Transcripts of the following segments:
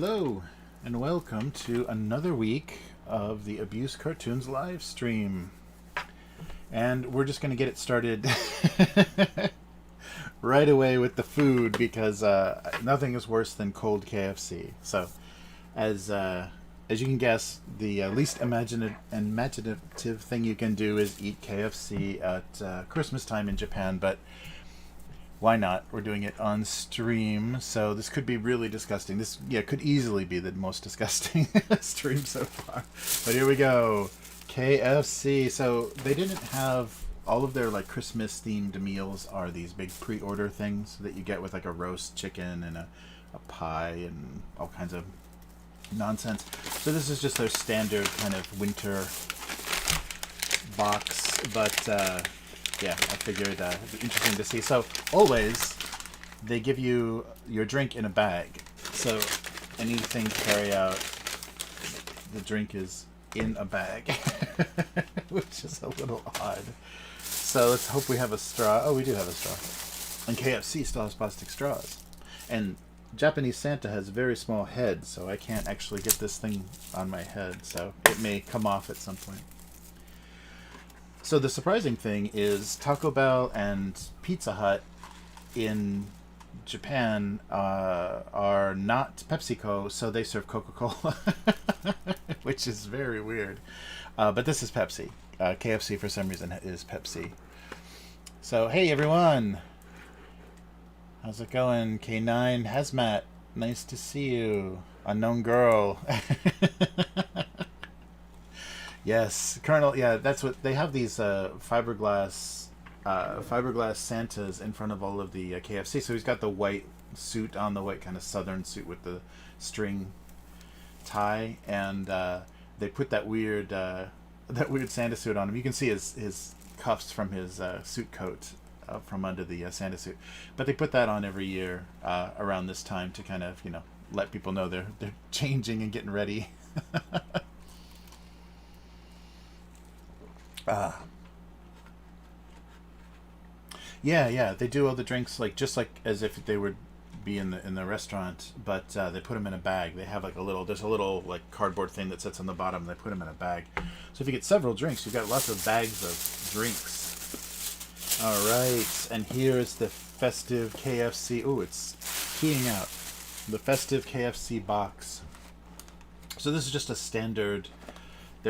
Hello, and welcome to another week of the Abuse Cartoons live stream. And we're just going to get it started right away with the food because nothing is worse than cold KFC. So, as you can guess, the least imaginative thing you can do is eat KFC at Christmas time in Japan, but why not? We're doing it on stream, so this could be really disgusting. This, could easily be the most disgusting stream so far. But here we go. KFC. So they didn't have all of their like Christmas-themed meals are these big pre-order things that you get with like a roast chicken and a pie and all kinds of nonsense. So this is just their standard kind of winter box, but yeah, I figured it'd be interesting to see. So always, they give you your drink in a bag. So anything to carry out, the drink is in a bag, which is a little odd. So let's hope we have a straw. Oh, we do have a straw. And KFC still has plastic straws. And Japanese Santa has a very small head, so I can't actually get this thing on my head. So it may come off at some point. So the surprising thing is Taco Bell and Pizza Hut in Japan are not PepsiCo, so they serve Coca-Cola, which is very weird. But this is Pepsi. KFC, for some reason, is Pepsi. So, hey, everyone. How's it going? K9 Hazmat. Nice to see you. Unknown girl. Yes, Colonel. Yeah, that's what they have. These fiberglass Santas in front of all of the KFC. So he's got the white suit on, the white kind of southern suit with the string tie, and they put that weird Santa suit on him. You can see his cuffs from his suit coat from under the Santa suit. But they put that on every year around this time to kind of let people know they're changing and getting ready. Yeah, they do all the drinks just like as if they would be in the restaurant, but they put them in a bag. They have there's a little like cardboard thing that sits on the bottom. They put them in a bag. So if you get several drinks, you've got lots of bags of drinks. All right, and here's the Festive KFC. Oh, it's keying out. The Festive KFC box. So this is just their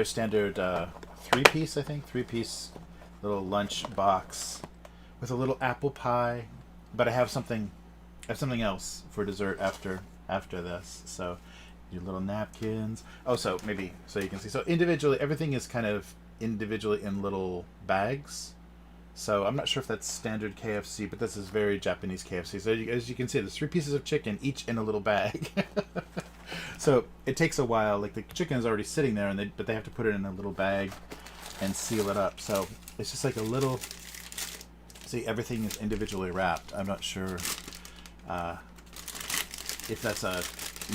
standard three-piece, I think. Three-piece little lunch box with a little apple pie. But I have something else for dessert after this. So your little napkins. Oh, so maybe so you can see. So individually, everything is kind of individually in little bags. So I'm not sure if that's standard KFC, but this is very Japanese KFC. So as you can see, there's 3 pieces of chicken, each in a little bag. So it takes a while. Like the chicken is already sitting there, but they have to put it in a little bag and seal it up. So it's just like a little. See, everything is individually wrapped. I'm not sure if that's a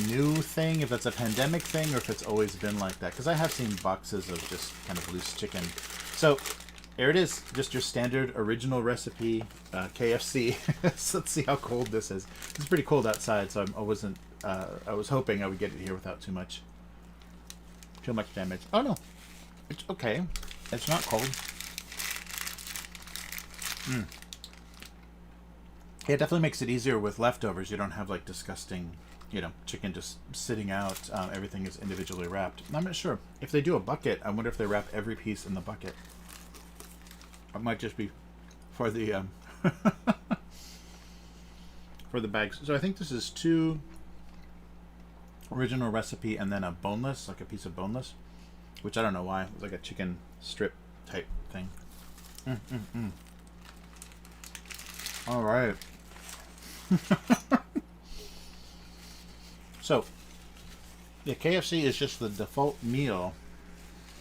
new thing, if that's a pandemic thing, or if it's always been like that. Because I have seen boxes of just kind of loose chicken. So there it is, just your standard original recipe KFC. So let's see how cold this is. It's pretty cold outside, so I was hoping I would get it here without too much damage. Oh no, it's okay. It's not cold. Yeah, it definitely makes it easier with leftovers. You don't have like disgusting, chicken just sitting out. Everything is individually wrapped. I'm not sure if they do a bucket. I wonder if they wrap every piece in the bucket. It might just be for the for the bags. So I think this is 2 original recipe and then a boneless, like a piece of boneless, which I don't know why. It's like a chicken strip type thing. All right. So, the KFC is just the default meal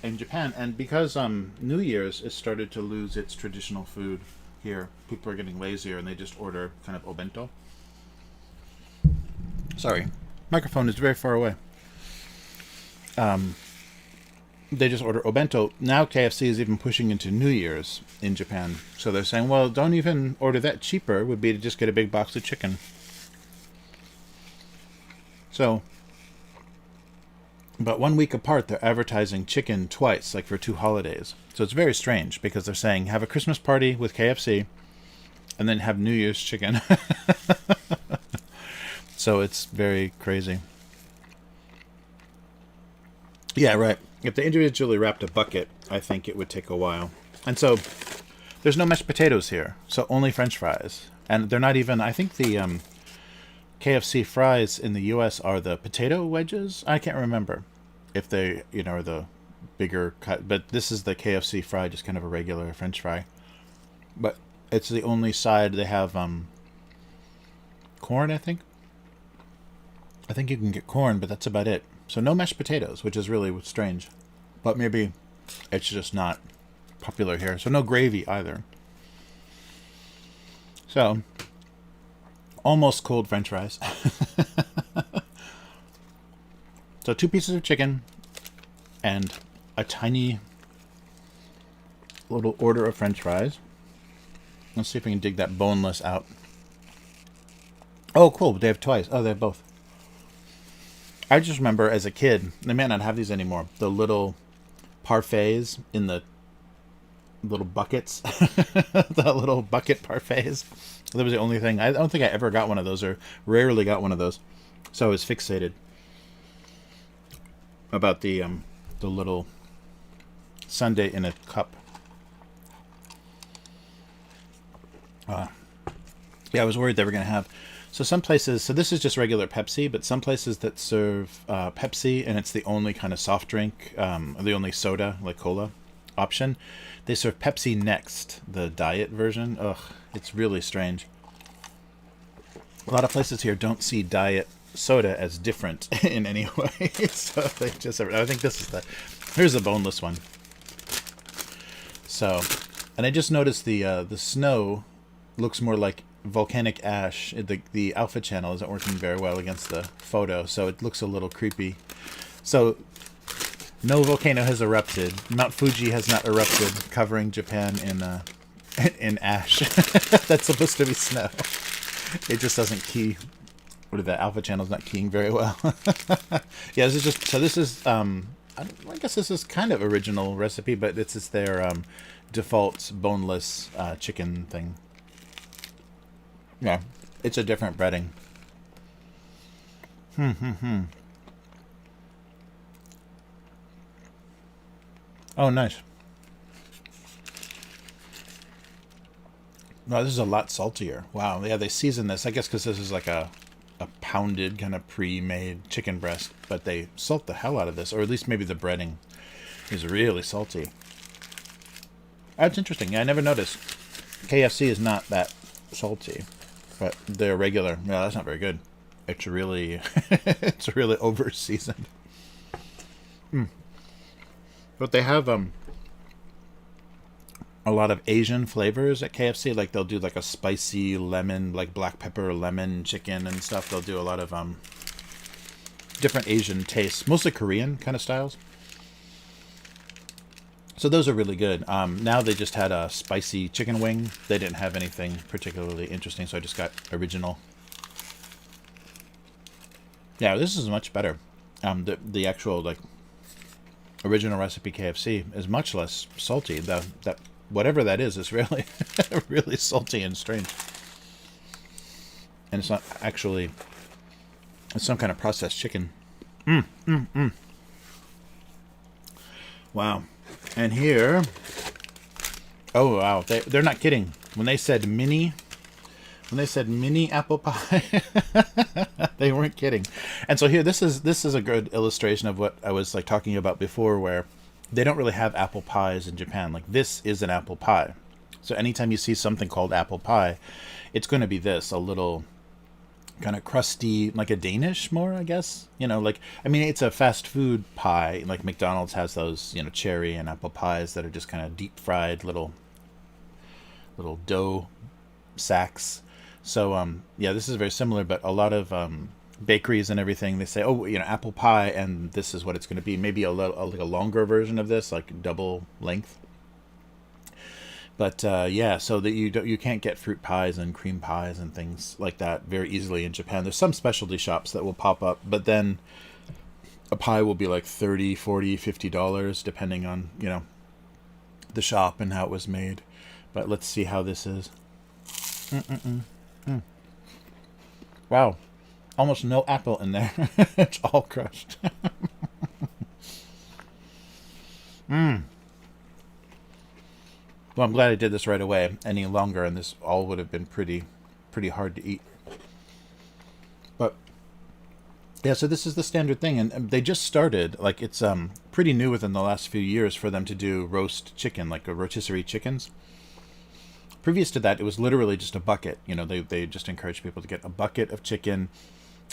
in Japan, and because New Year's has started to lose its traditional food here, people are getting lazier and they just order kind of obento. Sorry, microphone is very far away. They just order obento. Now KFC is even pushing into New Year's in Japan. So they're saying, well, don't even order that. Cheaper would be to just get a big box of chicken. So But 1 week apart, they're advertising chicken twice, like for 2 holidays. So it's very strange because they're saying have a Christmas party with KFC and then have New Year's chicken. So it's very crazy. Yeah, right. If they individually wrapped a bucket, I think it would take a while. And so there's no mashed potatoes here, so only French fries. And they're not even, I think the KFC fries in the U.S. are the potato wedges. I can't remember if they, are the bigger cut. But this is the KFC fry, just kind of a regular French fry. But it's the only side they have corn, I think. I think you can get corn, but that's about it. So no mashed potatoes, which is really strange. But maybe it's just not popular here. So no gravy either. So almost cold French fries. So 2 pieces of chicken and a tiny little order of French fries. Let's see if we can dig that boneless out. Oh, cool. They have twice. Oh, they have both. I just remember as a kid, they may not have these anymore, the little parfaits in the little buckets. The little bucket parfaits. That was the only thing. I don't think I ever got one of those, or rarely got one of those. So I was fixated about the little sundae in a cup. Yeah, I was worried they were going to have. So some places, so this is just regular Pepsi, but some places that serve Pepsi, and it's the only kind of soft drink, the only soda, like cola option, they serve Pepsi Next, the diet version. Ugh, it's really strange. A lot of places here don't see diet soda as different in any way. So they just, I think this is here's the boneless one. So, and I just noticed the snow looks more like volcanic ash. The alpha channel isn't working very well against the photo, so it looks a little creepy. So no volcano has erupted. Mount Fuji has not erupted, covering Japan in ash. That's supposed to be snow. It just doesn't key. What is that? Alpha channel's not keying very well. Yeah, this is just, so this is I guess this is kind of original recipe, but it's their default boneless chicken thing. Yeah, it's a different breading. Oh, nice. No, this is a lot saltier. Wow, yeah, they season this, I guess because this is like a pounded kind of pre-made chicken breast, but they salt the hell out of this, or at least maybe the breading is really salty. That's interesting. Yeah, I never noticed. KFC is not that salty. But they're regular. Yeah, that's not very good. It's really, it's really over seasoned. But they have a lot of Asian flavors at KFC. Like they'll do like a spicy lemon, like black pepper lemon chicken and stuff. They'll do a lot of different Asian tastes, mostly Korean kind of styles. So those are really good. Now they just had a spicy chicken wing. They didn't have anything particularly interesting, so I just got original. Yeah, this is much better. The actual like original recipe KFC is much less salty. That whatever that is really really salty and strange. And it's not actually, it's some kind of processed chicken. Wow. And here, oh wow, they're not kidding. When they said mini apple pie, they weren't kidding. And so here, this is a good illustration of what I was like talking about before, where they don't really have apple pies in Japan. Like this is an apple pie. So anytime you see something called apple pie, it's going to be this, a little kind of crusty, like a Danish more, I guess. Like, I mean, it's a fast food pie. Like McDonald's has those, cherry and apple pies that are just kind of deep fried little dough sacks. So, yeah, this is very similar, but a lot of bakeries and everything, they say, oh, apple pie, and this is what it's going to be. Maybe like a longer version of this, like double length. But yeah, so that you can't get fruit pies and cream pies and things like that very easily in Japan. There's some specialty shops that will pop up, but then a pie will be like $30, $40, $50, depending on, the shop and how it was made. But let's see how this is. Wow. Almost no apple in there. It's all crushed. Well, I'm glad I did this right away. Any longer, and this all would have been pretty hard to eat. But yeah, so this is the standard thing, and they just started. Like, it's pretty new within the last few years for them to do roast chicken, like a rotisserie chickens. Previous to that, it was literally just a bucket. They just encouraged people to get a bucket of chicken,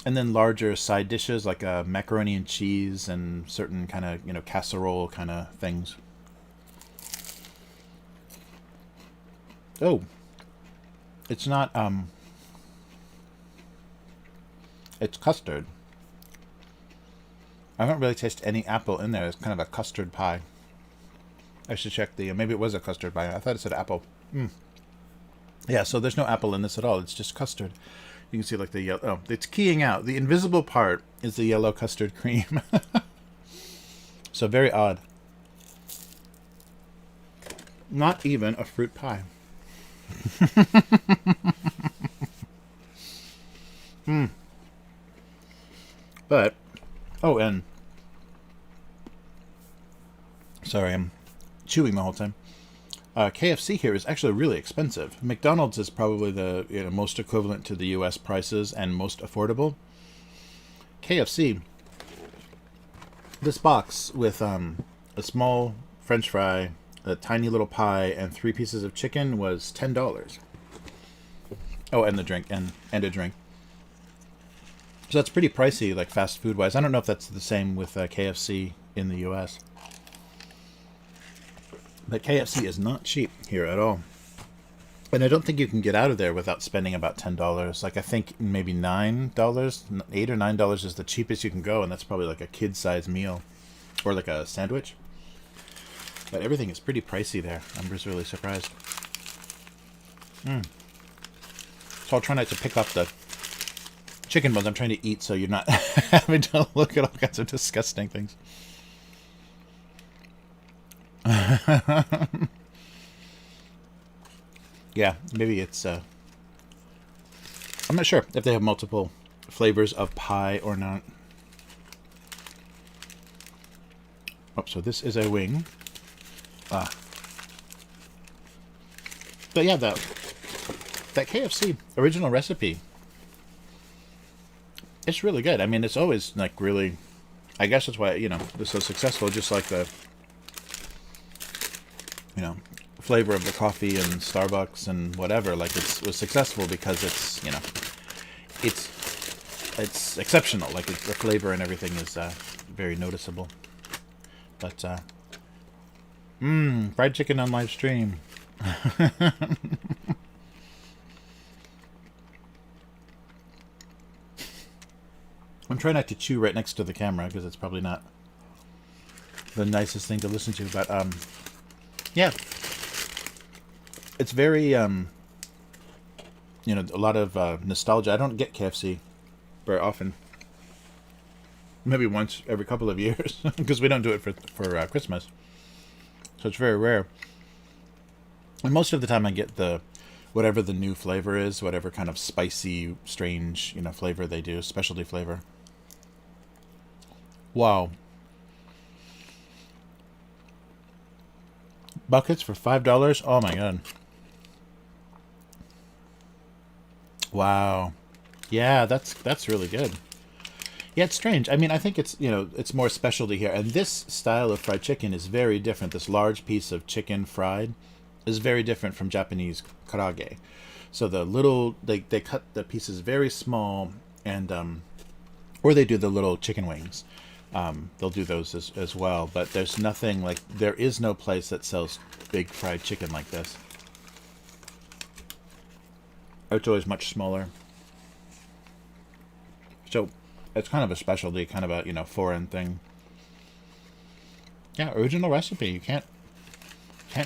and then larger side dishes like macaroni and cheese and certain kind of casserole kind of things. Oh, it's not it's custard. I don't really taste any apple in there. It's kind of a custard pie. I should check maybe it was a custard pie. I thought it said apple. Yeah, so there's no apple in this at all. It's just custard. You can see like the yellow. Oh, it's keying out. The invisible part is the yellow custard cream. So very odd. Not even a fruit pie. But, oh, and sorry, I'm chewing the whole time. KFC here is actually really expensive. McDonald's is probably the most equivalent to the U.S. prices and most affordable. KFC, this box with a small French fry, a tiny little pie, and 3 pieces of chicken was $10. Oh, and the drink and a drink. So that's pretty pricey, like fast food wise. I don't know if that's the same with KFC in the U.S. But KFC is not cheap here at all. And I don't think you can get out of there without spending about $10. Like, I think maybe $9, $8 or $9 is the cheapest you can go, and that's probably like a kid-sized meal. Or like a sandwich. But everything is pretty pricey there. I'm just really surprised. So I'll try not to pick up the chicken bones I'm trying to eat, so you're not having to look at all kinds of disgusting things. Yeah, maybe it's I'm not sure if they have multiple flavors of pie or not. Oh, so this is a wing. But yeah, that KFC original recipe, it's really good. I mean, it's always like really, I guess that's why it's so successful. Just like the flavor of the coffee and Starbucks and whatever, like it was successful because it's it's exceptional. Like the flavor and everything is very noticeable. But fried chicken on live stream. I'm trying not to chew right next to the camera because it's probably not the nicest thing to listen to, but yeah. It's very, a lot of nostalgia. I don't get KFC very often. Maybe once every couple of years, because we don't do it for Christmas. So it's very rare. And most of the time I get whatever the new flavor is, whatever kind of spicy, strange, flavor they do, specialty flavor. Wow. Buckets for $5? Oh my god. Wow. Yeah, that's really good. Yeah, it's strange. I mean, I think it's, it's more specialty here. And this style of fried chicken is very different. This large piece of chicken fried is very different from Japanese karage. So the little, they cut the pieces very small, and or they do the little chicken wings. They'll do those as well. But there's nothing like, there is no place that sells big fried chicken like this. It's always much smaller. So it's kind of a specialty, kind of a foreign thing. Yeah, original recipe. You can't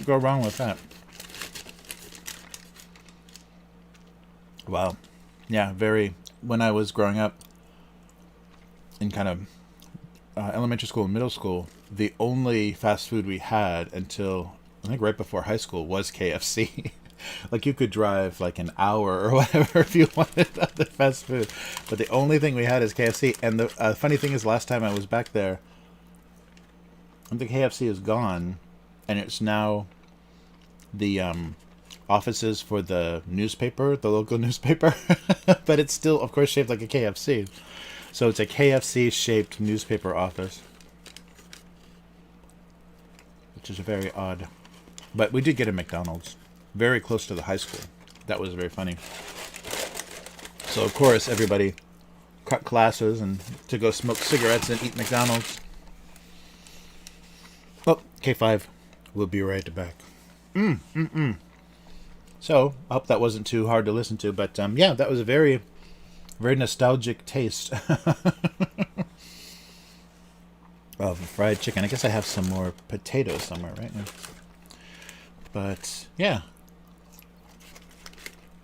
go wrong with that. Wow. Yeah, very. When I was growing up in kind of elementary school and middle school, the only fast food we had until I think right before high school was KFC. Like you could drive like an hour or whatever if you wanted other fast food, but the only thing we had is KFC. And the funny thing is, last time I was back there, the KFC is gone, and it's now the offices for the newspaper, the local newspaper. But it's still, of course, shaped like a KFC. So it's a KFC-shaped newspaper office, which is very odd. But we did get a McDonald's very close to the high school. That was very funny. So, of course, everybody cut classes and to go smoke cigarettes and eat McDonald's. Oh, K5. We'll be right back. So, I hope that wasn't too hard to listen to. But, yeah, that was a very, very nostalgic taste of fried chicken. I guess I have some more potatoes somewhere right now. But, yeah.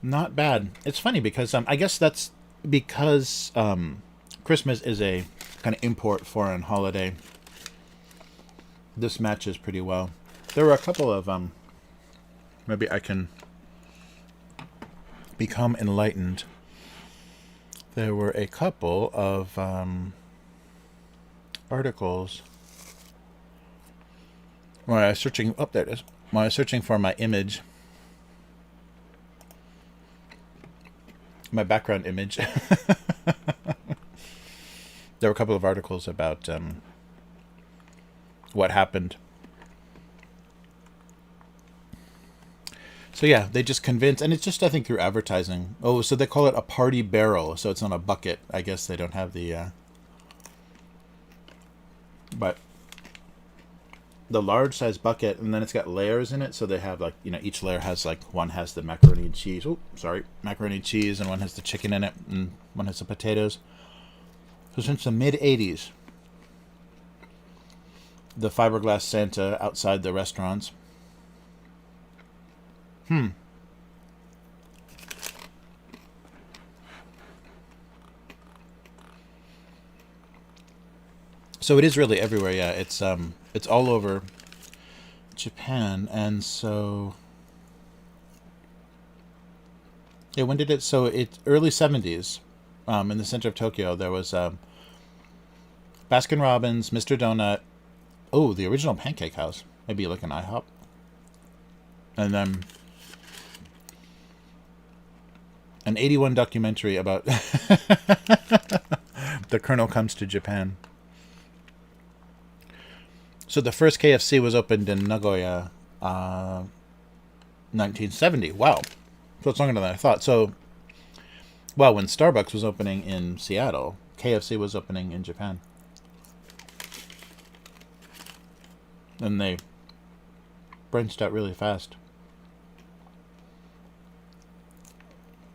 Not bad. It's funny because I guess that's because Christmas is a kind of import foreign holiday. This matches pretty well. There were a couple of maybe I can become enlightened. There were a couple of articles when I was searching. Oh, there it is. When I was searching for my image. My background image. There were a couple of articles about what happened. So yeah, they just convince, and it's just, I think, through advertising. Oh, so they call it a party barrel, so it's on a bucket. I guess they don't have the but the large size bucket, and then it's got layers in it, so they have like, each layer has like, one has the macaroni and cheese, macaroni and cheese, and one has the chicken in it, and one has the potatoes. So since the mid-'80s, the fiberglass Santa outside the restaurants. So it is really everywhere, yeah. It's all over Japan, and so yeah. When did it? So it's early 70s. In the center of Tokyo, there was Baskin Robbins, Mr. Donut. Oh, the original Pancake House, maybe like an IHOP, and then an 81 documentary about the Colonel comes to Japan. So the first KFC was opened in Nagoya, 1970. Wow. So it's longer than I thought. So, well, when Starbucks was opening in Seattle, KFC was opening in Japan. And they branched out really fast.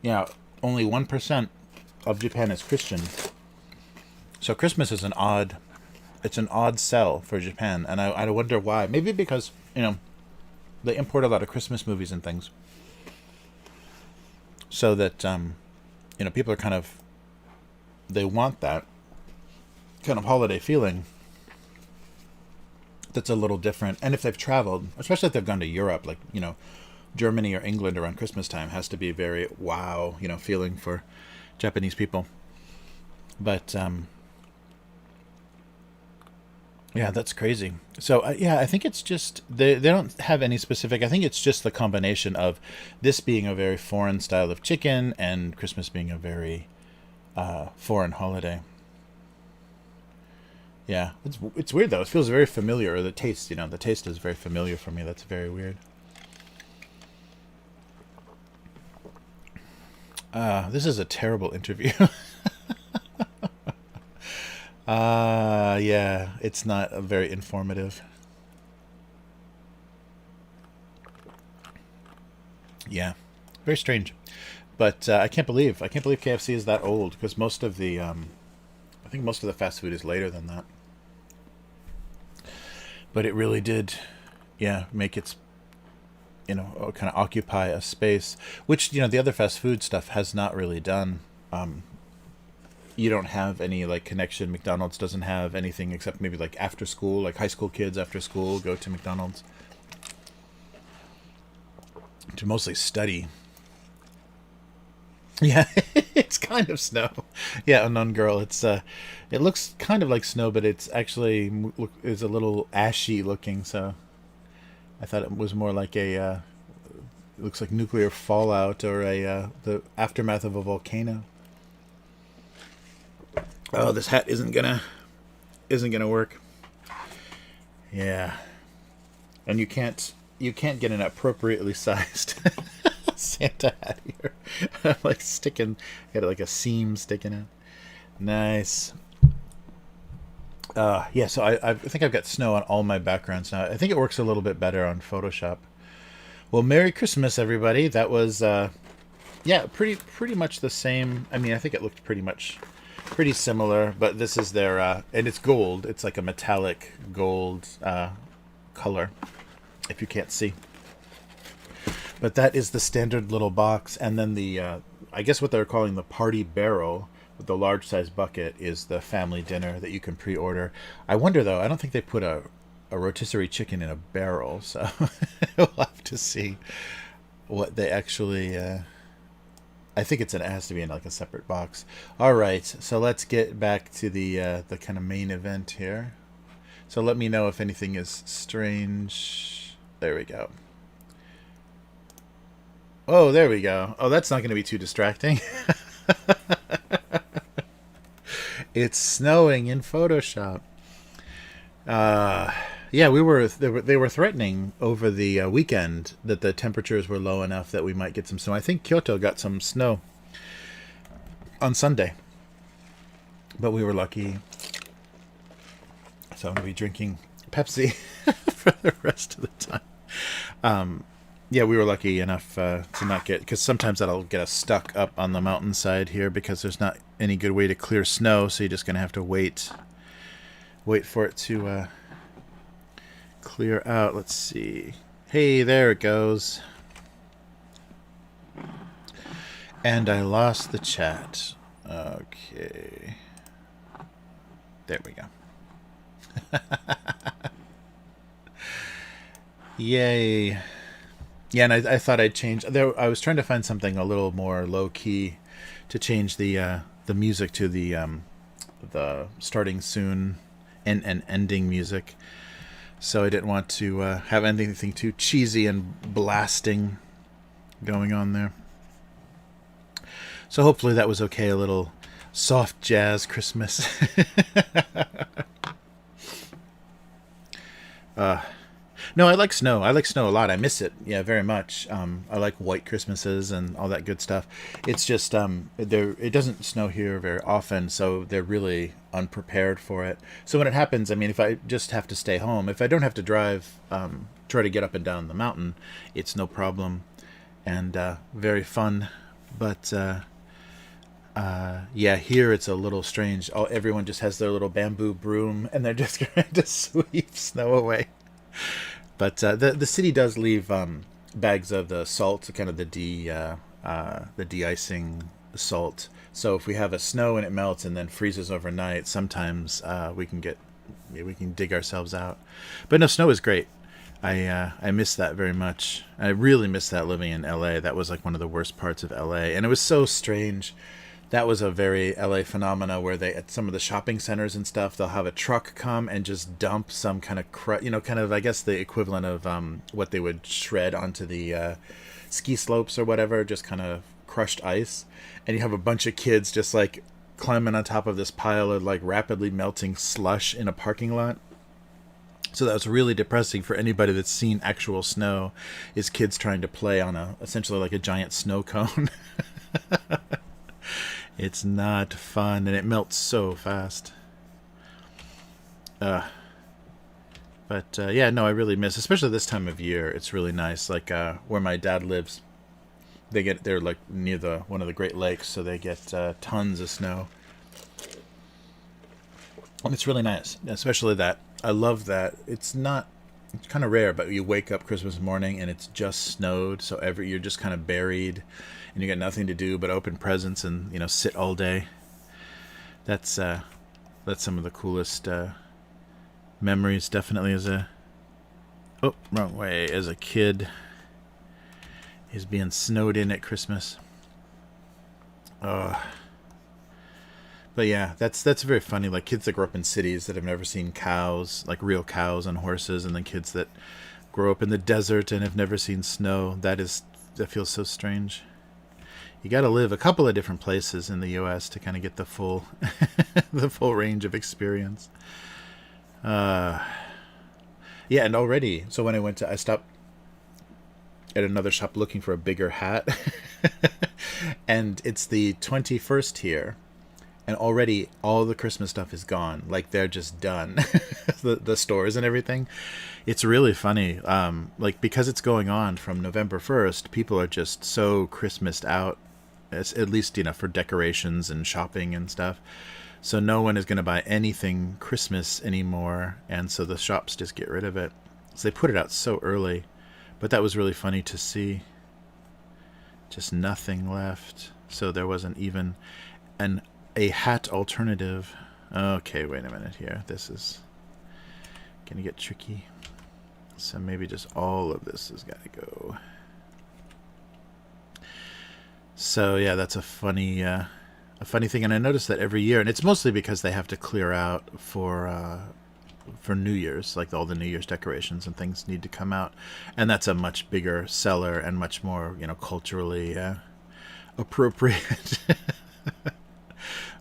Yeah, only 1% of Japan is Christian. So Christmas is an odd sell for Japan, and I wonder why. Maybe because, they import a lot of Christmas movies and things. So that, people are kind of, they want that kind of holiday feeling that's a little different. And if they've traveled, especially if they've gone to Europe, like, Germany or England around Christmas time has to be very wow, feeling for Japanese people. But, yeah, that's crazy. So, I think it's just, they don't have any specific, I think it's just the combination of this being a very foreign style of chicken and Christmas being a very foreign holiday. Yeah, it's weird though. It feels very familiar. The taste, the taste is very familiar for me. That's very weird. This is a terrible interview. Yeah, it's not very informative. Yeah, very strange. But I can't believe KFC is that old, because most of the I think most of the fast food is later than that. But it really did, make its, kind of occupy a space, which, the other fast food stuff has not really done. you don't have any like connection. McDonald's doesn't have anything except maybe like after school, like high school kids after school go to McDonald's to mostly study. Yeah, it's kind of snow. Yeah, Unknown Girl. It looks kind of like snow, but it's actually is a little ashy looking. So I thought it was more like it looks like nuclear fallout or the aftermath of a volcano. Oh, this hat isn't gonna work. Yeah, and you can't get an appropriately sized Santa hat here. I'm like got like a seam sticking out. Nice. Yeah, so I think I've got snow on all my backgrounds now. I think it works a little bit better on Photoshop. Well, Merry Christmas, everybody. That was yeah, pretty much the same. I mean, I think it looked pretty similar, but this is their and it's gold. It's like a metallic gold color, if you can't see. But that is the standard little box, and then the I guess what they're calling the party barrel with the large size bucket is the family dinner that you can pre-order. I wonder though, I don't think they put a rotisserie chicken in a barrel, so we'll have to see what they actually I think it has to be in like a separate box. All right, so let's get back to the kind of main event here. So let me know if anything is strange. There we go. Oh, there we go. Oh, that's not going to be too distracting. It's snowing in Photoshop. Yeah, they were threatening over the weekend that the temperatures were low enough that we might get some snow. I think Kyoto got some snow on Sunday, but we were lucky. So I'm going to be drinking Pepsi for the rest of the time. Yeah, we were lucky enough to not get, because sometimes that'll get us stuck up on the mountainside here because there's not any good way to clear snow, so you're just going to have to wait for it to clear out. Let's see. Hey, there it goes. And I lost the chat. Okay. There we go. Yay. Yeah, and I thought I'd change. I was trying to find something a little more low key to change the music to the starting soon and ending music. So I didn't want to have anything too cheesy and blasting going on there. So hopefully that was okay. A little soft jazz Christmas. No, I like snow. I like snow a lot. I miss it. Yeah, very much. I like white Christmases and all that good stuff. It's just it doesn't snow here very often, so they're really unprepared for it. So when it happens, I mean, if I just have to stay home, if I don't have to drive, try to get up and down the mountain, it's no problem and very fun. But yeah, here it's a little strange. Everyone just has their little bamboo broom and they're just going to sweep snow away. But the city does leave bags of the salt, kind of the de-icing salt. So if we have a snow and it melts and then freezes overnight, sometimes we can dig ourselves out. But no, snow is great. I miss that very much. I really miss that living in LA. That was like one of the worst parts of LA, and it was so strange. That was a very LA phenomena where at some of the shopping centers and stuff, they'll have a truck come and just dump some kind of kind of, I guess, the equivalent of what they would shred onto the ski slopes or whatever, just kind of crushed ice. And you have a bunch of kids just like climbing on top of this pile of like rapidly melting slush in a parking lot. So that was really depressing for anybody that's seen actual snow, is kids trying to play on essentially like a giant snow cone. It's not fun, and it melts so fast. But yeah, no, I really miss, especially this time of year. It's really nice. Like where my dad lives, they're like near one of the Great Lakes, so they get tons of snow, and it's really nice. Especially that, I love that. It's kind of rare, but you wake up Christmas morning and it's just snowed, so you're just kind of buried. And you got nothing to do but open presents and sit all day. That's some of the coolest memories. Definitely as a wrong way. As a kid, is being snowed in at Christmas. But yeah, that's very funny. Like kids that grow up in cities that have never seen cows, like real cows and horses, and then kids that grow up in the desert and have never seen snow. That feels so strange. You got to live a couple of different places in the U.S. to kind of get the full the full range of experience. Yeah, and already, so when I stopped at another shop looking for a bigger hat, and it's the 21st here, and already all the Christmas stuff is gone. Like they're just done, the stores and everything. It's really funny. Like because it's going on from November 1st, people are just so Christmased out. At least, for decorations and shopping and stuff. So no one is going to buy anything Christmas anymore, and so the shops just get rid of it. So they put it out so early, but that was really funny to see. Just nothing left. So there wasn't even a hat alternative. Okay, wait a minute here. This is going to get tricky. So maybe just all of this has got to go. So yeah, that's a funny thing, and I notice that every year, and it's mostly because they have to clear out for New Year's, like all the New Year's decorations and things need to come out, and that's a much bigger seller and much more culturally appropriate.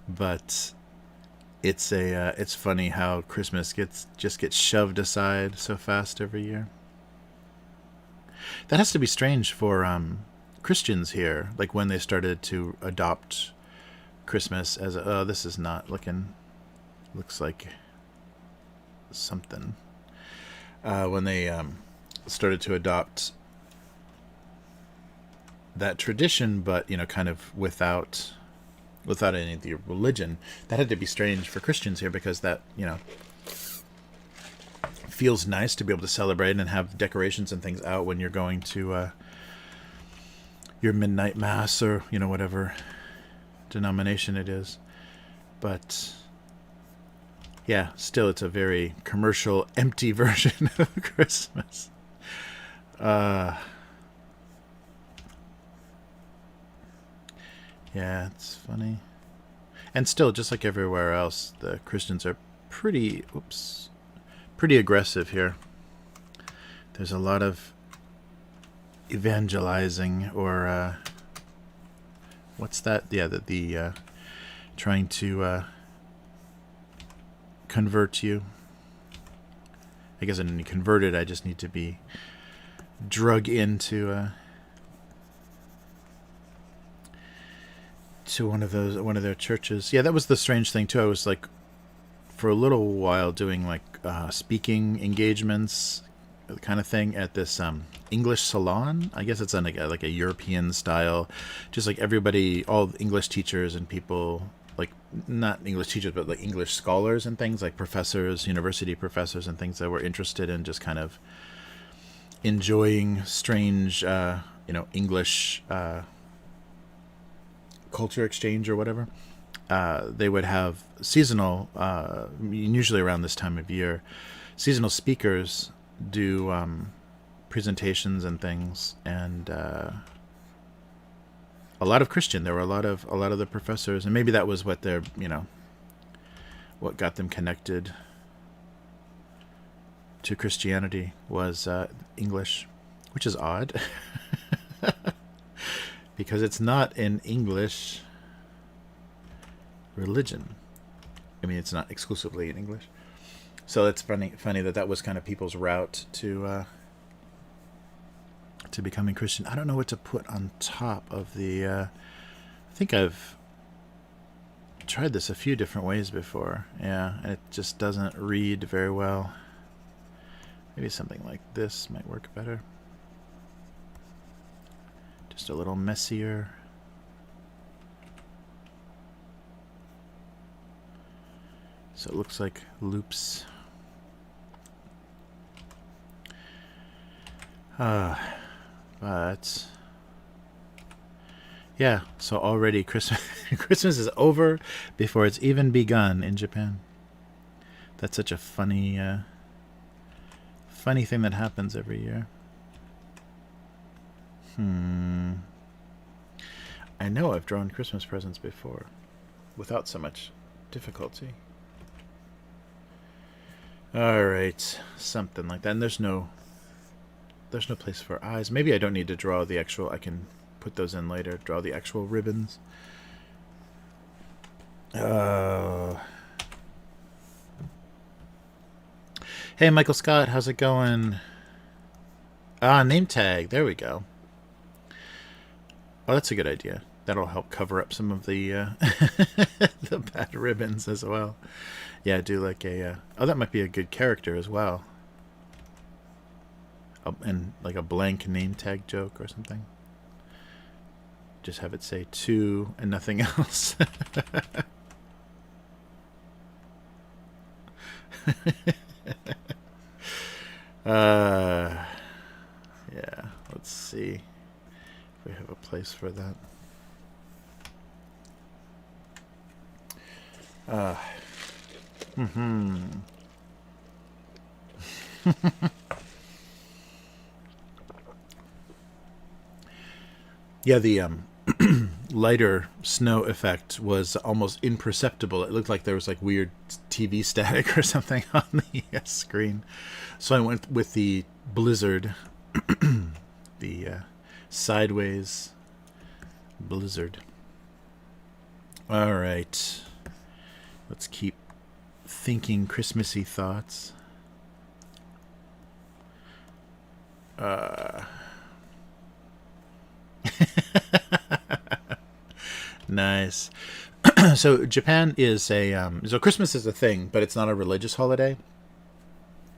But it's funny how Christmas gets shoved aside so fast every year. That has to be strange for Christians here, like when they started to adopt Christmas as this is not looks like something. When they started to adopt that tradition, but kind of without any of the religion, that had to be strange for Christians here, because that feels nice to be able to celebrate and have decorations and things out when you're going to your midnight mass or whatever denomination it is. But yeah, still it's a very commercial, empty version of Christmas. Yeah, it's funny. And still, just like everywhere else, the Christians are pretty aggressive here. There's a lot of evangelizing, or what's that? Yeah, the trying to convert you. I guess I didn't need converted. I just need to be drug into to one of their churches. Yeah, that was the strange thing too. I was like, for a little while, doing like speaking engagements kind of thing at this English salon. I guess it's on like a European style, just like everybody, all English teachers and people, like not English teachers, but like English scholars and things, like professors, university professors and things that were interested in just kind of enjoying strange, English culture exchange or whatever. They would have seasonal, usually around this time of year, seasonal speakers do presentations and things, and a lot of Christian. There were a lot of the professors, and maybe that was what they're what got them connected to Christianity was English, which is odd because it's not an English religion. I mean, it's not exclusively in English. So it's funny that was kind of people's route to becoming Christian. I don't know what to put on top of the. I think I've tried this a few different ways before. Yeah, and it just doesn't read very well. Maybe something like this might work better. Just a little messier. So it looks like loops. But Yeah, so already Christmas Christmas is over before it's even begun in Japan. That's such a funny thing that happens every year. I know I've drawn Christmas presents before without so much difficulty. All right, something like that. And there's no place for eyes. Maybe I don't need to draw the actual. I can put those in later. Draw the actual ribbons. Hey, Michael Scott, how's it going? Name tag. There we go. Oh, that's a good idea. That'll help cover up some of the the bad ribbons as well. Yeah, do like a... oh, that might be a good character as well. And like a blank name tag joke or something. Just have it say 2 and nothing else. Yeah, let's see if we have a place for that. Yeah, the lighter snow effect was almost imperceptible. It looked like there was like weird TV static or something on the screen. So I went with the blizzard, the sideways blizzard. All right. Let's keep thinking Christmassy thoughts. Nice. So Japan is so Christmas is a thing, but it's not a religious holiday.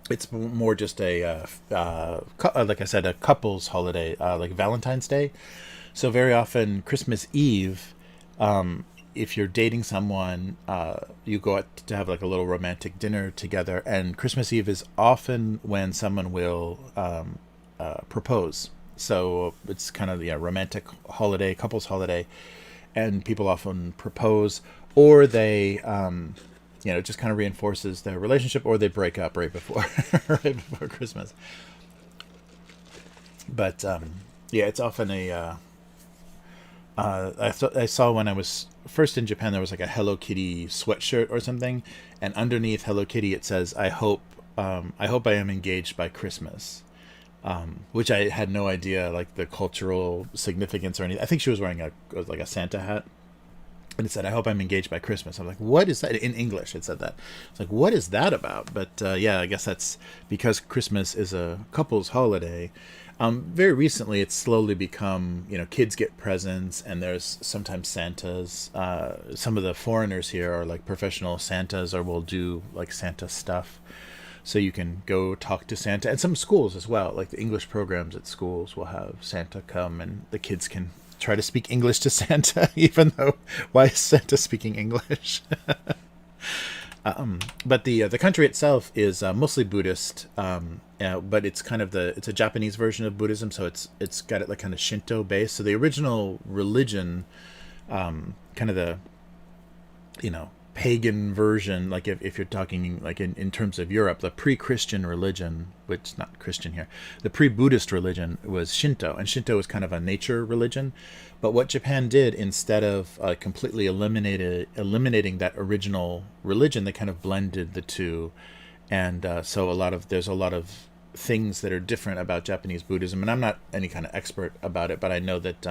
It's more just a like I said, a couple's holiday, like Valentine's Day. So very often Christmas Eve, if you're dating someone, you go out to have like a little romantic dinner together, and Christmas Eve is often when someone will propose. So it's kind of romantic holiday, couples holiday, and people often propose, or they just kind of reinforces their relationship, or they break up right before right before Christmas. But it's often a I saw when I was first in Japan, there was like a Hello Kitty sweatshirt or something, and underneath Hello Kitty it says, I hope I am engaged by Christmas. Which I had no idea, like the cultural significance or anything. I think she was wearing a Santa hat, and it said, I hope I'm engaged by Christmas. I'm like, what is that? In English it said that. It's like, what is that about? But I guess that's because Christmas is a couple's holiday. Very recently it's slowly become, kids get presents, and there's sometimes Santas. Some of the foreigners here are like professional Santas, or will do like Santa stuff. So you can go talk to Santa, and some schools as well, like the English programs at schools will have Santa come, and the kids can try to speak English to Santa, even though, why is Santa speaking English? But the country itself is mostly Buddhist, but it's kind of it's a Japanese version of Buddhism, so it's got it like kind of Shinto base. So the original religion, kind of the pagan version, like if you're talking like in terms of Europe, the pre-Christian religion, which is not Christian here, the pre-Buddhist religion was Shinto, and Shinto was kind of a nature religion. But what Japan did, instead of completely eliminating that original religion, they kind of blended the two, and so there's a lot of things that are different about Japanese Buddhism, and I'm not any kind of expert about it, but I know that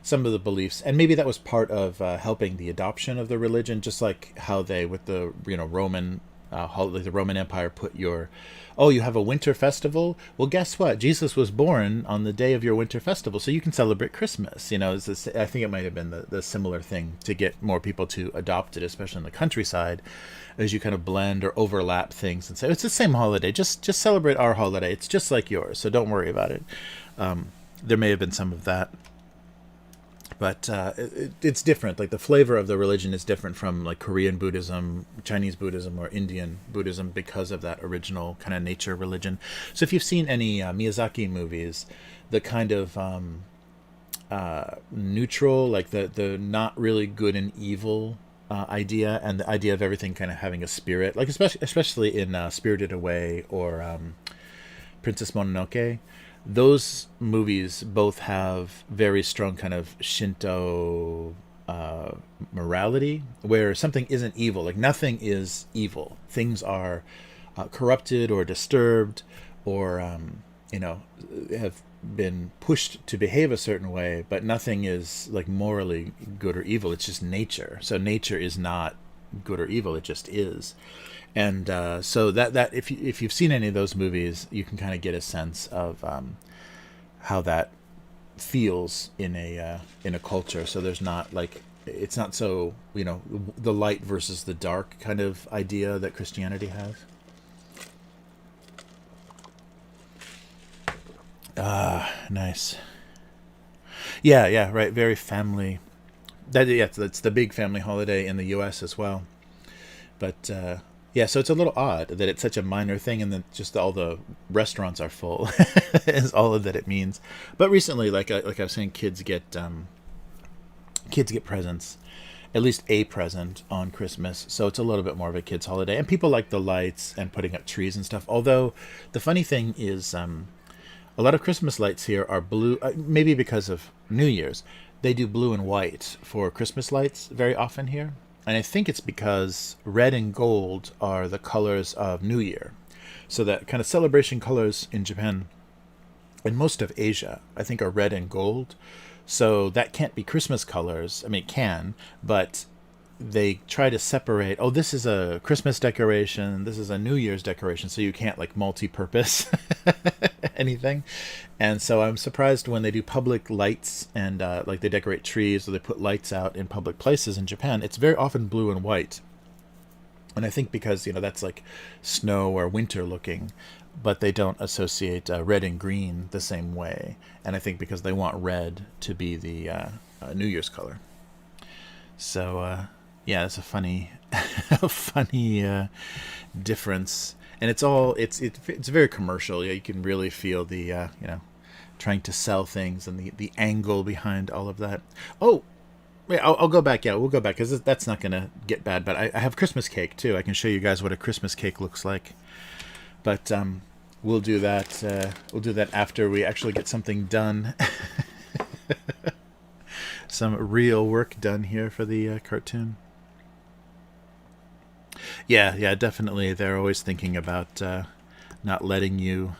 some of the beliefs, and maybe that was part of helping the adoption of the religion, just like how they, with the Roman, like the Roman Empire, put you have a winter festival. Well, guess what? Jesus was born on the day of your winter festival, so you can celebrate Christmas. I think it might have been the similar thing to get more people to adopt it, especially in the countryside, as you kind of blend or overlap things and say it's the same holiday. Just celebrate our holiday. It's just like yours, so don't worry about it. There may have been some of that. But it's different. Like the flavor of the religion is different from like Korean Buddhism, Chinese Buddhism, or Indian Buddhism because of that original kind of nature religion. So if you've seen any Miyazaki movies, the kind of neutral, like the not really good and evil idea, and the idea of everything kind of having a spirit, like especially in Spirited Away or Princess Mononoke. Those movies both have very strong kind of Shinto morality, where something isn't evil, like nothing is evil. Things are corrupted or disturbed, or you know, have been pushed to behave a certain way, but nothing is like morally good or evil. It's just nature. So nature is not good or evil. It just is. And so that if you've seen any of those movies, you can kind of get a sense of how that feels in a culture. So there's not like, it's not so, you know, the light versus the dark kind of idea that Christianity has. Nice. Yeah, right. Very family. That's the big family holiday in the U.S. as well. But yeah, so it's a little odd that it's such a minor thing, and that just all the restaurants are full is all that it means. But recently, like I was saying, kids get presents, at least a present on Christmas. So it's a little bit more of a kids' holiday, and people like the lights and putting up trees and stuff. Although the funny thing is, a lot of Christmas lights here are blue, maybe because of New Year's. They do blue and white for Christmas lights very often here. And I think it's because red and gold are the colors of New Year. So that kind of celebration colors in Japan and most of Asia, I think, are red and gold. So that can't be Christmas colors. I mean, it can, but they try to separate, oh, this is a Christmas decoration, this is a New Year's decoration, so you can't like multi-purpose anything. And so I'm surprised when they do public lights and like they decorate trees or they put lights out in public places in Japan, it's very often blue and white. And I think because, you know, that's like snow or winter looking, but they don't associate red and green the same way. And I think because they want red to be the New Year's color. So yeah, it's a funny, a funny difference, and it's very commercial. Yeah, you can really feel the you know, trying to sell things and the angle behind all of that. Oh, wait, I'll go back. Yeah, we'll go back because that's not gonna get bad. But I have Christmas cake too. I can show you guys what a Christmas cake looks like. But we'll do that. We'll do that after we actually get something done. Some real work done here for the cartoon. Yeah, definitely. They're always thinking about not letting you.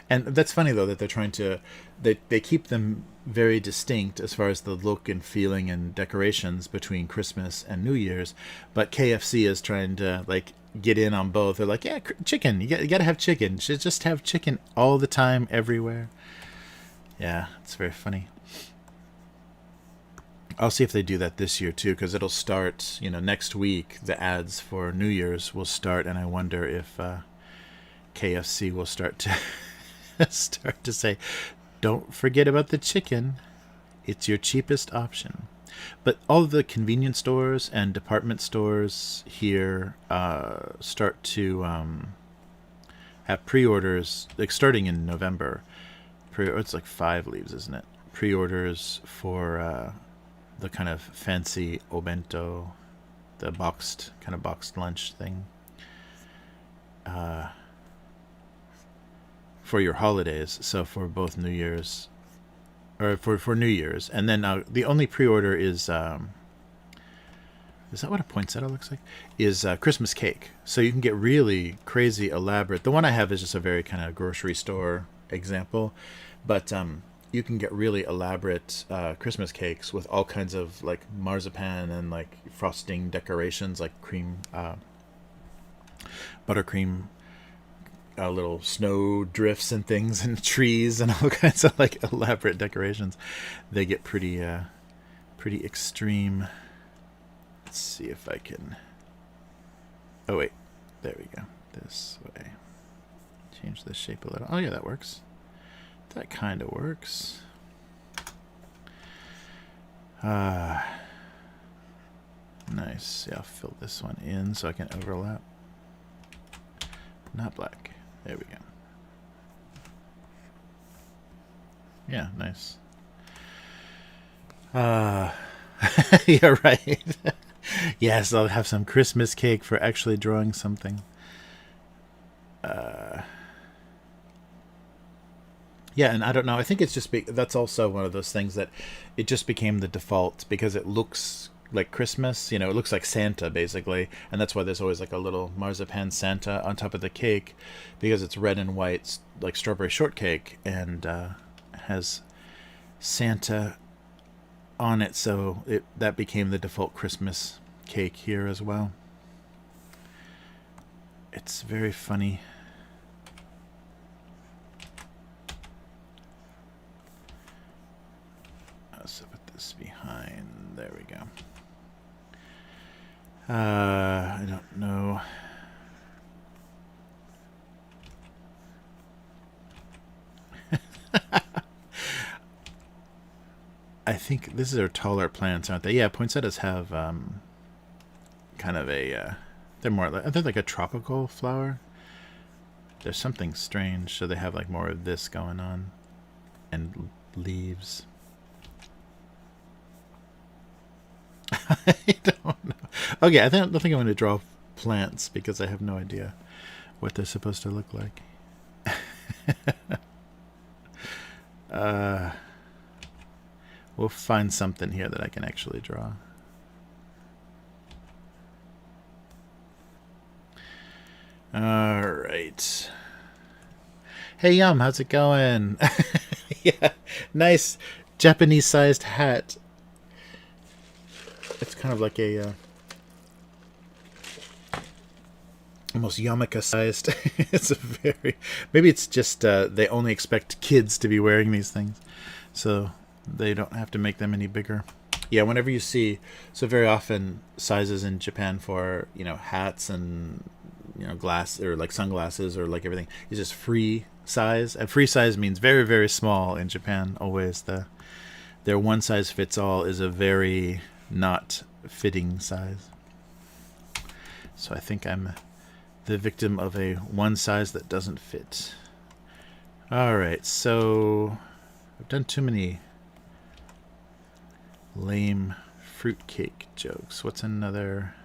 And that's funny though that they're trying to. They keep them very distinct as far as the look and feeling and decorations between Christmas and New Year's, but KFC is trying to like get in on both. They're like, yeah, chicken. You got to have chicken. You should just have chicken all the time, everywhere. Yeah, it's very funny. I'll see if they do that this year too, because it'll start, you know, next week. The ads for New Year's will start, and I wonder if KFC will start to start to say, "Don't forget about the chicken. It's your cheapest option." But all of the convenience stores and department stores here start to have pre-orders, like starting in November. It's like 5 leaves, isn't it? Pre-orders for the kind of fancy obento, the boxed lunch thing, for your holidays. So for both New Year's, or for New Year's, and then the only pre-order is that what a poinsettia looks like? Is Christmas cake. So you can get really crazy elaborate. The one I have is just a very kind of grocery store example, but you can get really elaborate Christmas cakes with all kinds of like marzipan and like frosting decorations, like cream, buttercream, little snow drifts and things, and trees and all kinds of like elaborate decorations. They get pretty extreme. Let's see if I can. Oh wait, there we go. This way. Change the shape a little. Oh yeah, that works. That kind of works. Nice. Yeah, I'll fill this one in so I can overlap. Not black. There we go. Yeah, nice. Uh, you're right. Yes, I'll have some Christmas cake for actually drawing something. Yeah, and I don't know. I think it's just that's also one of those things that it just became the default because it looks like Christmas. You know, it looks like Santa basically, and that's why there's always like a little marzipan Santa on top of the cake because it's red and white, like strawberry shortcake, and has Santa on it. So that became the default Christmas cake here as well. It's very funny. So put this behind. There we go. I don't know. I think these are taller plants, aren't they? Yeah, poinsettias have kind of a. They're more. They're like a tropical flower. There's something strange, so they have like more of this going on, and leaves. I don't know. Okay, I don't think I'm going to draw plants because I have no idea what they're supposed to look like. We'll find something here that I can actually draw. All right. Hey, Yum, how's it going? Yeah, nice Japanese-sized hat. It's kind of like a almost yarmulke-sized. It's a very... Maybe it's just they only expect kids to be wearing these things, so they don't have to make them any bigger. Yeah, whenever you see... So very often sizes in Japan for, hats and, glass or like sunglasses or like everything is just free size. And free size means very, very small in Japan. Always their one size fits all is a very not fitting size. So I think I'm the victim of a one size that doesn't fit. Alright, so I've done too many lame fruitcake jokes. What's another?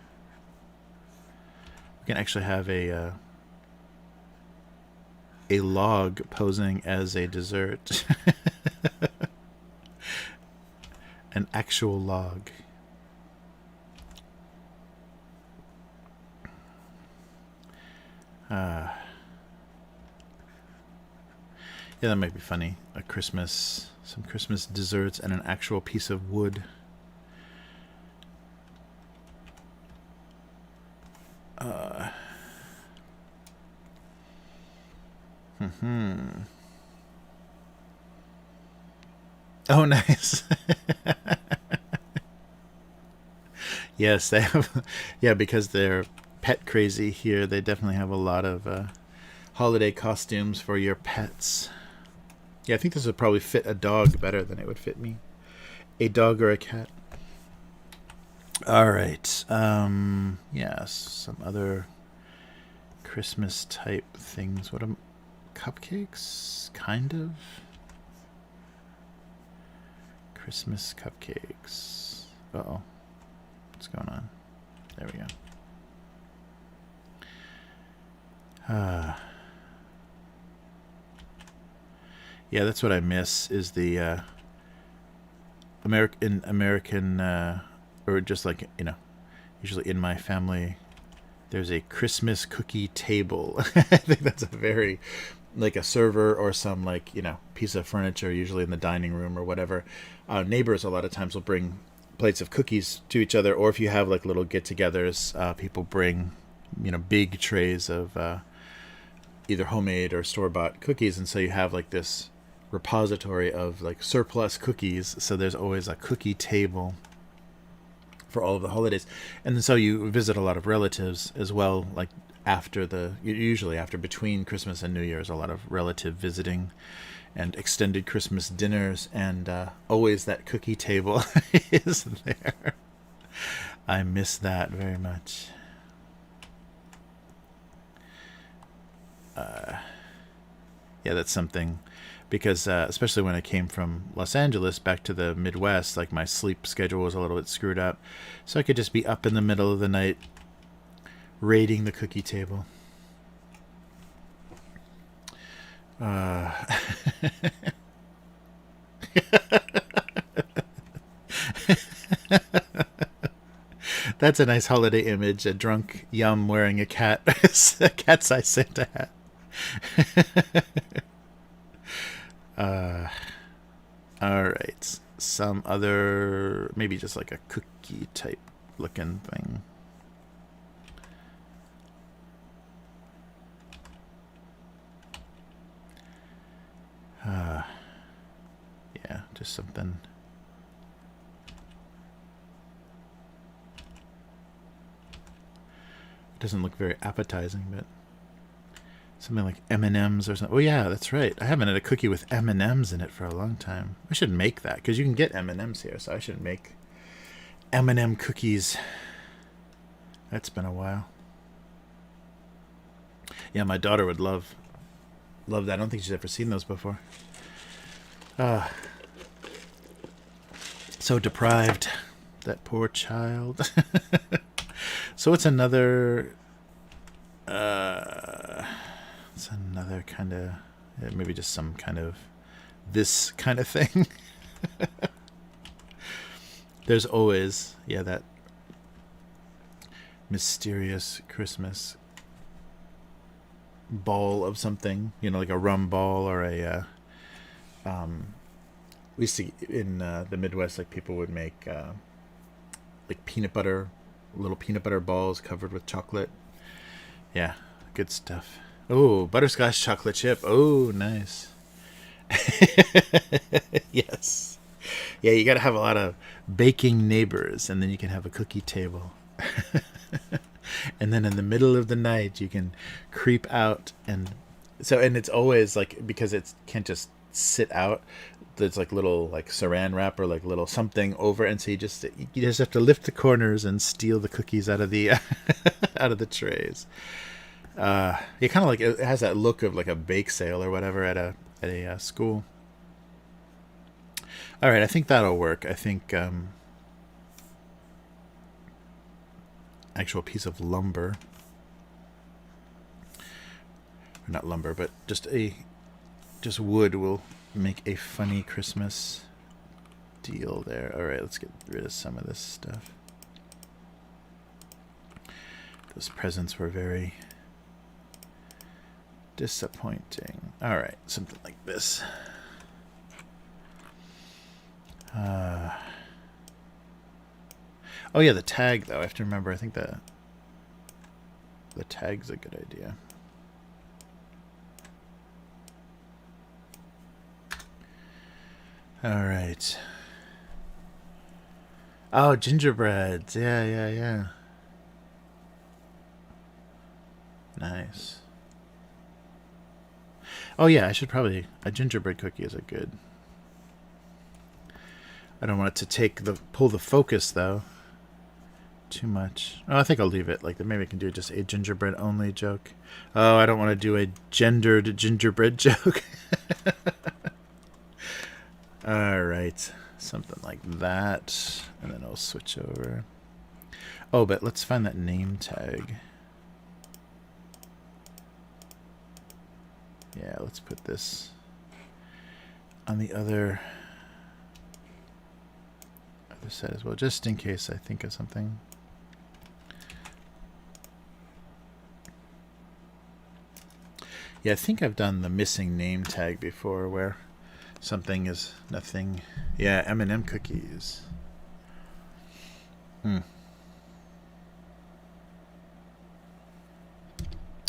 We can actually have a log posing as a dessert. An actual log. Yeah, that might be funny. Some Christmas desserts and an actual piece of wood. Oh, nice. Yes, they have. Yeah, because they're pet crazy here. They definitely have a lot of holiday costumes for your pets. Yeah, I think this would probably fit a dog better than it would fit me. A dog or a cat. All right. Yes, some other Christmas type things. What are cupcakes? Kind of. Christmas cupcakes. Uh-oh. What's going on? There we go. Yeah, that's what I miss is the American or just like, usually in my family there's a Christmas cookie table. I think that's a very like a server or some like, piece of furniture usually in the dining room or whatever. Neighbors a lot of times will bring plates of cookies to each other, or if you have like little get-togethers, people bring big trays of either homemade or store-bought cookies, and so you have like this repository of like surplus cookies. So there's always a cookie table for all of the holidays, and then so you visit a lot of relatives as well, like usually after between Christmas and New Year's, a lot of relative visiting and extended Christmas dinners, and always that cookie table is there. I miss that very much. Yeah, that's something because especially when I came from Los Angeles back to the Midwest, like my sleep schedule was a little bit screwed up, so I could just be up in the middle of the night raiding the cookie table. That's a nice holiday image, a drunk Yum wearing a cat's eye Santa hat. Alright. Some other, maybe just like a cookie type looking thing. Yeah, just something. It doesn't look very appetizing, but something like M&Ms or something. Oh yeah, that's right. I haven't had a cookie with M&Ms in it for a long time. I should make that, because you can get M&Ms here, so I should make M&M cookies. That's been a while. Yeah, my daughter would love that. I don't think she's ever seen those before. So deprived. That poor child. So it's another... it's another kind of... maybe just some kind of... this kind of thing. There's always... yeah, that... mysterious Christmas ball of something, you know, like a rum ball or a we see in the Midwest, like people would make like little peanut butter balls covered with chocolate. Yeah, good stuff. Oh, butterscotch chocolate chip. Oh, nice. Yes. Yeah, you got to have a lot of baking neighbors, and then you can have a cookie table. And then in the middle of the night, you can creep out, and it's always like, because it can't just sit out. There's like little like saran wrap or like little something over, and so you just have to lift the corners and steal the cookies out of the out of the trays. You kind of like, it has that look of like a bake sale or whatever at a school. All right, I think that'll work. I think. Actual piece of lumber, or not lumber, but just wood will make a funny Christmas deal there. All right, let's get rid of some of this stuff. Those presents were very disappointing. All right, something like this. Oh yeah, the tag though. I have to remember. I think the tag's a good idea. All right. Oh, gingerbreads. Yeah. Nice. Oh yeah, I should probably... a gingerbread cookie is a good... I don't want it to pull the focus though. Too much. Oh, I think I'll leave it like that. Maybe I can do just a gingerbread only joke. Oh, I don't want to do a gendered gingerbread joke. All right, something like that, and then I'll switch over. Oh, but let's find that name tag. Yeah, let's put this on the other side as well, just in case I think of something. Yeah, I think I've done the missing name tag before, where something is nothing. Yeah, M&M cookies.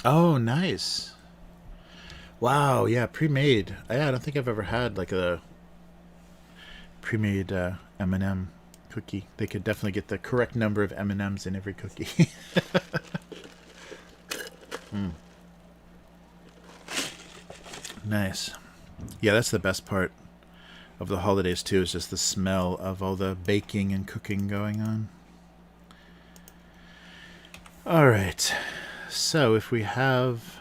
Oh, nice. Wow, yeah, pre-made. Yeah, I don't think I've ever had like a pre-made M&M cookie. They could definitely get the correct number of M&Ms in every cookie. Nice. Yeah, that's the best part of the holidays too, is just the smell of all the baking and cooking going on. All right. So if we have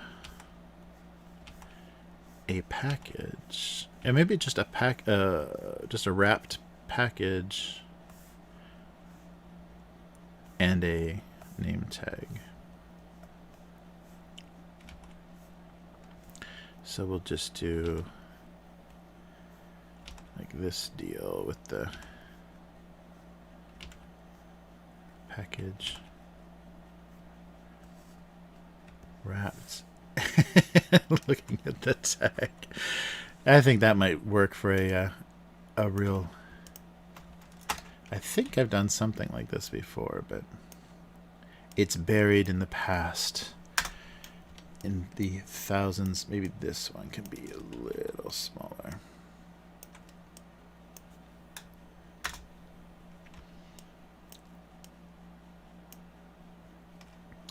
a package, and maybe just a just a wrapped package and a name tag. So we'll just do like this deal with the package wrapped. Looking at the tag, I think that might work for a real. I think I've done something like this before, but it's buried in the past, in the thousands. Maybe this one can be a little smaller.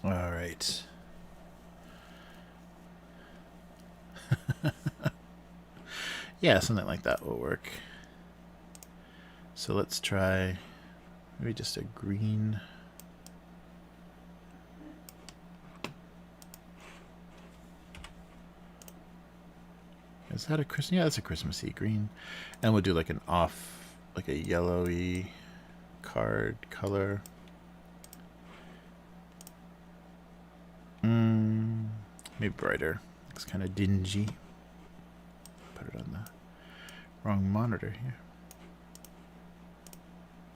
All right. Yeah, something like that will work. So let's try maybe just a green. Is that a Christmas? Yeah, that's a Christmassy green. And we'll do like an off, like a yellowy card color. Maybe brighter. Looks kind of dingy. Put it on the wrong monitor here.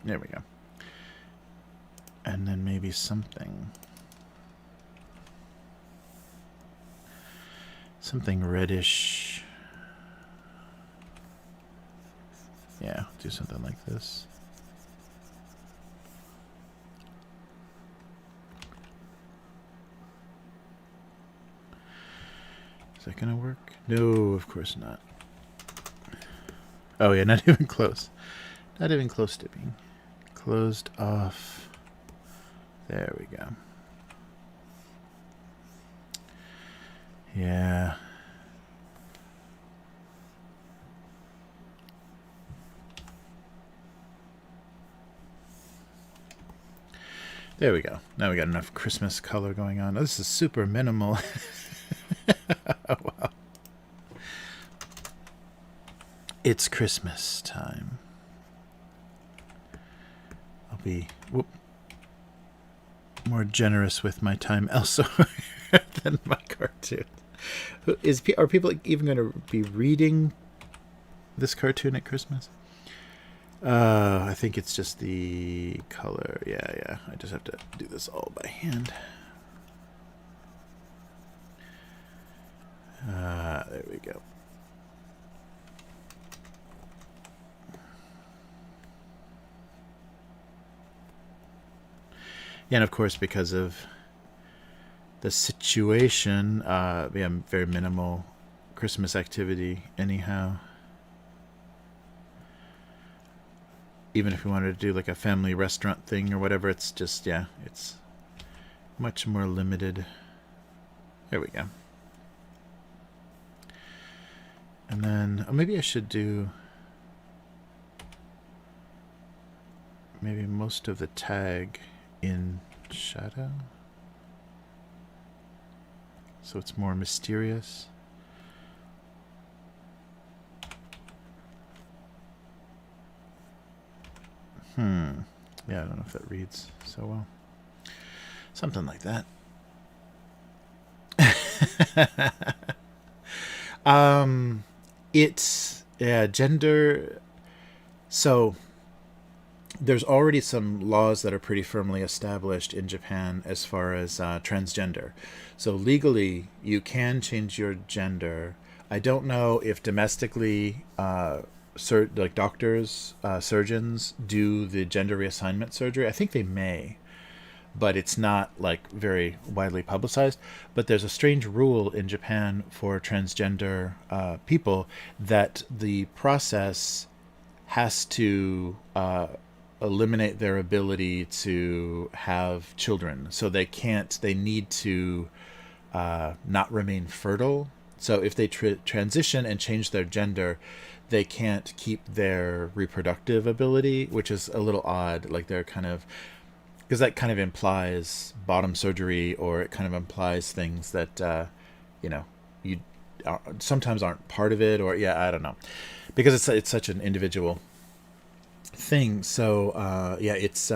There we go. And then maybe something reddish. Yeah, do something like this. Is that gonna work? No, of course not. Oh yeah, not even close. Not even close to being closed off. There we go. Yeah. There we go. Now we got enough Christmas color going on. Oh, this is super minimal. Wow. It's Christmas time. I'll be more generous with my time elsewhere than my cartoon. Are people even going to be reading this cartoon at Christmas? I think it's just the color. Yeah. I just have to do this all by hand. There we go. Yeah, and of course, because of the situation, we have very minimal Christmas activity anyhow. Even if we wanted to do like a family restaurant thing or whatever, it's just, yeah, it's much more limited. There we go. And then, maybe I should do maybe most of the tag in shadow, so it's more mysterious. Yeah, I don't know if that reads so well. Something like that. It's gender. So there's already some laws that are pretty firmly established in Japan as far as transgender. So legally, you can change your gender. I don't know if domestically, like doctors, surgeons do the gender reassignment surgery. I think they may, but it's not like very widely publicized. But there's a strange rule in Japan for transgender people that the process has to eliminate their ability to have children. So they need to not remain fertile. So if they transition and change their gender, they can't keep their reproductive ability, which is a little odd. Like they're kind of, because that kind of implies bottom surgery, or it kind of implies things that, sometimes aren't part of it, or I don't know, because it's such an individual thing. So it's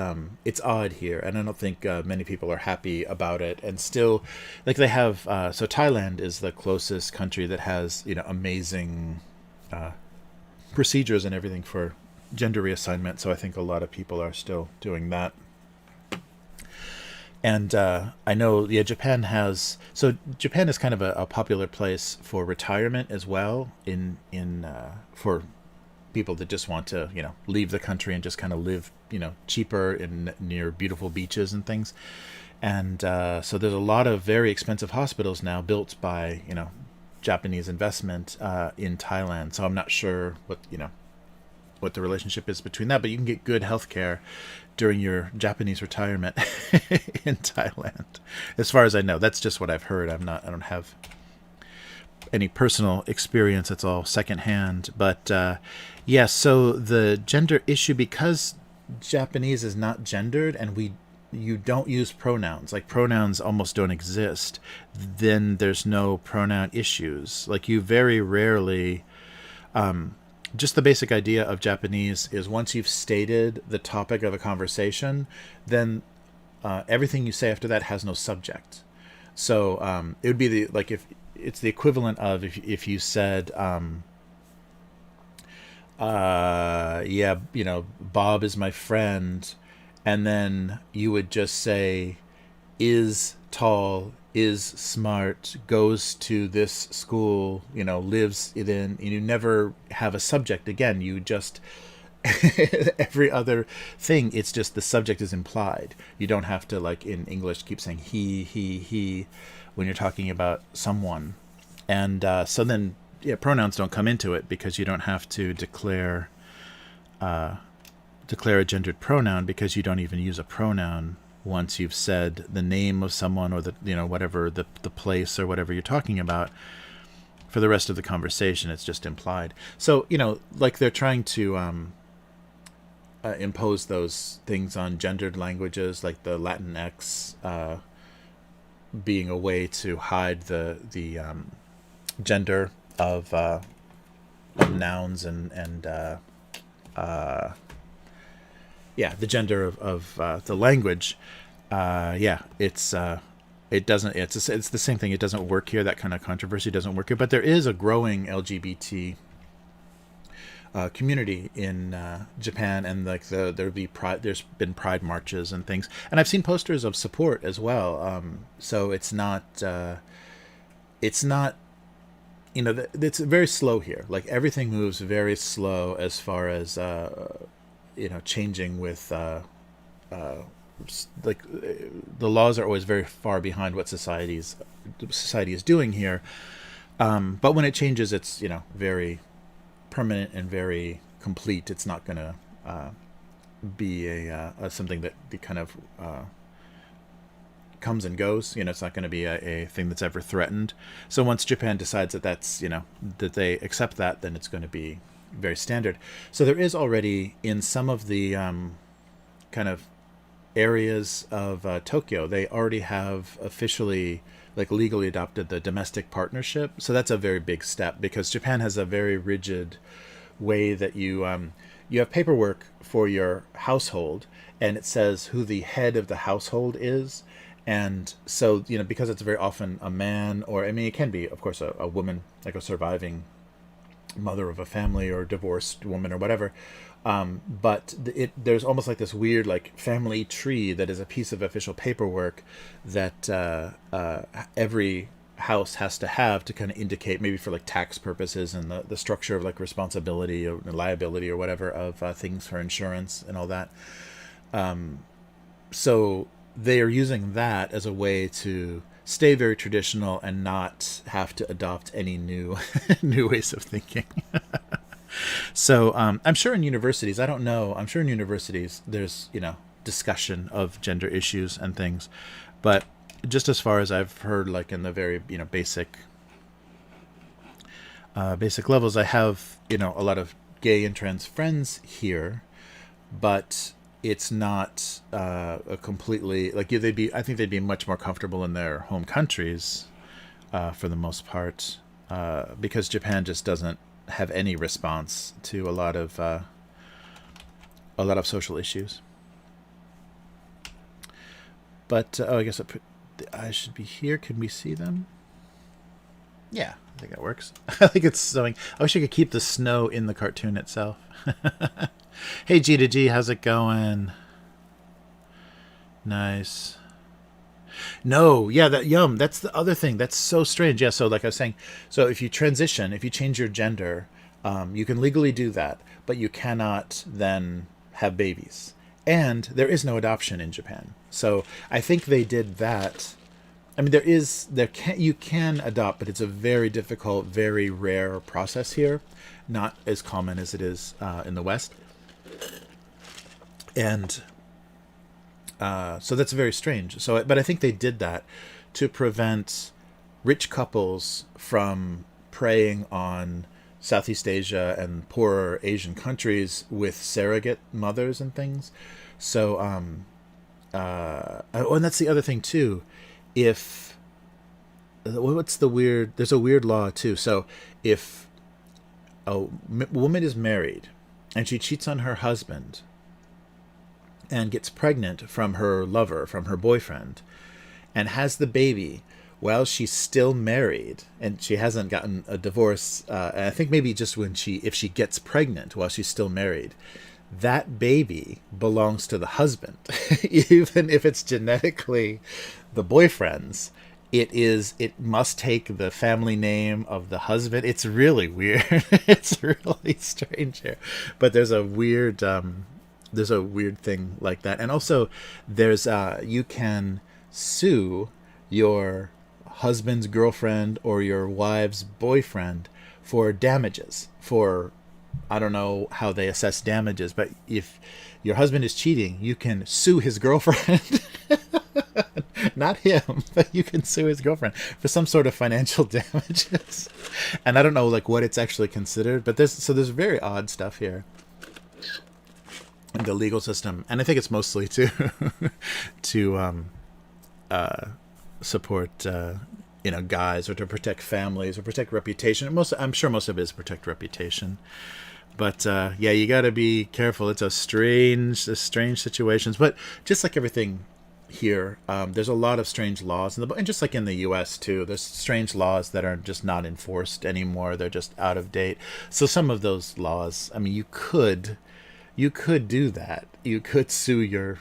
odd here, and I don't think many people are happy about it. And still, like they have, so Thailand is the closest country that has amazing procedures and everything for gender reassignment. So I think a lot of people are still doing that. And I know, Japan is kind of a popular place for retirement as well, for people that just want to, leave the country and just kind of live, cheaper near beautiful beaches and things. And so there's a lot of very expensive hospitals now built by, Japanese investment in Thailand. So I'm not sure what the relationship is between that, but you can get good healthcare during your Japanese retirement in Thailand. As far as I know, that's just what I've heard. I don't have any personal experience. It's all secondhand. But so the gender issue, because Japanese is not gendered and you don't use pronouns, like pronouns almost don't exist, then there's no pronoun issues. Like you very rarely, just the basic idea of Japanese is once you've stated the topic of a conversation, then everything you say after that has no subject. So it would be if it's the equivalent of if you said, Bob is my friend, and then you would just say, is tall, is smart, goes to this school, lives in, you never have a subject again. You just, every other thing, it's just the subject is implied. You don't have to, like in English, keep saying he, when you're talking about someone. And so then, pronouns don't come into it, because you don't have to declare a gendered pronoun, because you don't even use a pronoun once you've said the name of someone, or the whatever the place or whatever you're talking about. For the rest of the conversation, it's just implied. So like they're trying to impose those things on gendered languages, like the Latinx being a way to hide the gender of nouns and the gender of the language. It's the same thing. It doesn't work here. That kind of controversy doesn't work here. But there is a growing LGBT community in Japan, and like there's been pride marches and things, and I've seen posters of support as well. So it's not it's very slow here. Like everything moves very slow as far as changing with the laws are always very far behind what society is doing here. But when it changes, it's very permanent and very complete. It's not going to be a something that kind of comes and goes. It's not going to be a thing that's ever threatened. So once Japan decides that that's that they accept that, then it's going to be very standard. So there is already in some of the kind of areas of Tokyo, they already have officially, like legally adopted the domestic partnership. So that's a very big step, because Japan has a very rigid way that you have paperwork for your household, and it says who the head of the household is. And so, because it's very often a man, or it can be, of course, a woman, like a surviving mother of a family or divorced woman or whatever. But there's almost like this weird like family tree that is a piece of official paperwork that every house has to have to kind of indicate, maybe for like tax purposes and the structure of like responsibility or liability or whatever of things for insurance and all that. So they are using that as a way to stay very traditional and not have to adopt any new ways of thinking. So I'm sure in universities, I don't know, I'm sure in universities there's, discussion of gender issues and things. But just as far as I've heard, like in the very, basic levels, I have, a lot of gay and trans friends here, but it's not a completely, like I think they'd be much more comfortable in their home countries for the most part. because Japan just doesn't have any response to a lot of social issues. But I guess I should be here. Can we see them? Yeah, I think that works. I think it's snowing. I wish I could keep the snow in the cartoon itself. Hey, G to G, how's it going? Nice. No, yeah, that's the other thing. That's so strange. Yeah, so like I was saying, so if you transition, if you change your gender, you can legally do that, but you cannot then have babies. And there is no adoption in Japan. So I think they did that. I mean, you can adopt, but it's a very difficult, very rare process here, not as common as it is in the West. And so that's very strange. But I think they did that to prevent rich couples from preying on Southeast Asia and poorer Asian countries with surrogate mothers and things. So, and that's the other thing too. There's a weird law too. So if a woman is married and she cheats on her husband and gets pregnant from her lover, from her boyfriend, and has the baby while she's still married and she hasn't gotten a divorce, and I think maybe just if she gets pregnant while she's still married, that baby belongs to the husband. Even if it's genetically the boyfriend's, it must take the family name of the husband. It's really weird. It's really strange here. But there's a weird thing like that. And also there's you can sue your husband's girlfriend or your wife's boyfriend for damages. I don't know how they assess damages, but if your husband is cheating, you can sue his girlfriend. Not him, but you can sue his girlfriend for some sort of financial damages. And I don't know what it's actually considered, but there's very odd stuff here in the legal system. And I think it's mostly to support guys, or to protect families, or protect reputation. I'm sure most of it is protect reputation. But yeah, you got to be careful. It's a strange situations. But just like everything here, there's a lot of strange laws, and just like in the U.S. too, there's strange laws that are just not enforced anymore. They're just out of date. So some of those laws, I mean, you could do that. You could sue your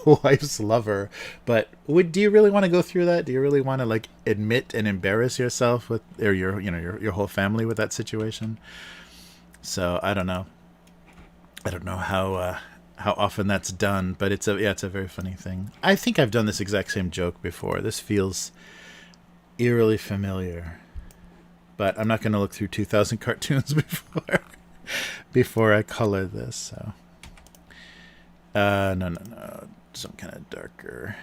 wife's lover, but do you really want to go through that? Do you really want to admit and embarrass yourself or your whole family with that situation? So I don't know how often that's done, but it's a very funny thing. I think I've done this exact same joke before. This feels eerily familiar, but I'm not going to look through 2,000 cartoons before I color this. So no, some kind of darker.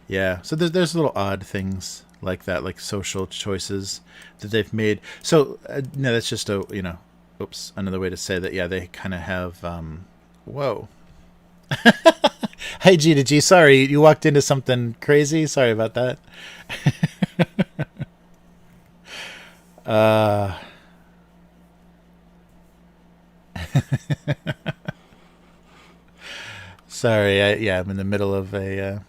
Yeah, so there's little odd things like that, like social choices that they've made. So no, that's just another way to say that. Yeah, they kind of have whoa. Hey, G to G, sorry, you walked into something crazy. Sorry about that. Sorry, I'm in the middle of a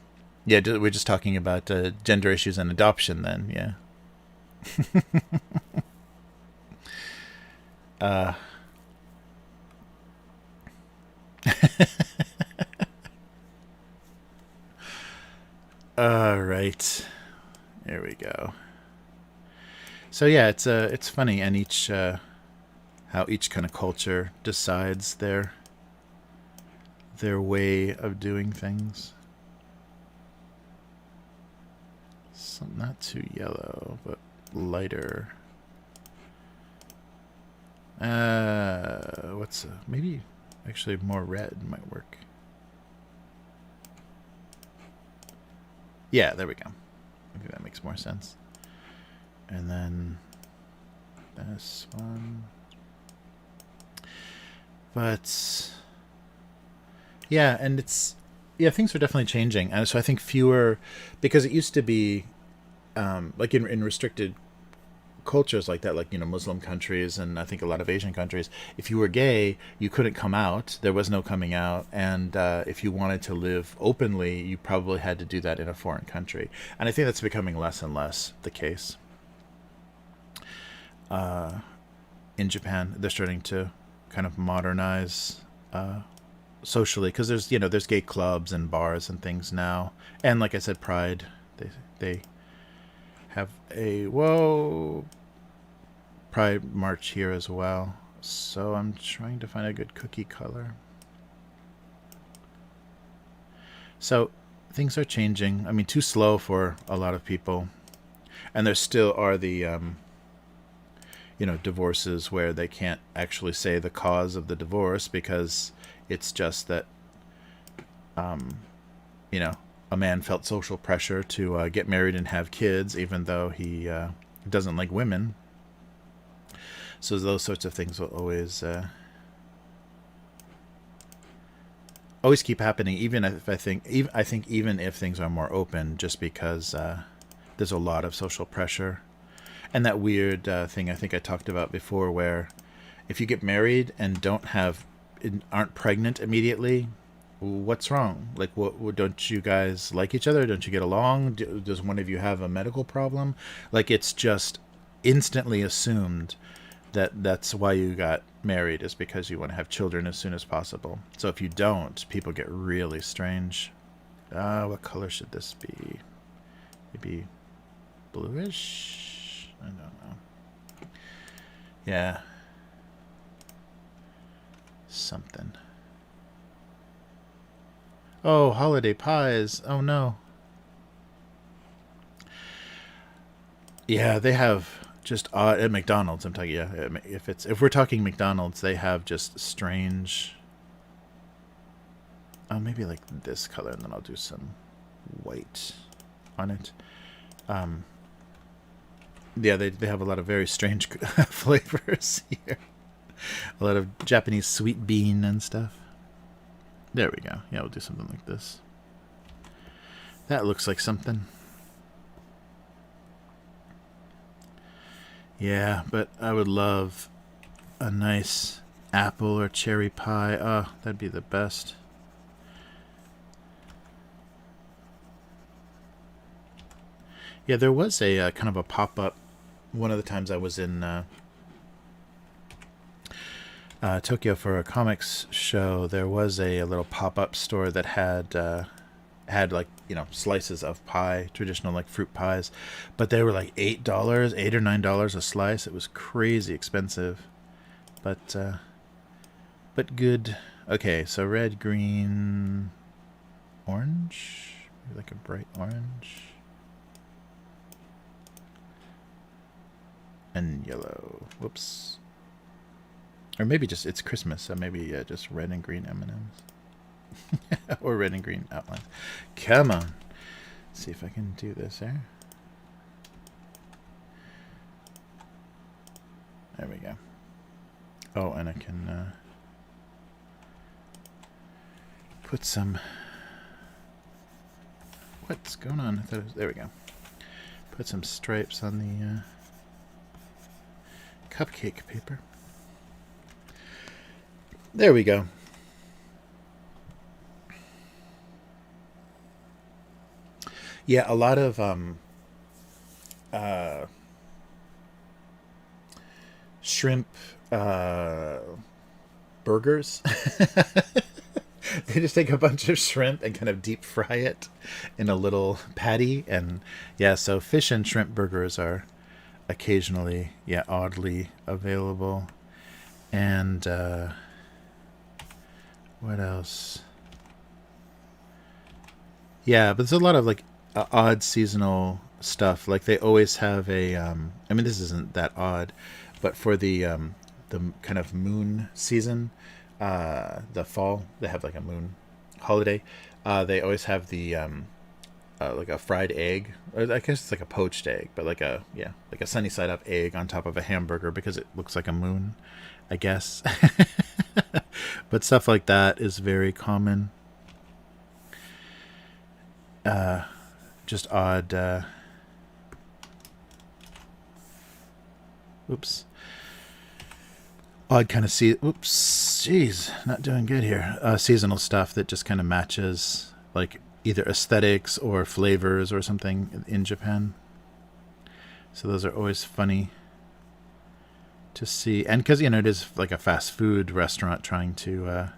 we're just talking about gender issues and adoption then. Yeah. All right, there we go. So yeah, it's funny, and how each kind of culture decides their way of doing things. So not too yellow, but lighter. Maybe actually more red might work. Yeah, there we go. Maybe that makes more sense. And then this one. But yeah, and things are definitely changing. And so I think fewer, because it used to be in restricted cultures like that, like, you know, Muslim countries, and I think a lot of Asian countries, if you were gay, you couldn't come out. There was no coming out. And if you wanted to live openly, you probably had to do that in a foreign country. And I think that's becoming less and less the case. In Japan, they're starting to kind of modernize socially, because there's, you know, there's gay clubs and bars and things now. And like I said, Pride, they have a Pride March here as well. So I'm trying to find a good cookie color. So things are changing. I mean, too slow for a lot of people. And there still are the, you know, divorces where they can't actually say the cause of the divorce, because it's just that, you know, a man felt social pressure to get married and have kids, even though he doesn't like women. So those sorts of things will always keep happening, even if I think even if things are more open, just because there's a lot of social pressure. And that weird thing I think I talked about before, where if you get married and aren't pregnant immediately, what's wrong? Like, what don't you guys like each other? Don't you get along? Does one of you have a medical problem? Like, it's just instantly assumed that that's why you got married, is because you want to have children as soon as possible. So if you don't, people get really strange. What color should this be? Maybe bluish? I don't know. Yeah. Something. Oh, holiday pies. Oh no. Yeah, they have just odd at McDonald's. I'm talking. Yeah, if we're talking McDonald's, they have just strange. Oh, maybe like this color, and then I'll do some white on it. Yeah, they have a lot of very strange flavors here. A lot of Japanese sweet bean and stuff. There we go. Yeah, we'll do something like this. That looks like something. Yeah, but I would love a nice apple or cherry pie. Oh, that'd be the best. Yeah, there was a kind of a pop-up. One of the times I was in Tokyo for a comics show, there was a little pop-up store that had like, you know, slices of pie, traditional like fruit pies, but they were like $8, $8 or $9 a slice. It was crazy expensive, but good. Okay, so red, green, orange, maybe like a bright orange, and yellow. Whoops. Or maybe just it's Christmas, so maybe just red and green M&Ms. Or red and green outlines. Come on. Let's see if I can do this here. There we go. Oh, and I can put some... What's going on? I thought it was... There we go. Put some stripes on the cupcake paper. There we go. Yeah, a lot of shrimp burgers. They just take a bunch of shrimp and kind of deep fry it in a little patty. And yeah, so fish and shrimp burgers are occasionally, yeah, oddly available. And what else? Yeah, but there's a lot of like odd seasonal stuff. Like they always have a I mean, this isn't that odd, but for the kind of moon season, the fall, they have like a moon holiday. They always have the like a fried egg. Or I guess it's like a poached egg, but like a sunny side up egg on top of a hamburger, because it looks like a moon, I guess. But stuff like that is very common. Just odd Oops. Odd kind of oops, jeez, not doing good here. Seasonal stuff that just kind of matches like either aesthetics or flavors or something in Japan. So those are always funny to see. And because, it is like a fast food restaurant trying to,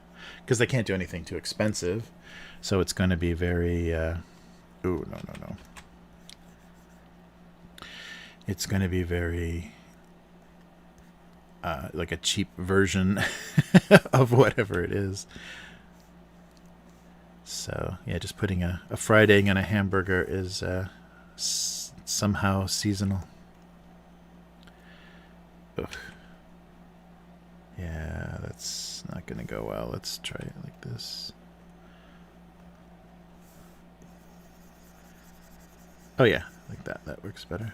because they can't do anything too expensive. So it's going to be very, no. It's going to be very, like a cheap version of whatever it is. So, yeah, just putting a fried egg and a hamburger is somehow seasonal. Ugh. Yeah, that's not going to go well. Let's try it like this. Oh, yeah, like that. That works better.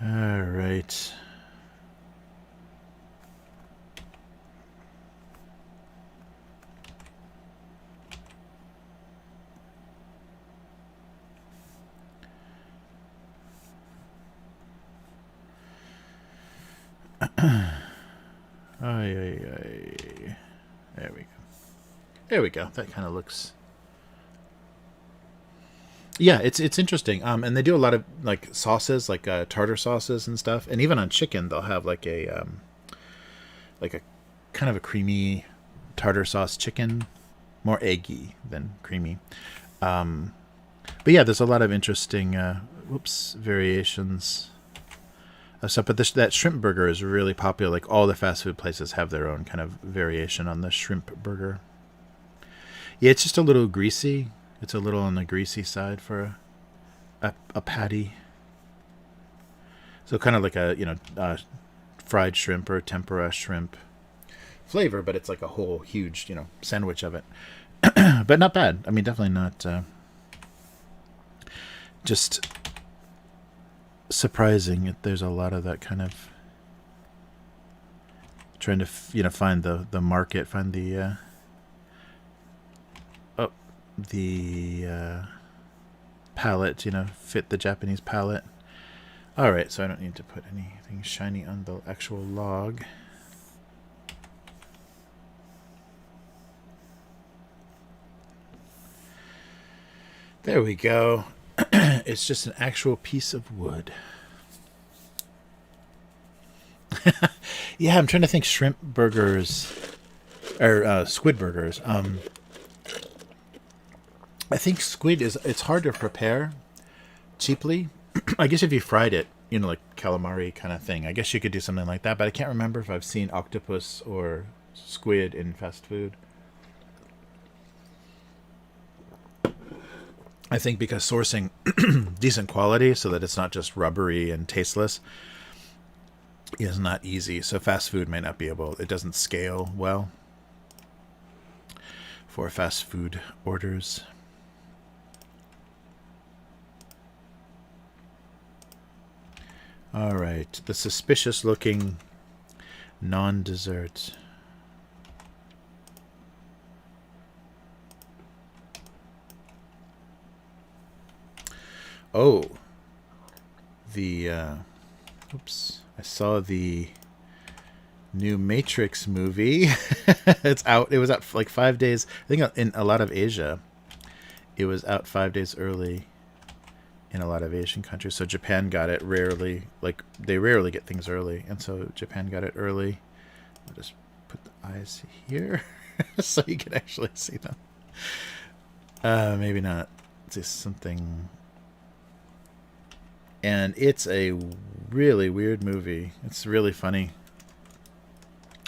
All right. There we go. There we go. That kind of looks. Yeah, it's interesting. And they do a lot of like sauces, like tartar sauces and stuff. And even on chicken, they'll have like a kind of a creamy tartar sauce chicken, more eggy than creamy. But yeah, there's a lot of interesting variations of stuff. But that shrimp burger is really popular. Like all the fast food places have their own kind of variation on the shrimp burger. Yeah, it's just a little greasy. It's a little on the greasy side for a patty. So kind of like a fried shrimp or tempura shrimp flavor, but it's like a whole huge sandwich of it. But not bad. I mean, definitely not just surprising. There's a lot of that kind of trying to find the market, find the palette, fit the Japanese palette. All right, so I don't need to put anything shiny on the actual log. There we go. It's just an actual piece of wood. Yeah, I'm trying to think shrimp burgers or squid burgers. I think squid it's hard to prepare cheaply. I guess if you fried it, like calamari kind of thing, I guess you could do something like that. But I can't remember if I've seen octopus or squid in fast food. I think because sourcing decent quality so that it's not just rubbery and tasteless is not easy. So fast food may not be able, it doesn't scale well for fast food orders. All right, the suspicious looking non-dessert. Oh, oops, I saw the new Matrix movie. It's out. It was out for like 5 days. I think in a lot of Asia, it was out 5 days early in a lot of Asian countries. So Japan got it rarely. Like they rarely get things early, and so Japan got it early. I'll just put the eyes here so you can actually see them. Maybe not. It's just something. And it's a really weird movie. It's really funny.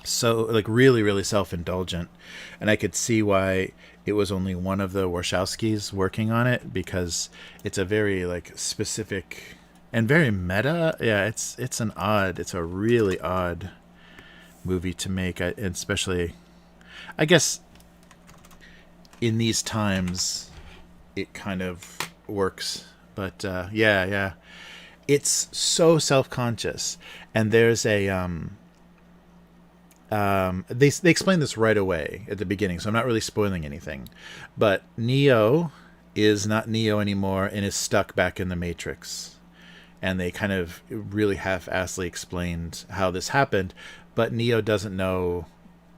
So, like, really, really self-indulgent. And I could see why it was only one of the Wachowskis working on it, because it's a very, like, specific and very meta. Yeah, it's a really odd movie to make, especially, I guess, in these times, it kind of works. But, yeah. It's so self-conscious. And there's a... they explain this right away at the beginning, so I'm not really spoiling anything. But Neo is not Neo anymore and is stuck back in the Matrix. And they kind of really half-assly explained how this happened, but Neo doesn't know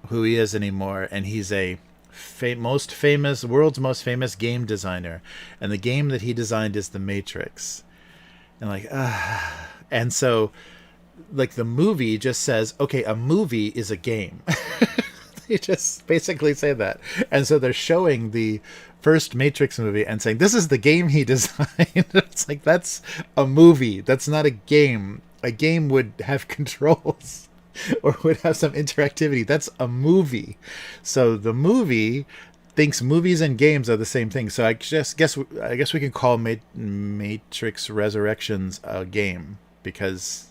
who he is anymore, and he's a world's most famous game designer, and the game that he designed is the Matrix. And and so like the movie just says, okay, a movie is a game. They just basically say that. And so they're showing the first Matrix movie and saying, this is the game he designed. It's like, that's a movie. That's not a game. A game would have controls or would have some interactivity. That's a movie. So the movie thinks movies and games are the same thing. So I guess we can call Matrix Resurrections a game, because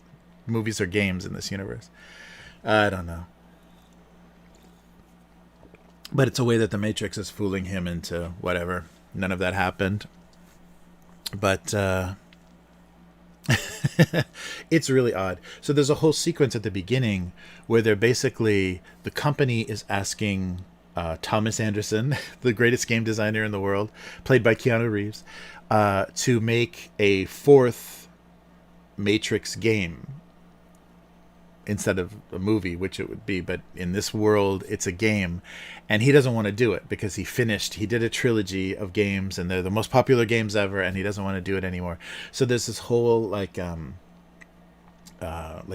movies are games in this universe. I don't know. But it's a way that the Matrix is fooling him into whatever. None of that happened. But it's really odd. So there's a whole sequence at the beginning where they're basically, the company is asking Thomas Anderson, the greatest game designer in the world, played by Keanu Reeves, to make a fourth Matrix game instead of a movie, which it would be, but in this world it's a game, and he doesn't want to do it because he did a trilogy of games and they're the most popular games ever, and he doesn't want to do it anymore. So there's this whole like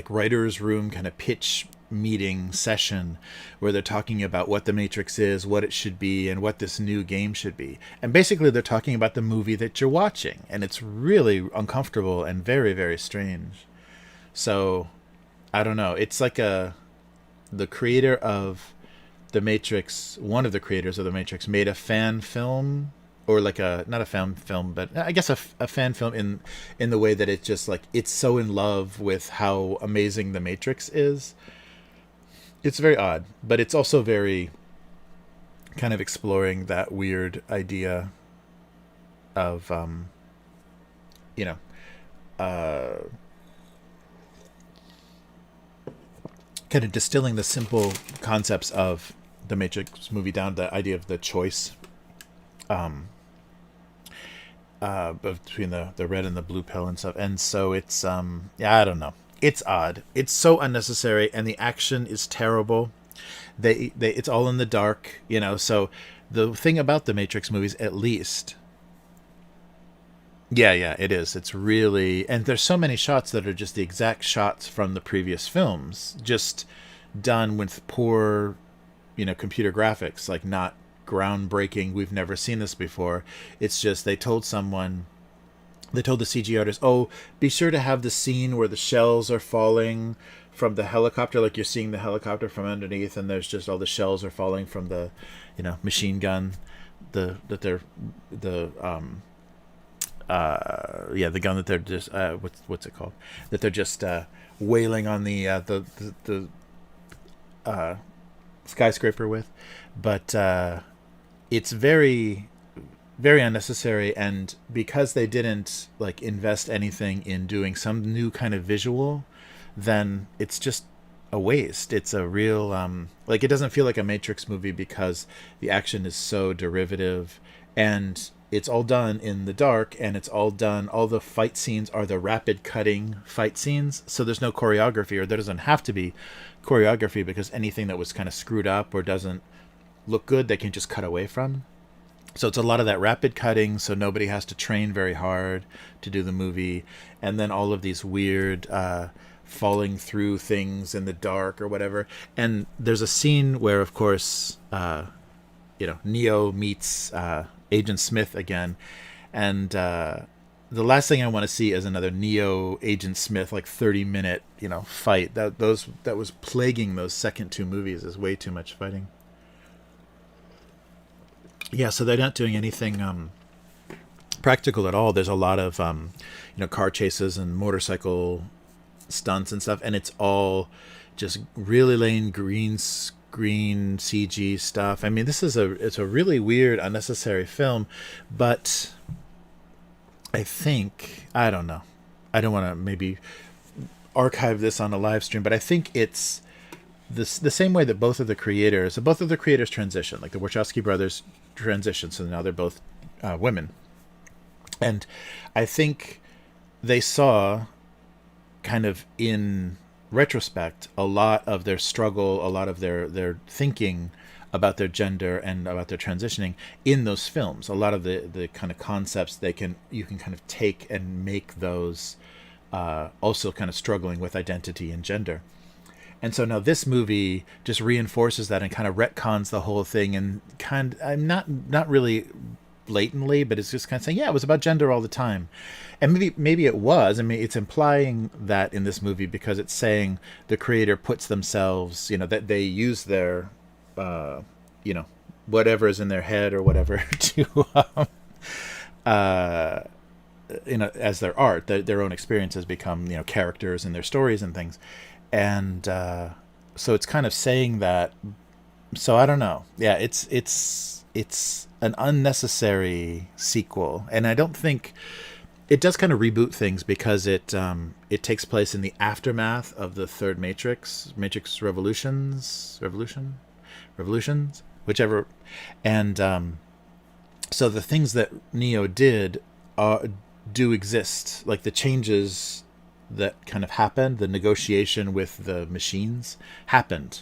writer's room kind of pitch meeting session where they're talking about what the Matrix is, what it should be, and what this new game should be. And basically they're talking about the movie that you're watching, and it's really uncomfortable and very, very strange. So I don't know. It's like the creator of the Matrix, one of the creators of the Matrix, made a fan film, or like not a fan film, but I guess a fan film in the way that it's just like, it's so in love with how amazing the Matrix is. It's very odd, but it's also very kind of exploring that weird idea of, kind of distilling the simple concepts of the Matrix movie down to the idea of the choice between the red and the blue pill and stuff. And so it's I don't know. It's odd. It's so unnecessary, and the action is terrible. It's all in the dark, so the thing about the Matrix movies, at least, yeah, it is. It's really, and there's so many shots that are just the exact shots from the previous films, just done with poor, computer graphics, like not groundbreaking. We've never seen this before. It's just they told the CG artist, oh, be sure to have the scene where the shells are falling from the helicopter, like you're seeing the helicopter from underneath, and there's just all the shells are falling from the, machine gun, the gun that they're just what's it called, that they're just wailing on the skyscraper with. But it's very, very unnecessary, and because they didn't like invest anything in doing some new kind of visual, then it's just a waste. It's a real it doesn't feel like a Matrix movie because the action is so derivative, and it's all done in the dark, and all the fight scenes are the rapid cutting fight scenes, so there's no choreography, or there doesn't have to be choreography, because anything that was kind of screwed up or doesn't look good, they can just cut away from. So it's a lot of that rapid cutting, so nobody has to train very hard to do the movie. And then all of these weird falling through things in the dark or whatever. And there's a scene where, of course, Neo meets Agent Smith again. And the last thing I want to see is another Neo Agent Smith, like 30-minute, fight. That was plaguing those second two movies, is way too much fighting. Yeah, so they're not doing anything practical at all. There's a lot of car chases and motorcycle stunts and stuff, and it's all just really lame green screen CG stuff. I mean, it's a really weird, unnecessary film, but I don't know. I don't want to maybe archive this on a live stream, but I think it's the same way that both of the creators transition, like the Wachowski brothers transition, so now they're both women, and I think they saw, kind of in retrospect, a lot of their struggle, a lot of their thinking about their gender and about their transitioning in those films. A lot of the kind of concepts you can kind of take and make those also kind of struggling with identity and gender. And so now this movie just reinforces that and kind of retcons the whole thing, and I'm not really blatantly, but it's just kind of saying, yeah, it was about gender all the time. And maybe it was. I mean, it's implying that in this movie because it's saying the creator puts themselves, that they use their, whatever is in their head or whatever to, as their art, their own experiences become, characters in their stories and things. And so it's kind of saying that. So I don't know. Yeah, it's an unnecessary sequel, and I don't think it does kind of reboot things because it takes place in the aftermath of the third Matrix Revolutions, whichever, and so the things that Neo did do exist, like the changes that kind of happened, the negotiation with the machines happened.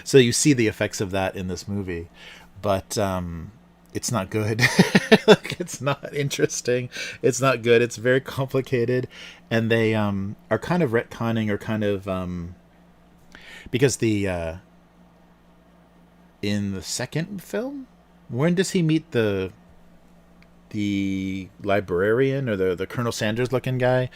So you see the effects of that in this movie, but it's not good. Like, it's not interesting. It's not good. It's very complicated, and they are kind of retconning, or kind of because in the second film, when does he meet the librarian, or the Colonel Sanders looking guy?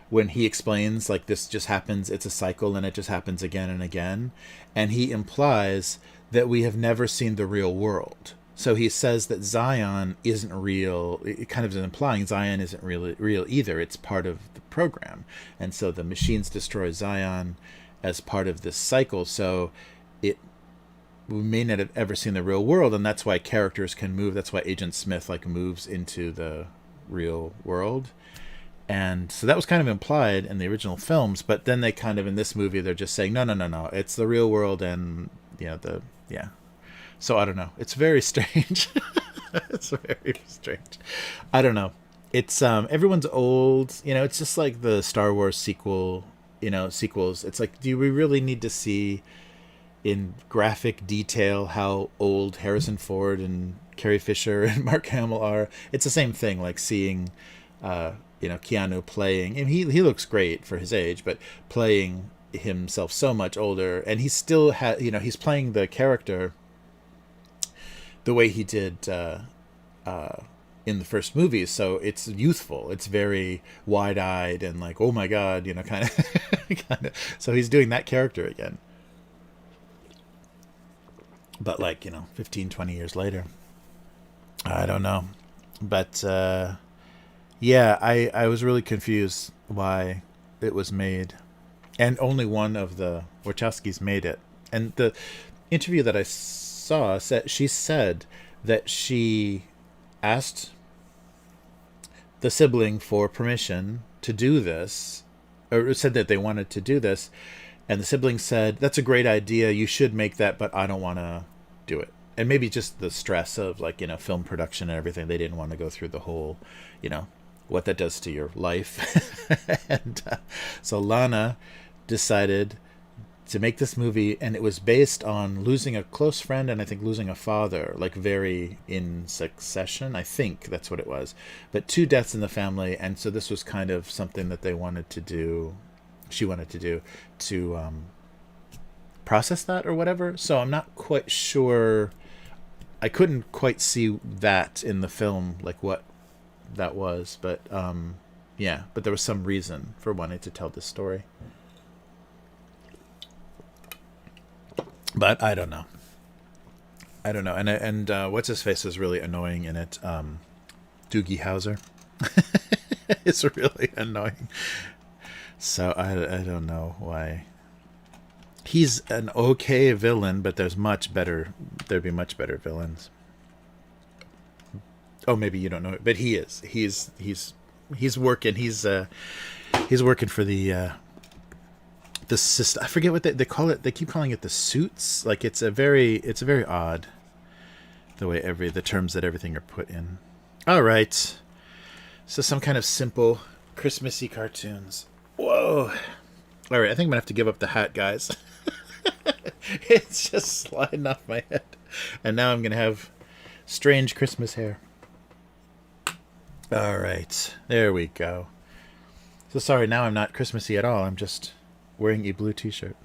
When he explains, like, this just happens, it's a cycle, and it just happens again and again. And he implies that we have never seen the real world. So he says that Zion isn't real. It kind of is implying Zion isn't really real either. It's part of the program. And so the machines destroy Zion as part of this cycle. So we may not have ever seen the real world, and that's why characters can move. That's why Agent Smith, like, moves into the real world. And so that was kind of implied in the original films, but then they kind of, in this movie, they're just saying, no, it's the real world, and, So I don't know. It's very strange. It's very strange. I don't know. It's, everyone's old, it's just like the Star Wars sequels. It's like, do we really need to see in graphic detail how old Harrison Ford and Carrie Fisher and Mark Hamill are? It's the same thing, like seeing, Keanu playing, and he looks great for his age, but playing himself so much older, and he still he's playing the character the way he did in the first movies, so it's youthful, it's very wide-eyed, and like, oh my god, kind of so he's doing that character again, but like 15-20 years later. I don't know, but yeah, I was really confused why it was made. And only one of the Wachowskis made it. And the interview that I saw, she said that she asked the sibling for permission to do this, or said that they wanted to do this, and the sibling said, that's a great idea, you should make that, but I don't want to do it. And maybe just the stress of, like, film production and everything, they didn't want to go through the whole, what that does to your life. And so Lana decided to make this movie, and it was based on losing a close friend and I think losing a father, like very in succession. I think that's what it was. But 2 deaths in the family, and so this was kind of something that they wanted to do, she wanted to do, to process that or whatever. So I'm not quite sure. I couldn't quite see that in the film, like what that was, but yeah, but there was some reason for wanting to tell this story. But I don't know. And what's his face is really annoying in it. Doogie Howser. It's really annoying. So I don't know why. He's an okay villain, but there's there'd be much better villains. Oh, maybe you don't know it, but he is. He's working. He's working for the the system. I forget what they call it. They keep calling it the suits. Like it's a very odd the way the terms that everything are put in. All right, so some kind of simple Christmassy cartoons. Whoa! All right, I think I'm gonna have to give up the hat, guys. It's just sliding off my head, and now I'm gonna have strange Christmas hair. All right, there we go. So sorry, now I'm not Christmassy at all. I'm just wearing a blue t-shirt.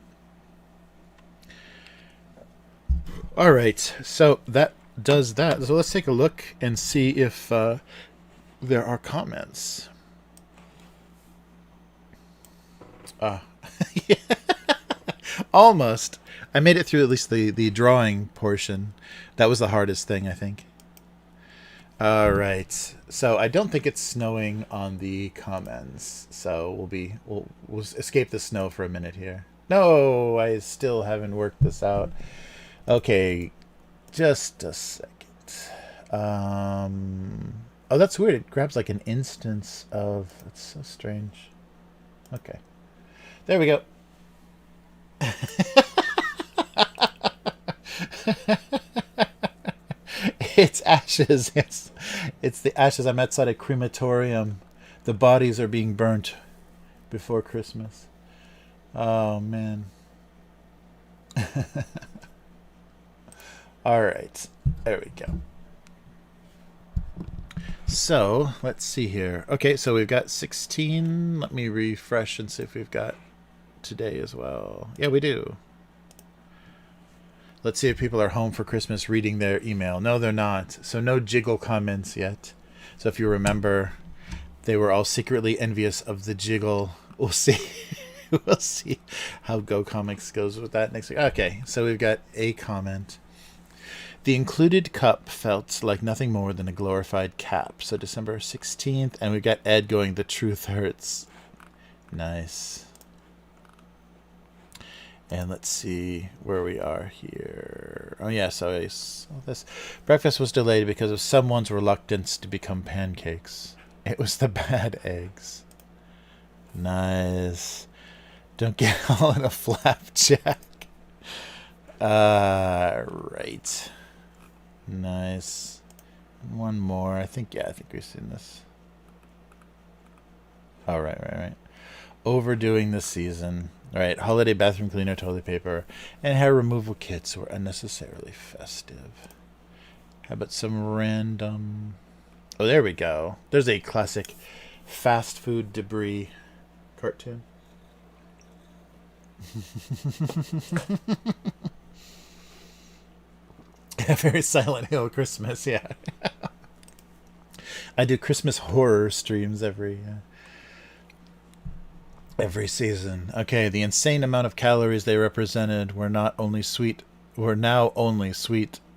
All right, so that does that. So let's take a look and see if there are comments. Yeah. Almost. I made it through at least the drawing portion. That was the hardest thing, I think. All right. So I don't think it's snowing on the comments. So we'll escape the snow for a minute here. No, I still haven't worked this out. Okay, just a second. Oh, that's weird. It grabs like an instance of. It's so strange. Okay, there we go. It's ashes. It's the ashes. I'm outside a crematorium. The bodies are being burnt before Christmas. Oh, man. All right. There we go. So, let's see here. Okay, so we've got 16. Let me refresh and see if we've got today as well. Yeah, we do. Let's see if people are home for Christmas reading their email. No, they're not. So no jiggle comments yet. So if you remember, they were all secretly envious of the jiggle. We'll see. We'll see how Go Comics goes with that next week. Okay, so we've got a comment. The included cup felt like nothing more than a glorified cap. So December 16th. And we've got Ed going, the truth hurts. Nice. And let's see where we are here. Oh, yeah, so this breakfast was delayed because of someone's reluctance to become pancakes. It was the bad eggs. Nice. Don't get all in a flapjack. Right. Nice. One more. I think we've seen this. Oh, right. Overdoing the season. All right, holiday bathroom cleaner, toilet paper, and hair removal kits were unnecessarily festive. How about some random... Oh, there we go. There's a classic fast food debris cartoon. Very Silent Hill Christmas, yeah. I do Christmas horror streams every season. Okay, the insane amount of calories they represented were now only sweet,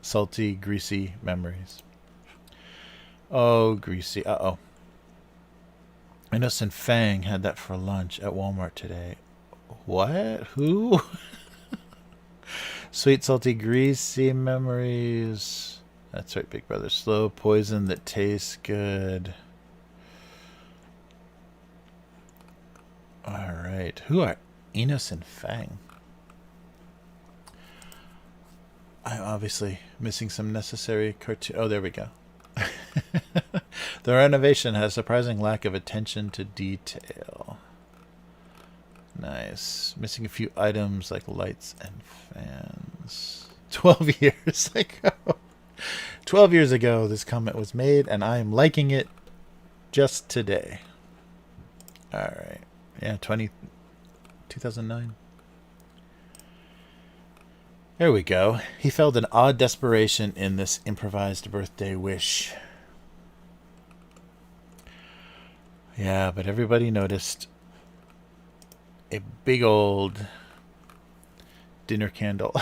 salty, greasy memories. Oh, greasy. Uh-oh. Innocent Fang had that for lunch at Walmart today. What? Who? Sweet, salty, greasy memories. That's right, Big Brother. Slow poison that tastes good. All right. Who are Enos and Fang? I'm obviously missing some necessary cartoon. Oh, there we go. The renovation has a surprising lack of attention to detail. Nice. Missing a few items like lights and fans. 12 years ago. 12 years ago this comment was made, and I am liking it just today. All right. Yeah, 2009. There we go. He felt an odd desperation in this improvised birthday wish. Yeah, but everybody noticed a big old dinner candle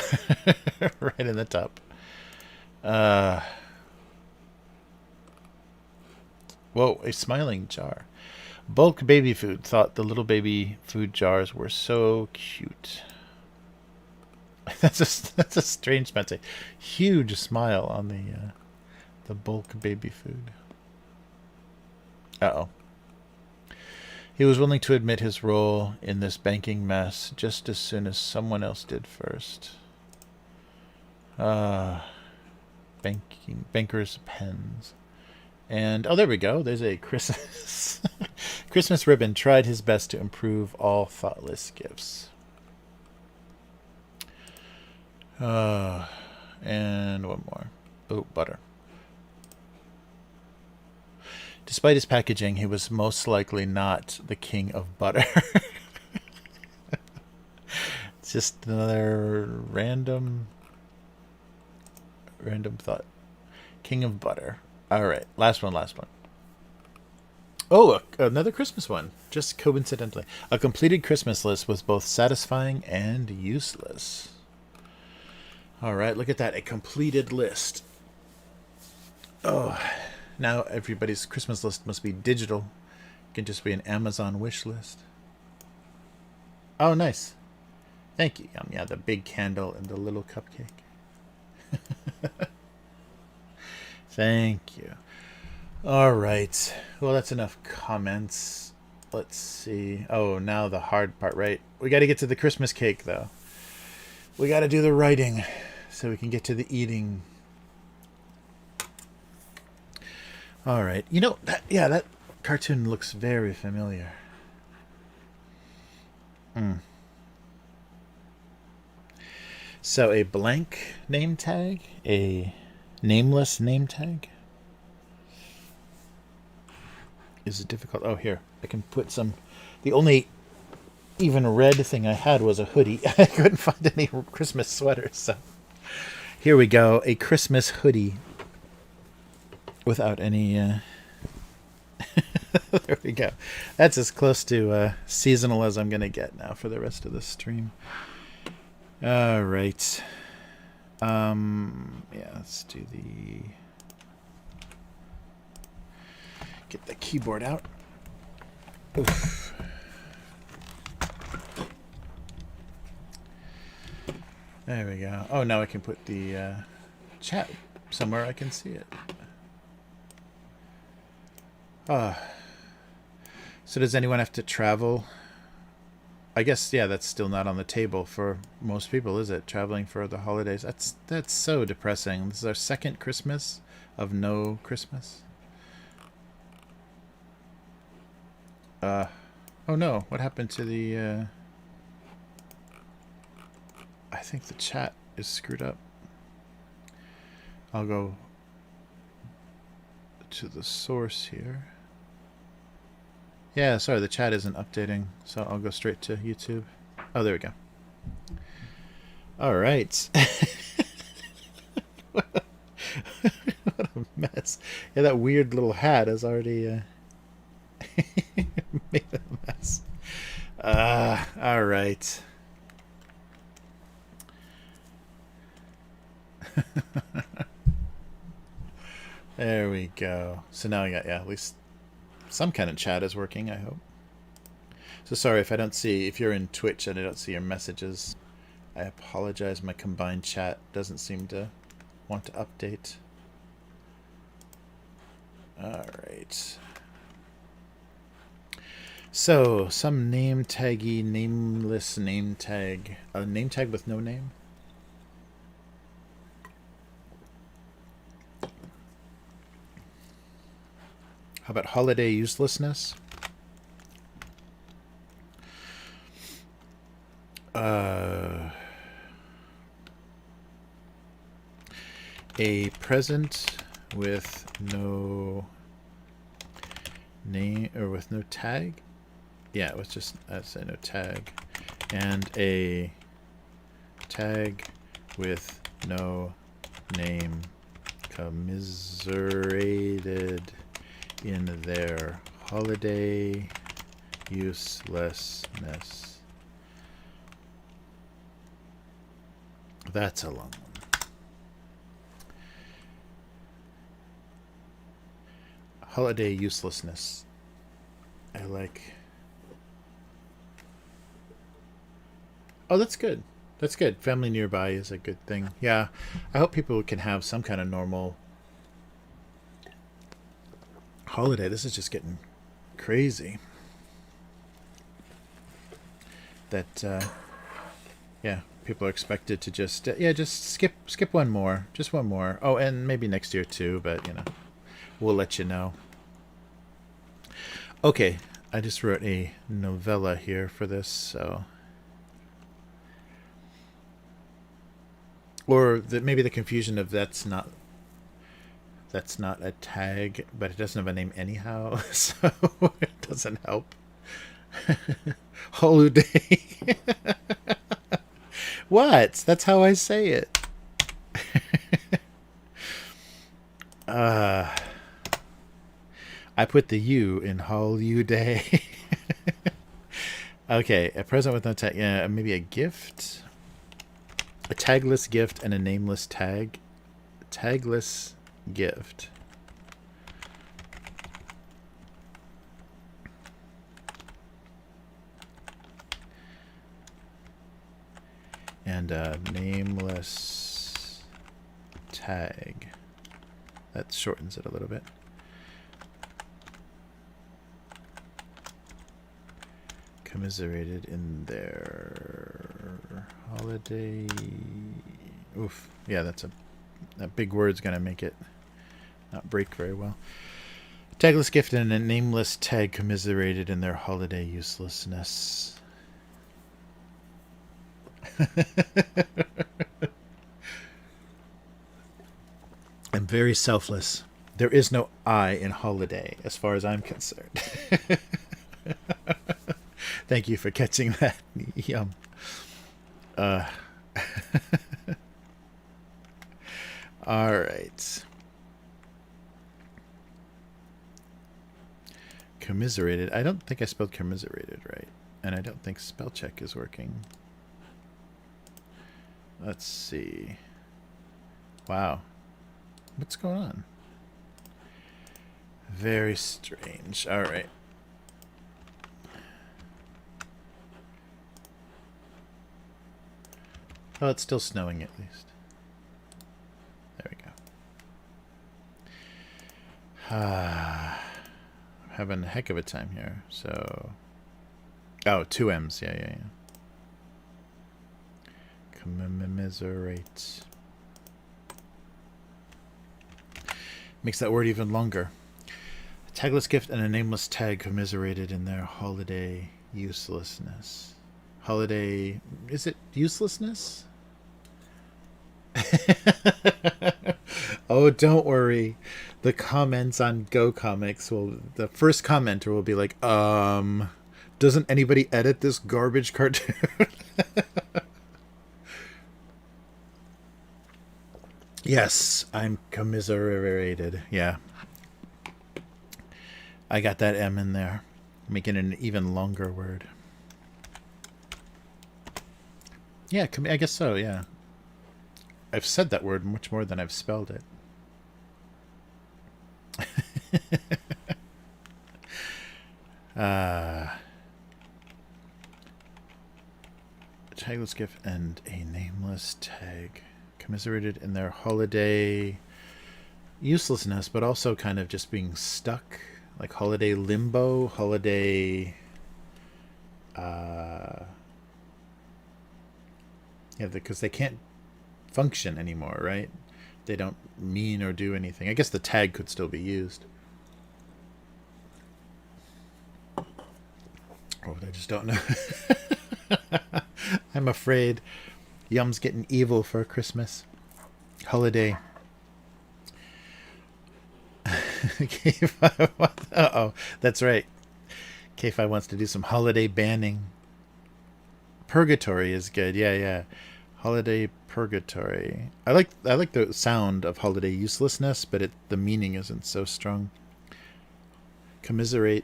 right in the top. Whoa, a smiling jar. Bulk baby food thought the little baby food jars were so cute. That's a strange smell. A huge smile on the bulk baby food. Uh-oh. He was willing to admit his role in this banking mess just as soon as someone else did first. Bankers' pens. And, oh, there we go. There's a Christmas Christmas ribbon. Tried his best to improve all thoughtless gifts. And one more. Oh, butter. Despite his packaging, he was most likely not the king of butter. It's just another random thought. King of butter. All right, last one. Oh, another Christmas one. Just coincidentally. A completed Christmas list was both satisfying and useless. All right, look at that. A completed list. Oh, now everybody's Christmas list must be digital. It can just be an Amazon wish list. Oh, nice. Thank you. Yeah, the big candle and the little cupcake. Thank you. All right. Well, that's enough comments. Let's see. Oh, now the hard part, right? We got to get to the Christmas cake, though. We got to do the writing so we can get to the eating. All right. You know, that cartoon looks very familiar. So a blank name tag, a nameless name tag. Is it difficult? Oh, here. I can put some. The only even red thing I had was a hoodie. I couldn't find any Christmas sweaters, so here we go. A Christmas hoodie without any there we go. That's as close to seasonal as I'm gonna get now for the rest of the stream. All right. Yeah, let's do get the keyboard out. Oof. There we go. Oh, now I can put the chat somewhere I can see it. So does anyone have to travel? I guess, yeah, that's still not on the table for most people, is it? Traveling for the holidays. That's so depressing. This is our second Christmas of no Christmas. Oh no, what happened to the I think the chat is screwed up. I'll go to the source here. Yeah, sorry, the chat isn't updating, so I'll go straight to YouTube. Oh, there we go. All right. What a mess. Yeah, that weird little hat has already made a mess. All right. There we go. So now I got, yeah, at least some kind of chat is working, I hope. So sorry if I don't see, if you're in Twitch and I don't see your messages. I apologize, my combined chat doesn't seem to want to update. Alright. So, some name taggy, nameless name tag. A name tag with no name? How about holiday uselessness? A present with no name or with no tag? Yeah, it was just, I'd say no tag. And a tag with no name commiserated in their holiday uselessness. That's a long one. Holiday uselessness. I like. Oh, that's good. That's good. Family nearby is a good thing. Yeah. I hope people can have some kind of normal holiday. This is just getting crazy. that yeah, people are expected to just just skip one more, just one more. Oh, and maybe next year too, but we'll let you know. Okay, I just wrote a novella here for this, so or maybe the confusion of that's not a tag, but it doesn't have a name anyhow, so it doesn't help. Holiday. What? That's how I say it. I put the U in holiday. Okay, a present with no tag. Yeah, maybe a gift. A tagless gift and a nameless tag. Tagless gift. And a nameless tag. That shortens it a little bit. Commiserated in their holiday. Oof. Yeah, that big word's gonna make it not break very well. Tagless gift and a nameless tag commiserated in their holiday uselessness. I'm very selfless. There is no I in holiday, as far as I'm concerned. Thank you for catching that. Yum. All right. Commiserated. I don't think I spelled commiserated right. And I don't think spell check is working. Let's see. Wow. What's going on? Very strange. All right. Oh, it's still snowing at least. There we go. I'm having a heck of a time here. So, oh, 2 M's. Yeah. Commiserate. Makes that word even longer. A tagless gift and a nameless tag commiserated in their holiday uselessness. Holiday... Is it uselessness? Oh, don't worry. The comments on Go Comics will... The first commenter will be like, doesn't anybody edit this garbage cartoon? Yes, I'm commiserated. Yeah. I got that M in there, making it an even longer word. Yeah, I guess so, yeah. I've said that word much more than I've spelled it. Tagless gift and a nameless tag. Commiserated in their holiday uselessness, but also kind of just being stuck, like holiday limbo, holiday yeah, because they can't function anymore, right? They don't mean or do anything. I guess the tag could still be used. Oh, I just don't know. I'm afraid Yum's getting evil for Christmas. Holiday. K5 uh-oh. That's right. K5 wants to do some holiday banning. Purgatory is good. Yeah. Holiday purgatory. I like the sound of holiday uselessness, but the meaning isn't so strong. Commiserated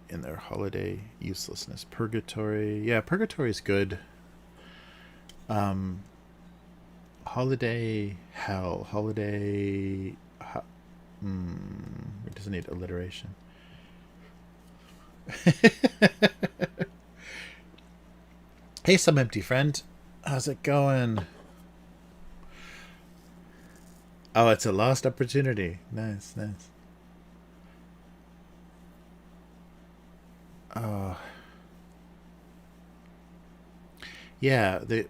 in their holiday uselessness. Purgatory. Yeah, purgatory is good. Holiday hell. Holiday... it doesn't need alliteration. Hey, some empty friend. How's it going? Oh, it's a lost opportunity. Nice. Oh. Yeah, they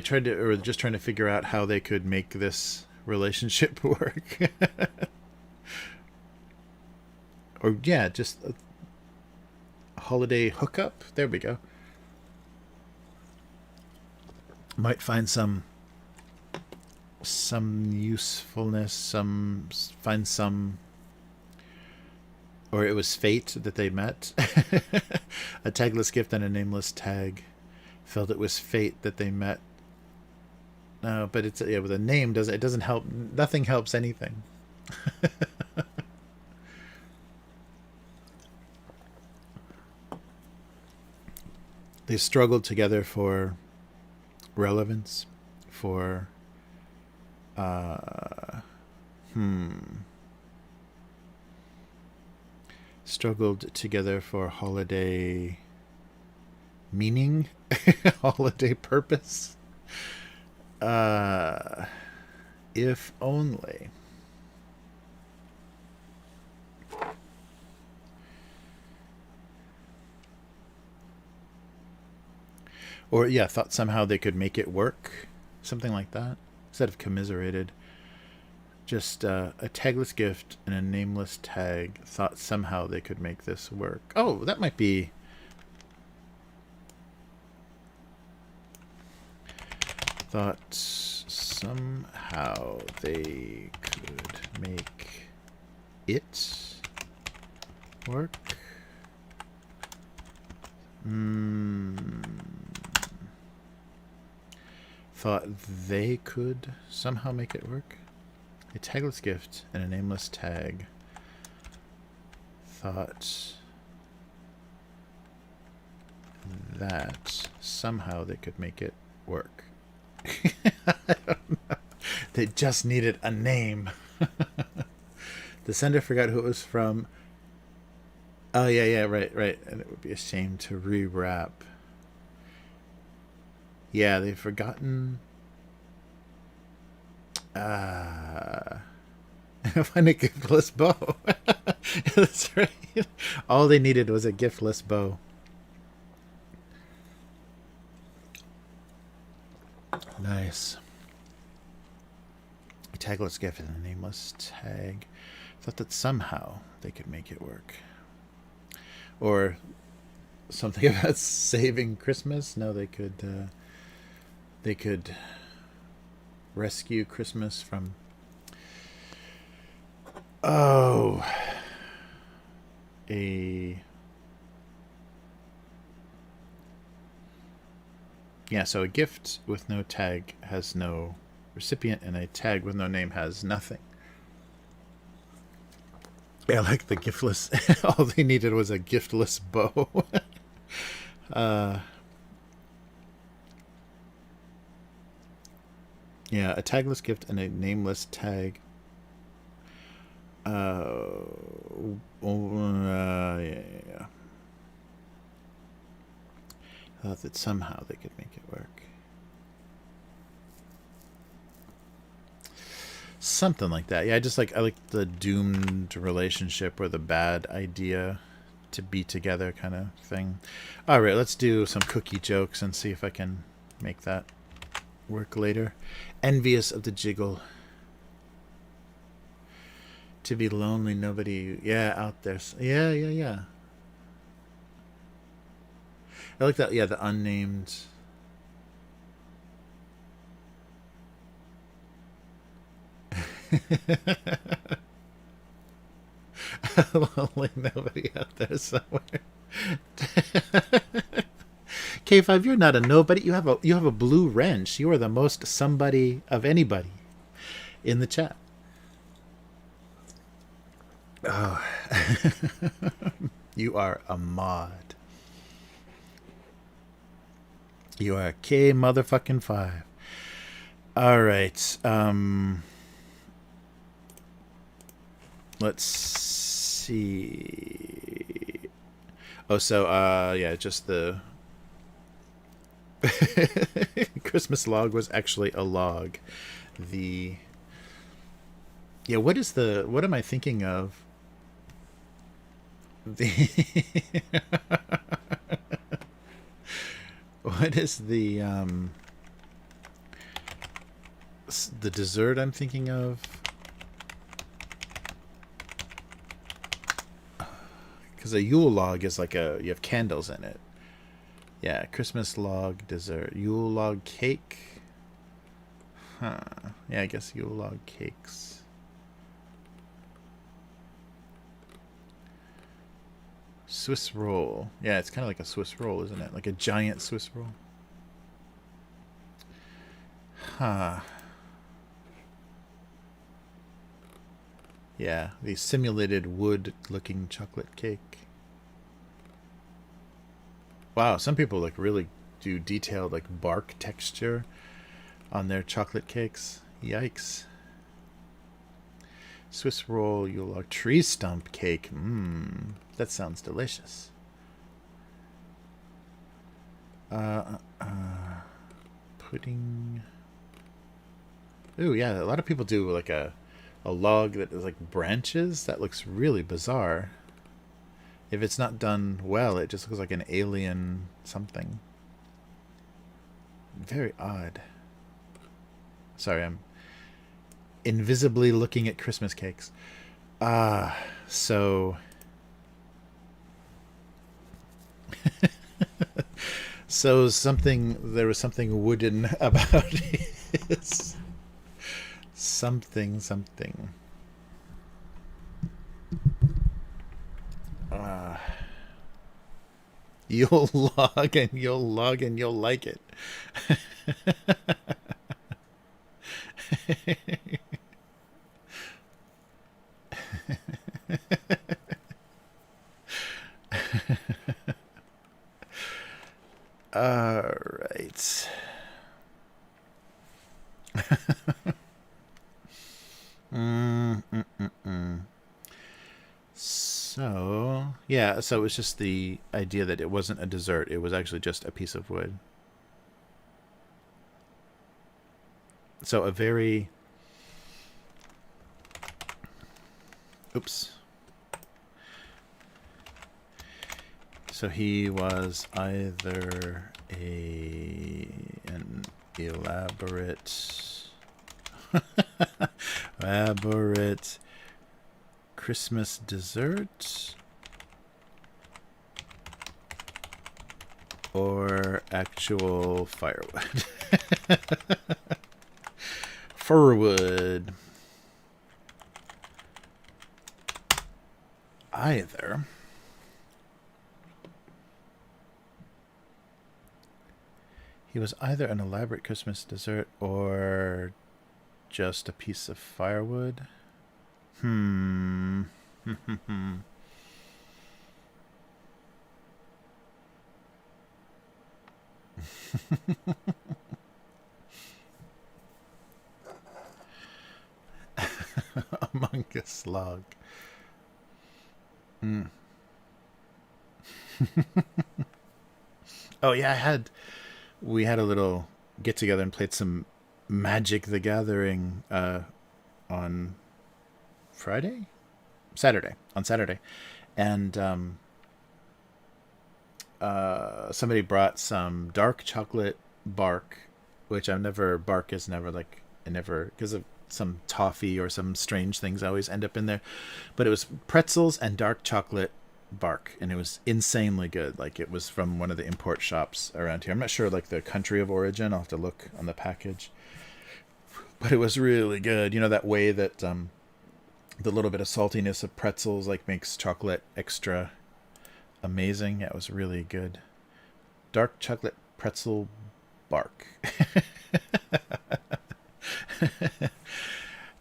tried to, or just trying to figure out how they could make this relationship work. Or yeah, just a holiday hookup. There we go. Might find some usefulness, find some, or it was fate that they met. A tagless gift and a nameless tag. Felt it was fate that they met. No, but it's, yeah, with a name doesn't help. Nothing helps anything. They struggled together for relevance, for struggled together for holiday meaning, holiday purpose. If only. Or, yeah, thought somehow they could make it work. Something like that. Instead of commiserated. Just a tagless gift and a nameless tag. Thought somehow they could make this work. Oh, that might be... Thought somehow they could make it work. Thought they could somehow make it work. A tagless gift and a nameless tag. Thought that somehow they could make it work. I don't know. They just needed a name. The sender forgot who it was from. Oh, yeah, right. And it would be a shame to rewrap. Yeah, they've forgotten. Find a giftless bow. That's right. All they needed was a giftless bow. Nice. A tagless gift and a nameless tag. Thought that somehow they could make it work. Or something about saving Christmas. No, they could rescue Christmas from... Oh. Yeah, so a gift with no tag has no recipient, and a tag with no name has nothing. Yeah, like the giftless. All they needed was a giftless bow. Yeah, a tagless gift and a nameless tag. Yeah. I thought that somehow they could make it work. Something like that. Yeah, I like the doomed relationship or the bad idea to be together kind of thing. All right, let's do some cookie jokes and see if I can make that work later. Envious of the jiggle. To be lonely, nobody... Yeah, out there. Yeah. I like that. Yeah, the unnamed... Lonely nobody out there somewhere. K5, you're not a nobody. You have a blue wrench. You are the most somebody of anybody in the chat. Oh. You are a mod. You are K motherfucking 5. All right. Let's see. Oh, so yeah, just the Christmas log was actually a log. What am I thinking of? What is the dessert I'm thinking of? Because a Yule log is like you have candles in it. Yeah, Christmas log dessert. Yule log cake. Huh. Yeah, I guess Yule log cakes. Swiss roll. Yeah, it's kind of like a Swiss roll, isn't it? Like a giant Swiss roll. Huh. Yeah, the simulated wood-looking chocolate cake. Wow, some people like really do detailed like bark texture on their chocolate cakes. Yikes. Swiss roll, Yule log tree stump cake. That sounds delicious. Pudding. Ooh, yeah, a lot of people do like a log that is like branches. That looks really bizarre. If it's not done well, it just looks like an alien something. Very odd. Sorry, I'm invisibly looking at Christmas cakes. So so there was something wooden about it. Something. You'll log and you'll like it. All right. So, yeah, so it was just the idea that it wasn't a dessert. It was actually just a piece of wood. So a very... Oops. So he was either an elaborate Christmas dessert or actual firewood. Firewood. Either. He was either an elaborate Christmas dessert or just a piece of firewood. Among Us log. Oh yeah, we had a little get together and played some Magic the Gathering on Saturday, and somebody brought some dark chocolate bark, which bark is never like, I never, because of some toffee or some strange things always end up in there, but it was pretzels and dark chocolate bark, and it was insanely good. Like, it was from one of the import shops around here. I'm not sure like the country of origin. I'll have to look on the package, but it was really good. You know, that way that the little bit of saltiness of pretzels like makes chocolate extra amazing. Yeah, it was really good. Dark chocolate pretzel bark.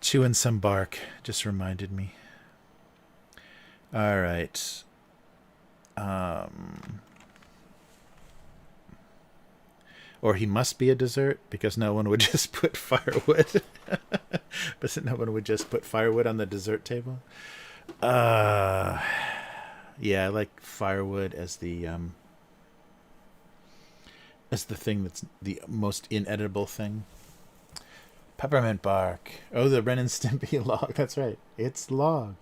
Chewing some bark just reminded me. All right. Or he must be a dessert because no one would just put firewood. But no one would just put firewood on the dessert table. Yeah, I like firewood as the thing that's the most inedible thing. Peppermint bark. Oh, the Ren and Stimpy log. That's right. It's log.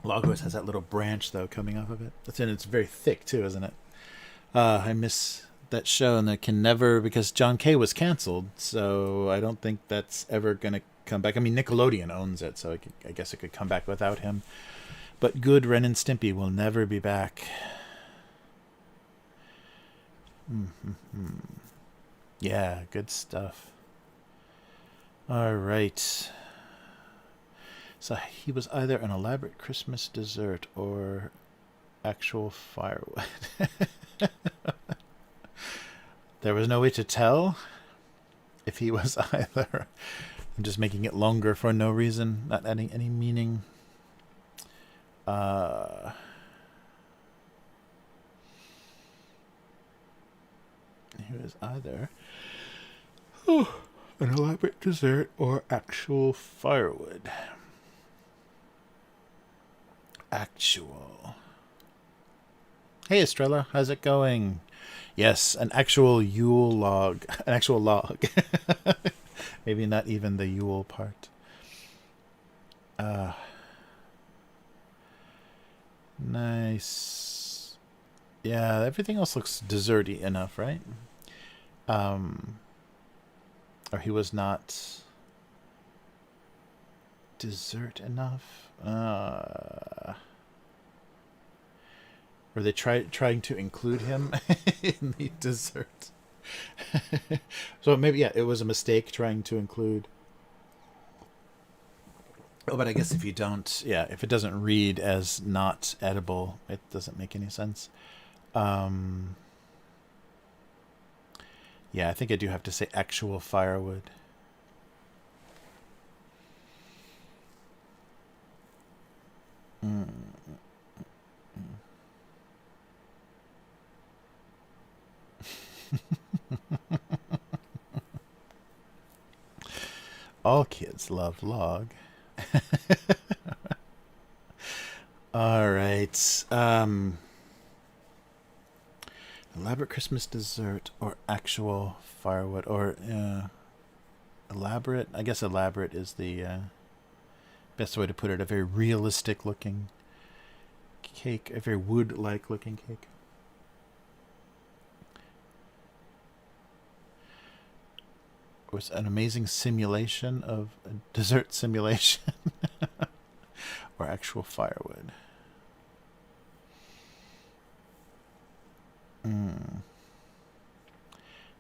Log always has that little branch though coming off of it. It's very thick too, isn't it? I miss that show, and it can never, because John Kay was canceled, so I don't think that's ever going to come back. I mean, Nickelodeon owns it, so I guess it could come back without him. But good Ren and Stimpy will never be back. Yeah, good stuff. All right. So he was either an elaborate Christmas dessert or actual firewood. There was no way to tell if he was either. I'm just making it longer for no reason, not adding any meaning. He was either an elaborate dessert or actual firewood. Actual. Hey Estrella, how's it going? Yes, an actual Yule log. An actual log. Maybe not even the Yule part. Nice. Yeah, everything else looks desserty enough, right? Or he was not dessert enough. Were they trying to include him in the dessert? So maybe, yeah, it was a mistake trying to include. Oh, but I guess if you don't, yeah, if it doesn't read as not edible, it doesn't make any sense. Yeah, I think I do have to say actual firewood. All kids love log. All right. Elaborate Christmas dessert or actual firewood, or elaborate. I guess elaborate is the best way to put it. A very realistic looking cake, a very wood-like looking cake. It was an amazing simulation of a dessert simulation. Or actual firewood.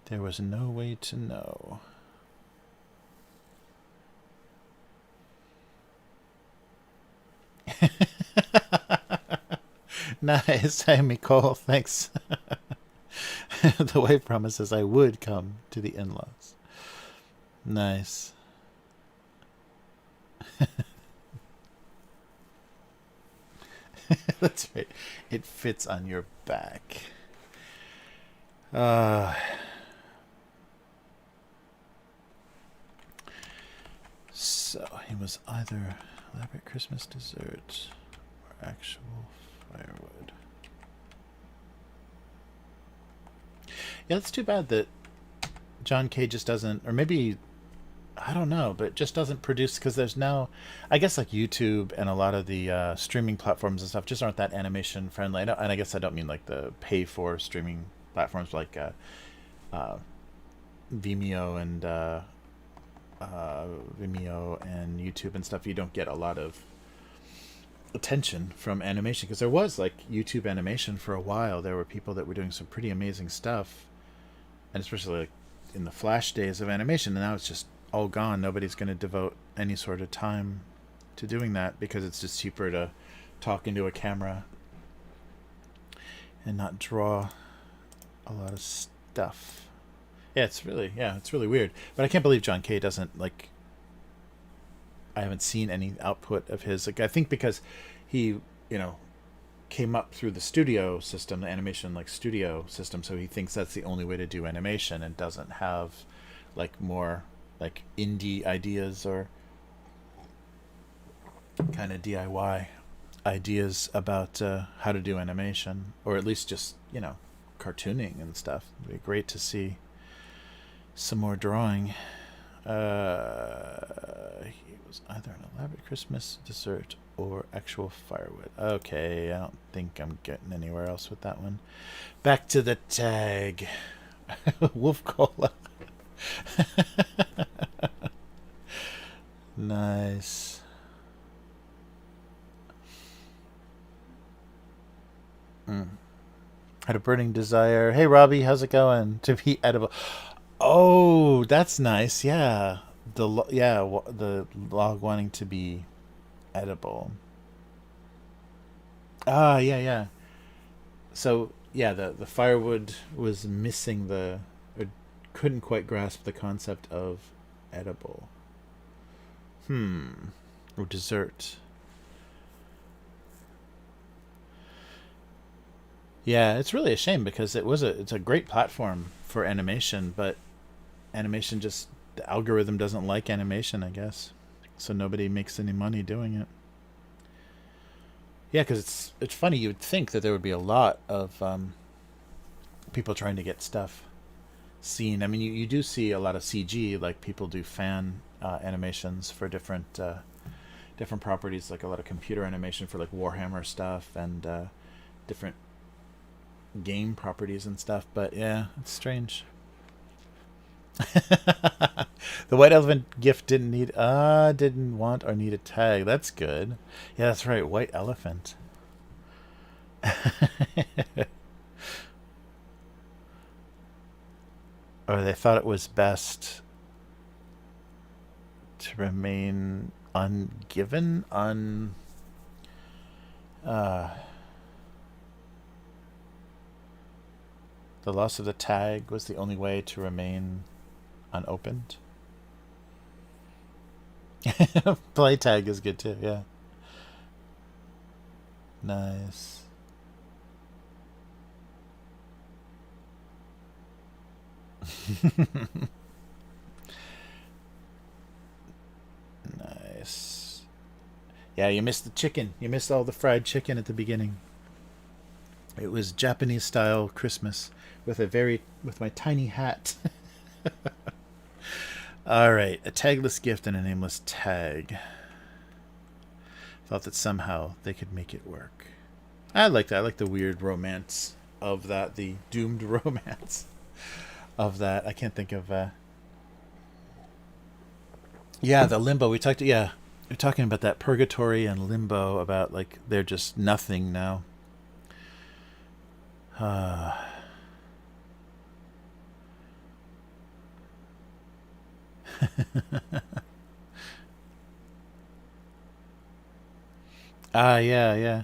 There was no way to know. Nice. Hey, Nicole, thanks. The wife promises I would come to the in-laws. Nice. That's right. It fits on your back. So he was either elaborate Christmas dessert or actual firewood. Yeah, it's too bad that John Kay just doesn't, or maybe, I don't know, but just doesn't produce, because there's now, I guess, like YouTube and a lot of the streaming platforms and stuff just aren't that animation friendly. And I guess I don't mean like the pay for streaming platforms like Vimeo and YouTube and stuff. You don't get a lot of attention from animation, because there was like YouTube animation for a while. There were people that were doing some pretty amazing stuff, and especially like in the Flash days of animation, and now it's just all gone. Nobody's going to devote any sort of time to doing that because it's just cheaper to talk into a camera and not draw a lot of stuff. Yeah, it's really weird. But I can't believe John Kay doesn't, like, I haven't seen any output of his. Like, I think because he, came up through the studio system, the animation like studio system, so he thinks that's the only way to do animation and doesn't have like more like indie ideas or kind of DIY ideas about how to do animation, or at least just cartooning and stuff. It'd be great to see some more drawing. He was either an elaborate Christmas dessert or actual firewood. Okay, I don't think I'm getting anywhere else with that one. Back to the tag. Wolf Cola. Nice. Had a burning desire. Hey, Robbie, how's it going? To be edible. Oh, that's nice. Yeah, the log wanting to be edible. Ah, yeah, yeah. So yeah, the firewood was missing or couldn't quite grasp the concept of edible. Or dessert. Yeah, it's really a shame because it's a great platform for animation, but animation just the algorithm doesn't like animation, I guess. So nobody makes any money doing it. Yeah, because it's funny. You would think that there would be a lot of people trying to get stuff seen. I mean, you do see a lot of CG, like people do fan animations for different properties, like a lot of computer animation for like Warhammer stuff and different game properties and stuff. But yeah, it's strange. The white elephant gift didn't want or need a tag. That's good. Yeah, that's right. White elephant. Or they thought it was best to remain ungiven, uh the loss of the tag was the only way to remain unopened. Play tag is good too, yeah. Nice. Nice. Yeah, you missed the chicken. You missed all the fried chicken at the beginning. It was Japanese style Christmas with my tiny hat. All right, a tagless gift and a nameless tag. Thought that somehow they could make it work. I like that. I like the weird romance of that, the doomed romance of that. I can't think of. Yeah, the limbo. Yeah, we're talking about that purgatory and limbo. About like they're just nothing now. Yeah, yeah.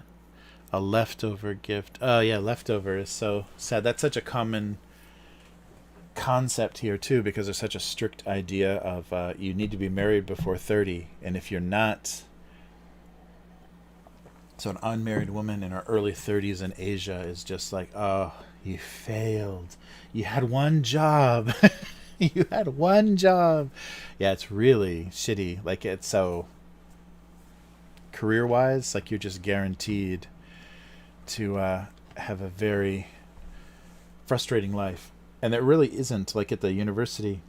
A leftover gift. Oh, yeah, leftover is so sad. That's such a common concept here, too, because there's such a strict idea of you need to be married before 30. And if you're not. So, an unmarried woman in her early 30s in Asia is just like, oh, you failed. You had one job. You had one job. Yeah, it's really shitty. Like, it's so career wise, like, you're just guaranteed to have a very frustrating life. And it really isn't. Like at the university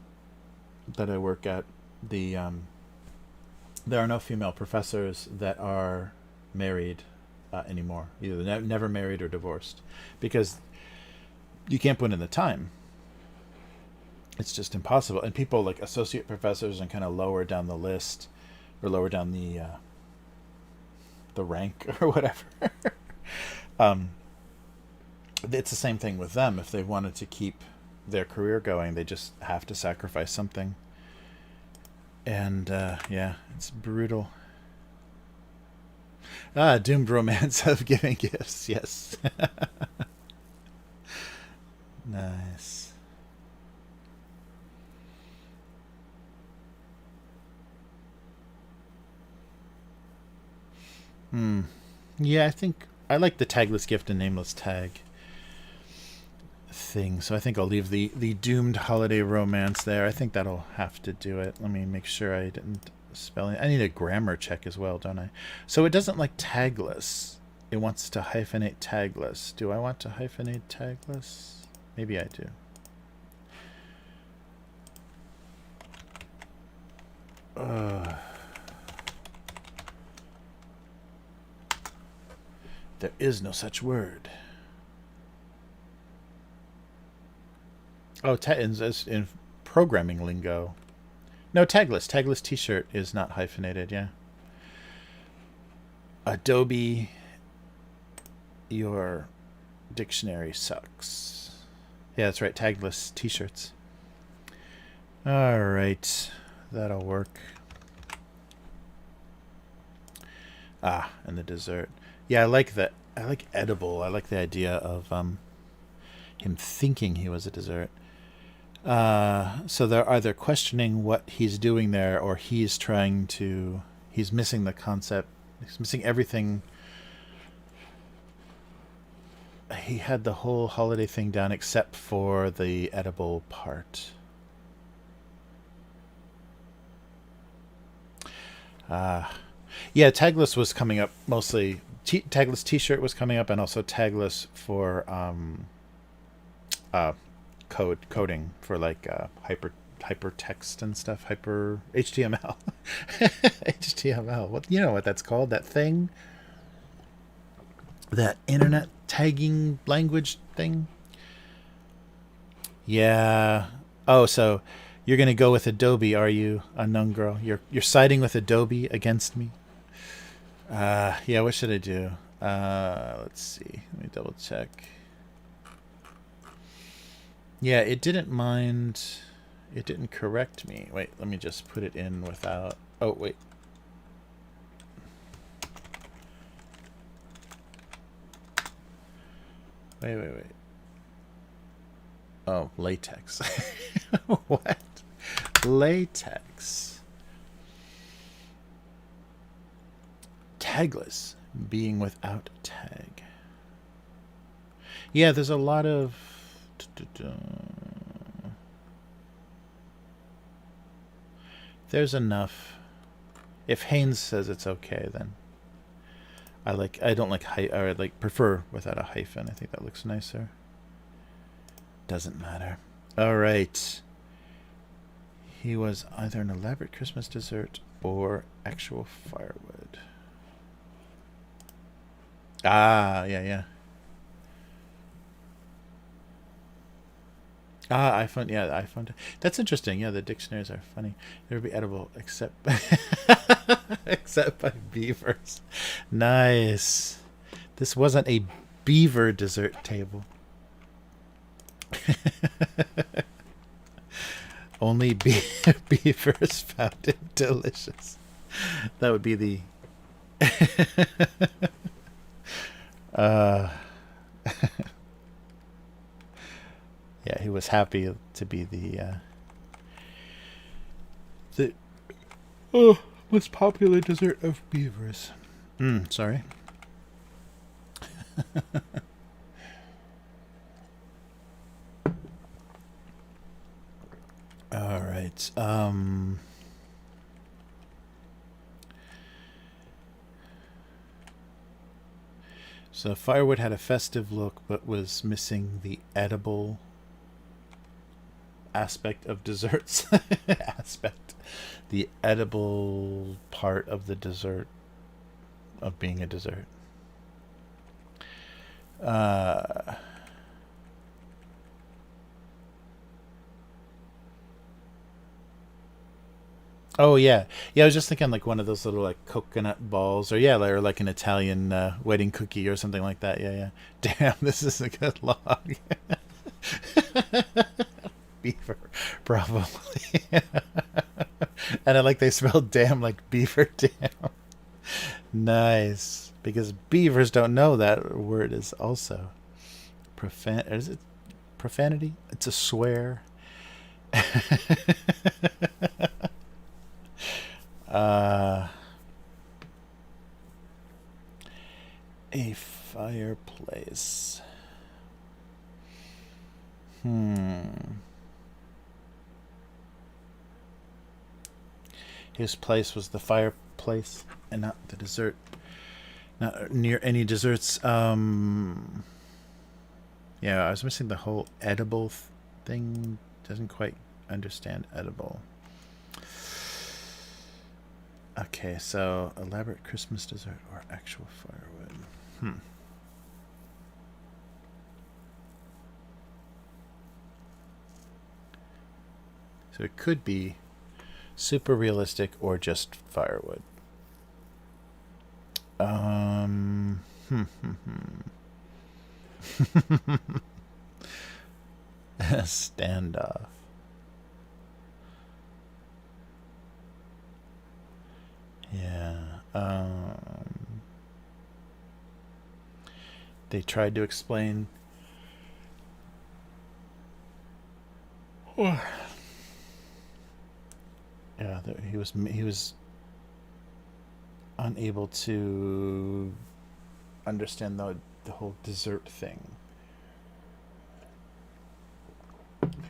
that I work at, there are no female professors that are married anymore. Either never married or divorced, because you can't put in the time. It's just impossible. And people like associate professors and kind of lower down the list or lower down the rank or whatever. It's the same thing with them. If they wanted to keep their career going, they just have to sacrifice something. And yeah, it's brutal. Doomed romance of giving gifts. Yes. Nice. Yeah, I think I like the tagless gift and nameless tag thing. So I think I'll leave the doomed holiday romance there. I think that'll have to do it. Let me make sure I didn't spell it. I need a grammar check as well, don't I? So it doesn't like tagless. It wants to hyphenate tagless. Do I want to hyphenate tagless? Maybe I do. There is no such word. Oh, in programming lingo. No, tagless. Tagless t-shirt is not hyphenated, yeah. Adobe, your dictionary sucks. Yeah, that's right. Tagless t-shirts. All right. That'll work. Ah, and the dessert. Yeah, I like that. I like edible. I like the idea of him thinking he was a dessert. So they're either questioning what he's doing there, or he's missing the concept. He's missing everything. He had the whole holiday thing down except for the edible part. Yeah, tagless was coming up mostly. Tagless t-shirt was coming up, and also tagless for coding for like hypertext and stuff, hyper HTML. HTML. What, you know what that's called? That thing? That internet tagging language thing? Yeah. Oh, so you're gonna go with Adobe, are you, unknown girl? You're siding with Adobe against me? Yeah, what should I do? Let's see. Let me double check. Yeah, it didn't mind. It didn't correct me. Wait, let me just put it in without. Oh, wait. Wait. Oh, latex. What? Latex. Tagless, being without tag. Yeah, there's a lot of... There's enough. If Haynes says it's okay, then I don't like or I prefer without a hyphen. I think that looks nicer. Doesn't matter. All right. He was either an elaborate Christmas dessert or actual firewood. Ah, yeah. Ah, iPhone. That's interesting. Yeah, the dictionaries are funny. They would be edible except except by beavers. Nice. This wasn't a beaver dessert table. Only beavers found it delicious. That would be the yeah, he was happy to be the most popular dessert of beavers. Sorry. All right. So firewood had a festive look, but was missing the edible aspect of desserts. The edible part of the dessert, of being a dessert. Oh yeah. I was just thinking like one of those little like coconut balls, or like an Italian wedding cookie or something like that. Yeah. Damn, this is a good log. Beaver, probably. And I like they spelled damn like beaver. Damn. Nice, because beavers don't know that word is also is it profanity? It's a swear. A fireplace. His place was the fireplace and not the dessert. Not near any desserts. Yeah, I was missing the whole edible thing. Doesn't quite understand edible. Okay, so elaborate Christmas dessert or actual firewood. So it could be super realistic or just firewood. Standoff. Yeah. They tried to explain. Yeah, he was unable to understand the whole dessert thing.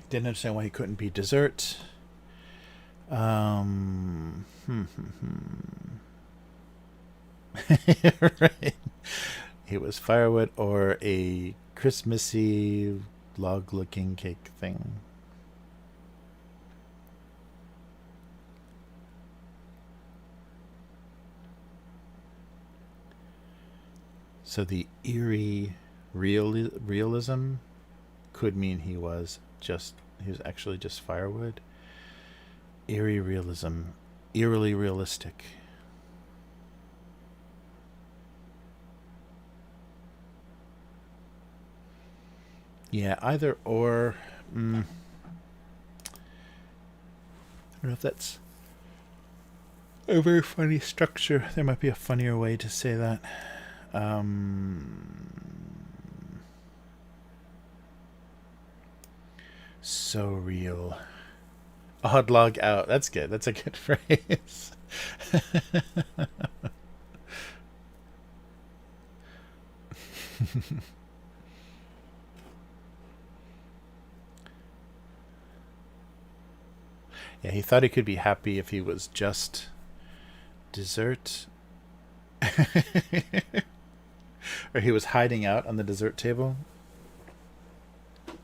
Didn't understand why he couldn't be dessert. Right. He was firewood or a Christmassy log-looking cake thing. So the eerie realism could mean he was actually just firewood. Eerie realism, eerily realistic. Yeah, either or. I don't know if that's a very funny structure. There might be a funnier way to say that. So real. Odd log out. That's good. That's a good phrase. Yeah, he thought he could be happy if he was just dessert. Or he was hiding out on the dessert table.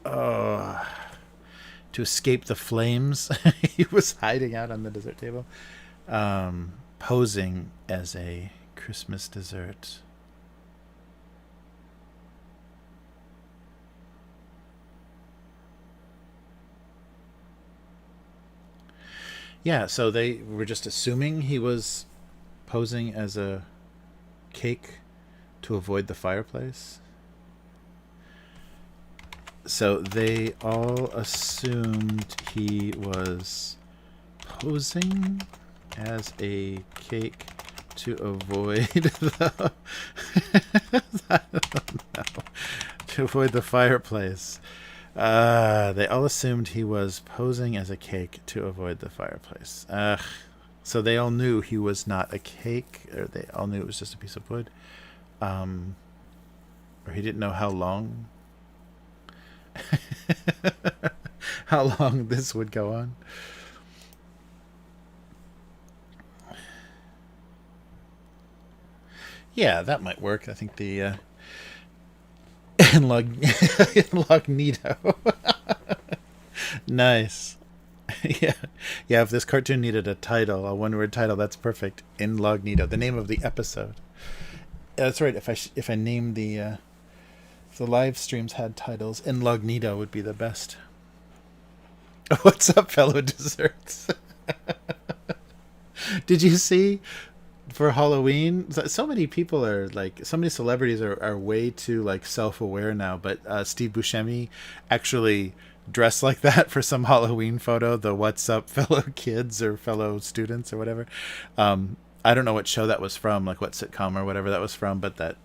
Oh, to escape the flames. He was hiding out on the dessert table, posing as a Christmas dessert. Yeah, so they were just assuming he was posing as a cake to avoid the fireplace. So they all assumed he was posing as a cake to avoid the I don't know, to avoid the fireplace. They all assumed he was posing as a cake to avoid the fireplace. So they all knew he was not a cake, or they all knew it was just a piece of wood. Or he didn't know how long how long this would go on. Yeah, that might work. I think the incognito. Nice. Yeah, if this cartoon needed a title, a one-word title, that's perfect. Incognito, the name of the episode. That's right. If I named the if the live streams had titles, Incognito would be the best. What's up, fellow desserts? Did you see for Halloween? So many people are like, so many celebrities are way too like self-aware now. But Steve Buscemi actually dressed like that for some Halloween photo. The "What's up, fellow kids" or fellow students or whatever. I don't know what show that was from, like what sitcom or whatever that was from, but the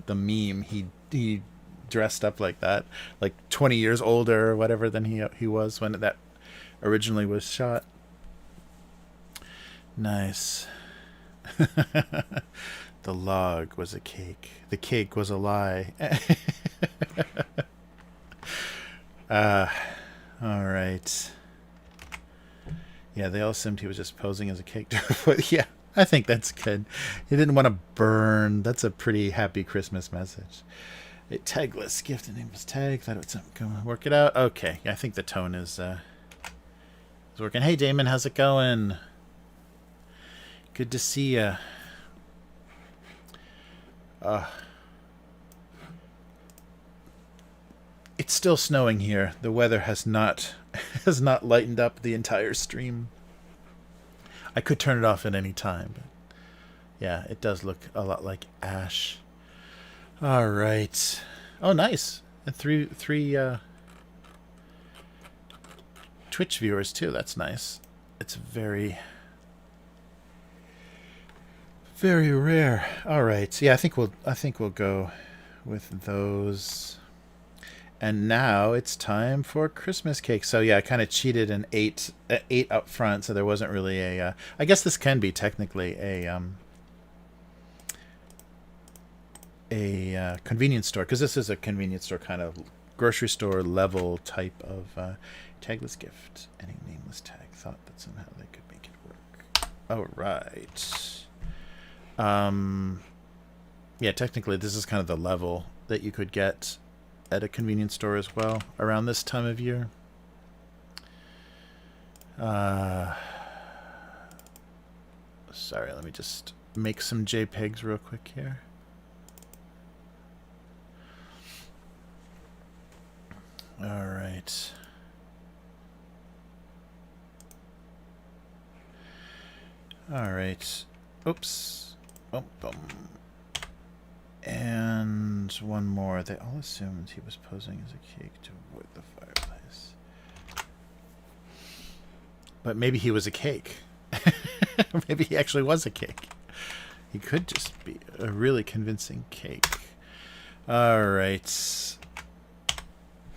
meme, he dressed up like that, like 20 years older or whatever than he was when that originally was shot. Nice. The log was a cake. The cake was a lie. All right. Yeah, they all assumed he was just posing as a cake. Yeah, I think that's good. He didn't want to burn. That's a pretty happy Christmas message. A tagless gift. The name was Tag. Thought it would come work it out. Okay, I think the tone is working. Hey, Damon, how's it going? Good to see ya. It's still snowing here. The weather has not has not lightened up the entire stream. I could turn it off at any time, but yeah, it does look a lot like ash. All right. Oh, nice. And three Twitch viewers too. That's nice. It's very rare. All right. Yeah, I think we'll go with those. And now it's time for Christmas cake. So yeah, I kind of cheated and ate up front, so there wasn't really a. I guess this can be technically a convenience store, because this is a convenience store kind of grocery store level type of tagless gift. Any nameless tag. Thought that somehow they could make it work. All right. Yeah, technically this is kind of the level that you could get at a convenience store as well around this time of year. Sorry, let me just make some JPEGs real quick here. All right. All right. Oops. Boom, boom. And one more. They all assumed he was posing as a cake to avoid the fireplace. But maybe he was a cake. Maybe he actually was a cake. He could just be a really convincing cake. All right.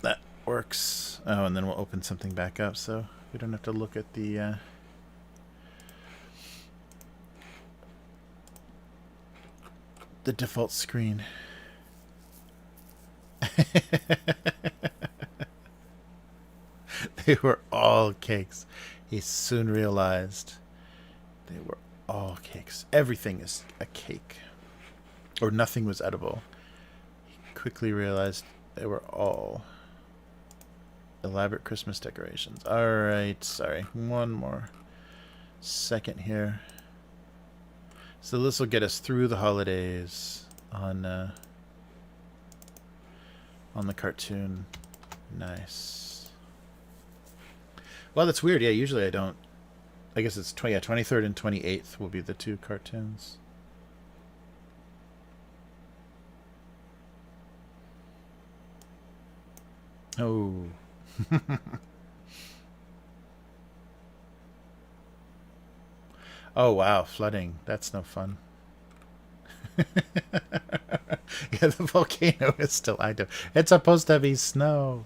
That works. Oh, and then we'll open something back up so we don't have to look at the... the default screen. They were all cakes. He soon realized they were all cakes. Everything is a cake. Or nothing was edible. He quickly realized they were all elaborate Christmas decorations. Alright, sorry. One more second here. So this will get us through the holidays on the cartoon. Nice. Well, that's weird. Yeah, usually I don't. I guess it's 23rd and 28th will be the two cartoons. Oh. Oh, wow, flooding. That's no fun. Yeah, the volcano is still active. It's supposed to be snow.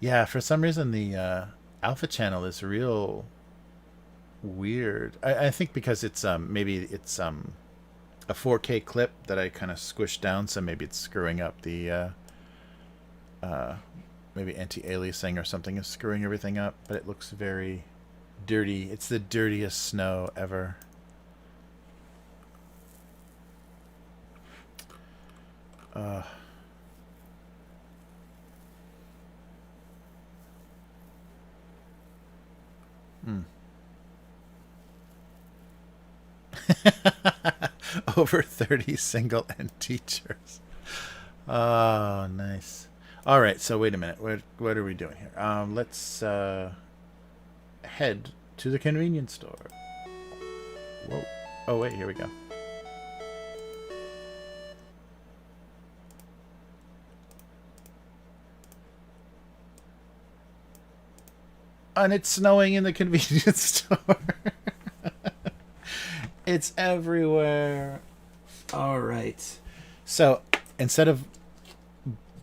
Yeah, for some reason the alpha channel is real weird. I think because it's maybe it's a 4K clip that I kind of squished down, so maybe it's screwing up the maybe anti-aliasing or something is screwing everything up, but it looks very dirty. It's the dirtiest snow ever. Over 30 single end teachers. Oh, nice. All right, so wait a minute. What are we doing here? Let's head to the convenience store. Whoa. Oh, wait, here we go. And it's snowing in the convenience store. It's everywhere. All right. So instead of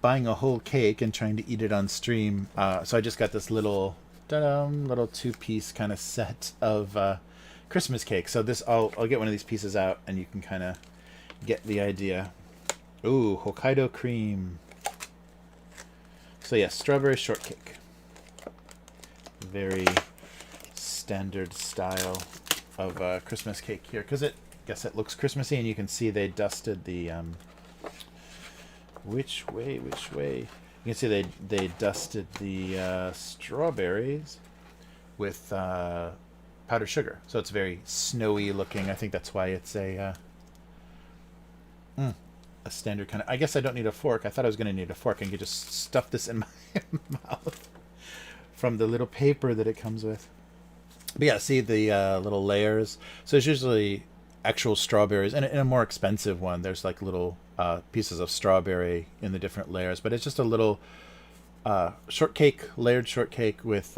buying a whole cake and trying to eat it on stream, so I just got this little two-piece kind of set of Christmas cake. So this, I'll get one of these pieces out, and you can kind of get the idea. Ooh, Hokkaido cream. So yeah, strawberry shortcake. Very standard style of Christmas cake here, because I guess it looks Christmassy, and you can see they dusted the which way you can see they dusted the strawberries with powdered sugar, so it's very snowy looking. I think that's why it's a a standard kind of. I guess I don't need a fork. I thought I was going to need a fork and could just stuff this in my mouth from the little paper that it comes with. But yeah, see the little layers. So it's usually actual strawberries, and in a more expensive one, there's like little pieces of strawberry in the different layers. But it's just a little shortcake, layered shortcake with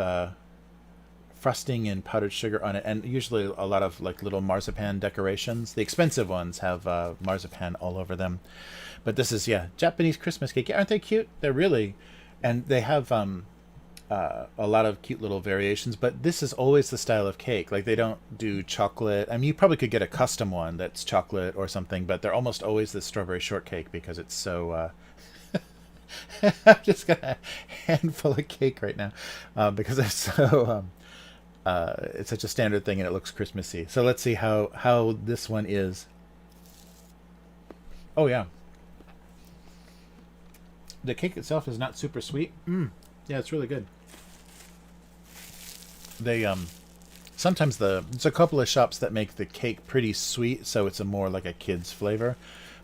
frosting and powdered sugar on it, and usually a lot of like little marzipan decorations. The expensive ones have marzipan all over them, but this is Japanese Christmas cake. Aren't they cute? They're really, and they have a lot of cute little variations. But this is always the style of cake. Like they don't do chocolate. I mean, you probably could get a custom one that's chocolate or something, but they're almost always the strawberry shortcake because it's so. I've just got a handful of cake right now because it's so. It's such a standard thing and it looks Christmassy. So let's see how this one is. Oh yeah. The cake itself is not super sweet. Yeah, it's really good. They sometimes there's a couple of shops that make the cake pretty sweet, so it's a more like a kid's flavor.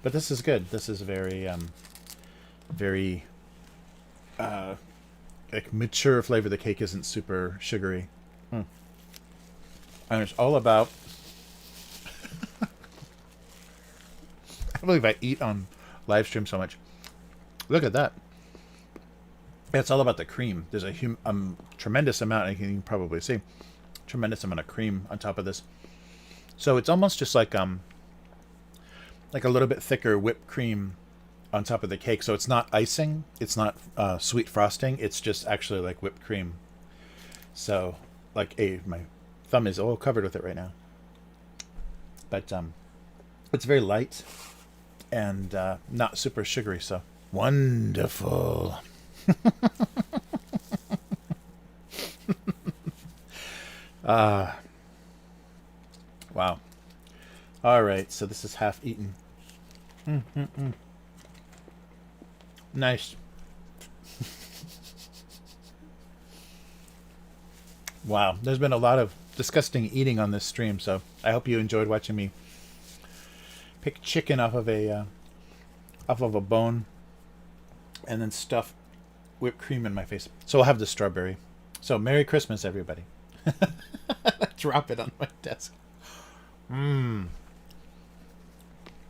But this is good. This is very very like mature flavor. The cake isn't super sugary. And it's all about. I can't believe I eat on live stream so much. Look at that. It's all about the cream. There's a tremendous amount, and you can probably see, tremendous amount of cream on top of this. So it's almost just like a little bit thicker whipped cream on top of the cake. So it's not icing. It's not sweet frosting. It's just actually like whipped cream. So like my thumb is all covered with it right now. But it's very light and not super sugary. So wonderful. Wow. All right, so this is half eaten. Nice. Wow, there's been a lot of disgusting eating on this stream, so I hope you enjoyed watching me pick chicken off of a bone and then stuff whipped cream in my face. So I'll have the strawberry. So Merry Christmas, everybody. Drop it on my desk. Oh,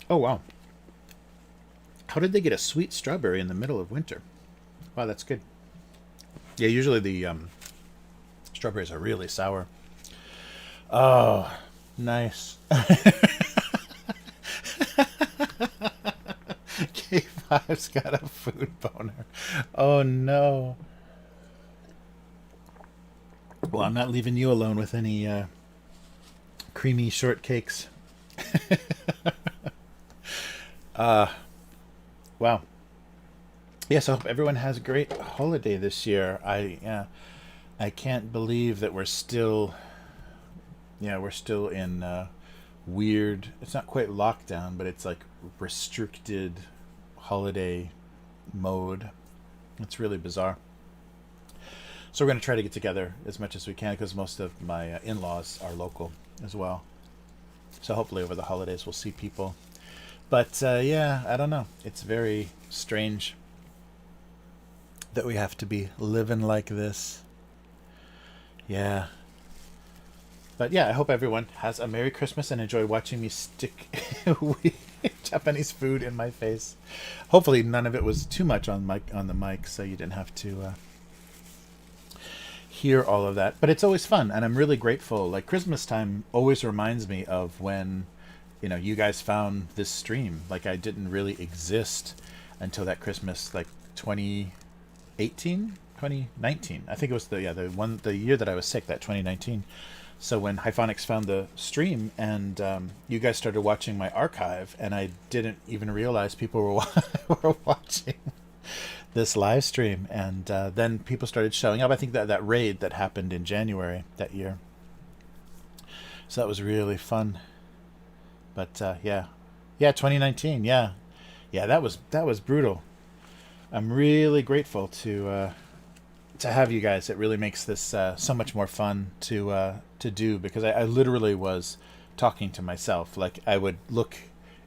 wow. How did they get a sweet strawberry in the middle of winter? Wow, that's good. Yeah, usually the strawberries are really sour. Oh, nice. K5's got a food boner. Oh, no. Well, I'm not leaving you alone with any creamy shortcakes. Wow. Yes, I hope everyone has a great holiday this year. I can't believe that we're still in weird, it's not quite lockdown, but it's like restricted holiday mode. It's really bizarre. So we're going to try to get together as much as we can because most of my in-laws are local as well. So hopefully over the holidays we'll see people. But I don't know. It's very strange that we have to be living like this. Yeah. But yeah, I hope everyone has a Merry Christmas and enjoy watching me stick Japanese food in my face. Hopefully none of it was too much on the mic, so you didn't have to hear all of that. But it's always fun, and I'm really grateful. Like Christmas time always reminds me of when, you guys found this stream. Like I didn't really exist until that Christmas, like 2018, 2019. I think it was the year that I was sick, that 2019. So when Hyphonics found the stream and you guys started watching my archive, and I didn't even realize people were watching this live stream, and then people started showing up. I think that raid that happened in January that year. So that was really fun. But 2019, yeah, that was brutal. I'm really grateful to have you guys. It really makes this so much more fun to do, because I literally was talking to myself. Like I would look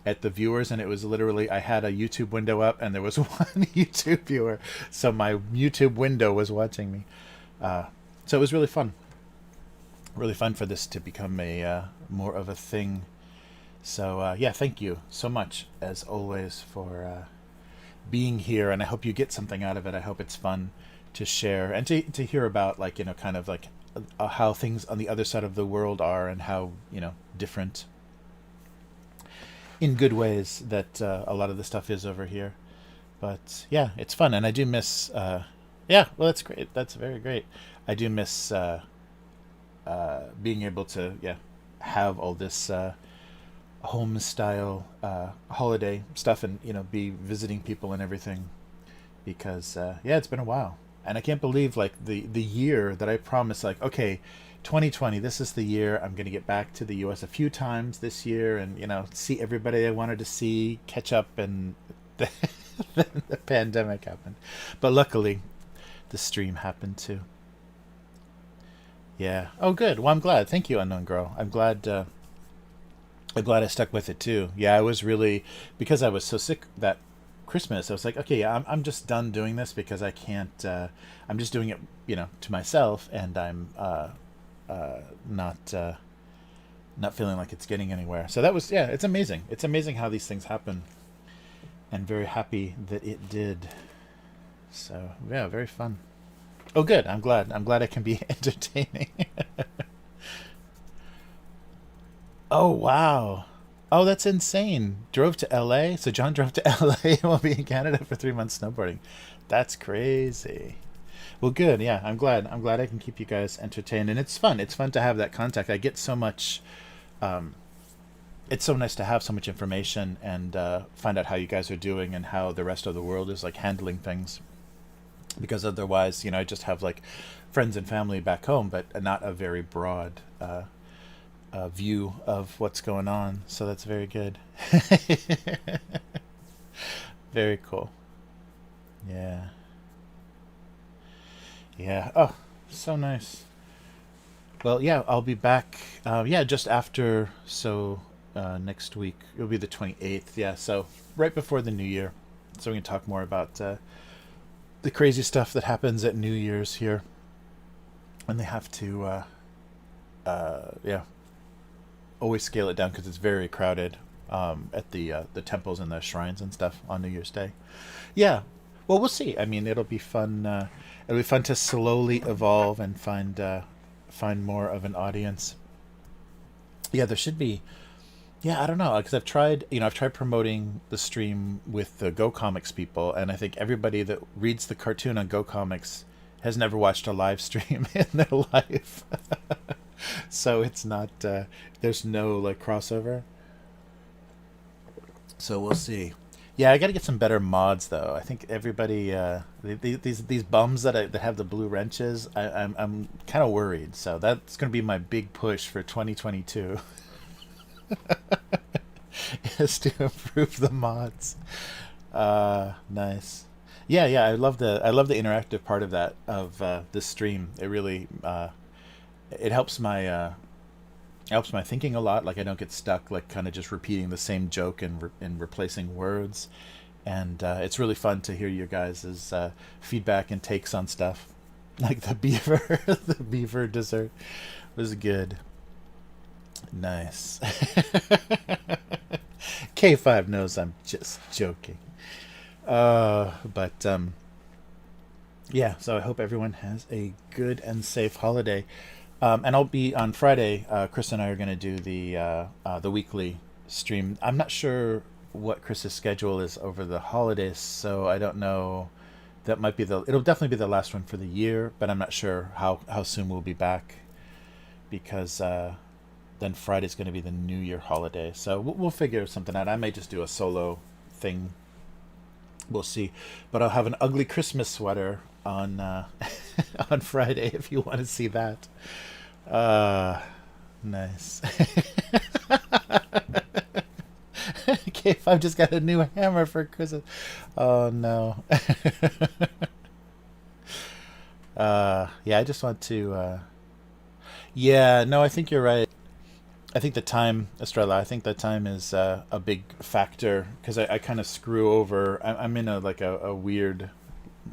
at the viewers, and it was literally, I had a YouTube window up and there was one YouTube viewer, so my YouTube window was watching me. So it was really fun for this to become a more of a thing. So yeah, thank you so much as always for being here, and I hope you get something out of it. I hope it's fun to share and to hear about, like, kind of like how things on the other side of the world are, and how, different in good ways that a lot of the stuff is over here. But yeah, it's fun, and I do miss yeah, well, that's great, that's very great. I do miss being able to have all this home style holiday stuff, and be visiting people and everything, because it's been a while, and I can't believe, like, the year that I promised, like, okay, 2020, this is the year I'm going to get back to the US a few times this year, and see everybody I wanted to see, catch up, and then the pandemic happened. But luckily the stream happened too. Yeah. Oh, good. Well, I'm glad. Thank you, Unknown Girl. I'm glad I stuck with it too. Yeah, I was really, because I was so sick that Christmas, I was like, okay, yeah, I'm just done doing this, because I can't. I'm just doing it, to myself, and I'm not feeling like it's getting anywhere. So that was, it's amazing. It's amazing how these things happen, and very happy that it did. So yeah, very fun. Oh, good. I'm glad I can be entertaining. Oh, wow. Oh, that's insane. Drove to LA. So John drove to LA and will be in Canada for 3 months snowboarding. That's crazy. Well, good. Yeah, I'm glad I can keep you guys entertained, and it's fun. It's fun to have that contact. I get so much. It's so nice to have so much information, and find out how you guys are doing and how the rest of the world is, like, handling things. Because otherwise, I just have, like, friends and family back home, but not a very broad view of what's going on. So that's very good. Very cool. Yeah. Yeah. Oh, so nice. Well, yeah, I'll be back. Just after. So next week it'll be the 28th. Yeah. So right before the New Year, so we can talk more about the crazy stuff that happens at New Year's here, when they have to always scale it down, because it's very crowded at the temples and the shrines and stuff on New Year's Day. Yeah. Well, we'll see. I mean, it'll be fun. It'll be fun to slowly evolve and find more of an audience. Yeah, there should be. Yeah, I don't know, because I've tried promoting the stream with the Go Comics people, and I think everybody that reads the cartoon on Go Comics has never watched a live stream in their life. So it's not. There's no, like, crossover. So we'll see. Yeah, I got to get some better mods, though. I think everybody, these bums that have the blue wrenches, I'm kind of worried. So that's going to be my big push for 2022, is to improve the mods. Nice. Yeah, I love the interactive part of that, of the stream. It really it helps my thinking a lot. Like, I don't get stuck, like, kind of just repeating the same joke and replacing words. And it's really fun to hear your guys' feedback and takes on stuff. Like the beaver, the beaver dessert was good. Nice. K5 knows I'm just joking. But yeah, so I hope everyone has a good and safe holiday. And I'll be on Friday. Chris and I are going to do the weekly stream. I'm not sure what Chris's schedule is over the holidays, so I don't know. That might be it'll definitely be the last one for the year, but I'm not sure how soon we'll be back, because then Friday's going to be the New Year holiday. So we'll figure something out. I may just do a solo thing. We'll see. But I'll have an ugly Christmas sweater on on Friday if you want to see that. Nice. K5 just got a new hammer for Christmas. Oh no. Yeah, I just want to. Yeah, no, I think you're right. I think the time, Estrella, I think the time is a big factor because I kind of screw over. I'm in a weird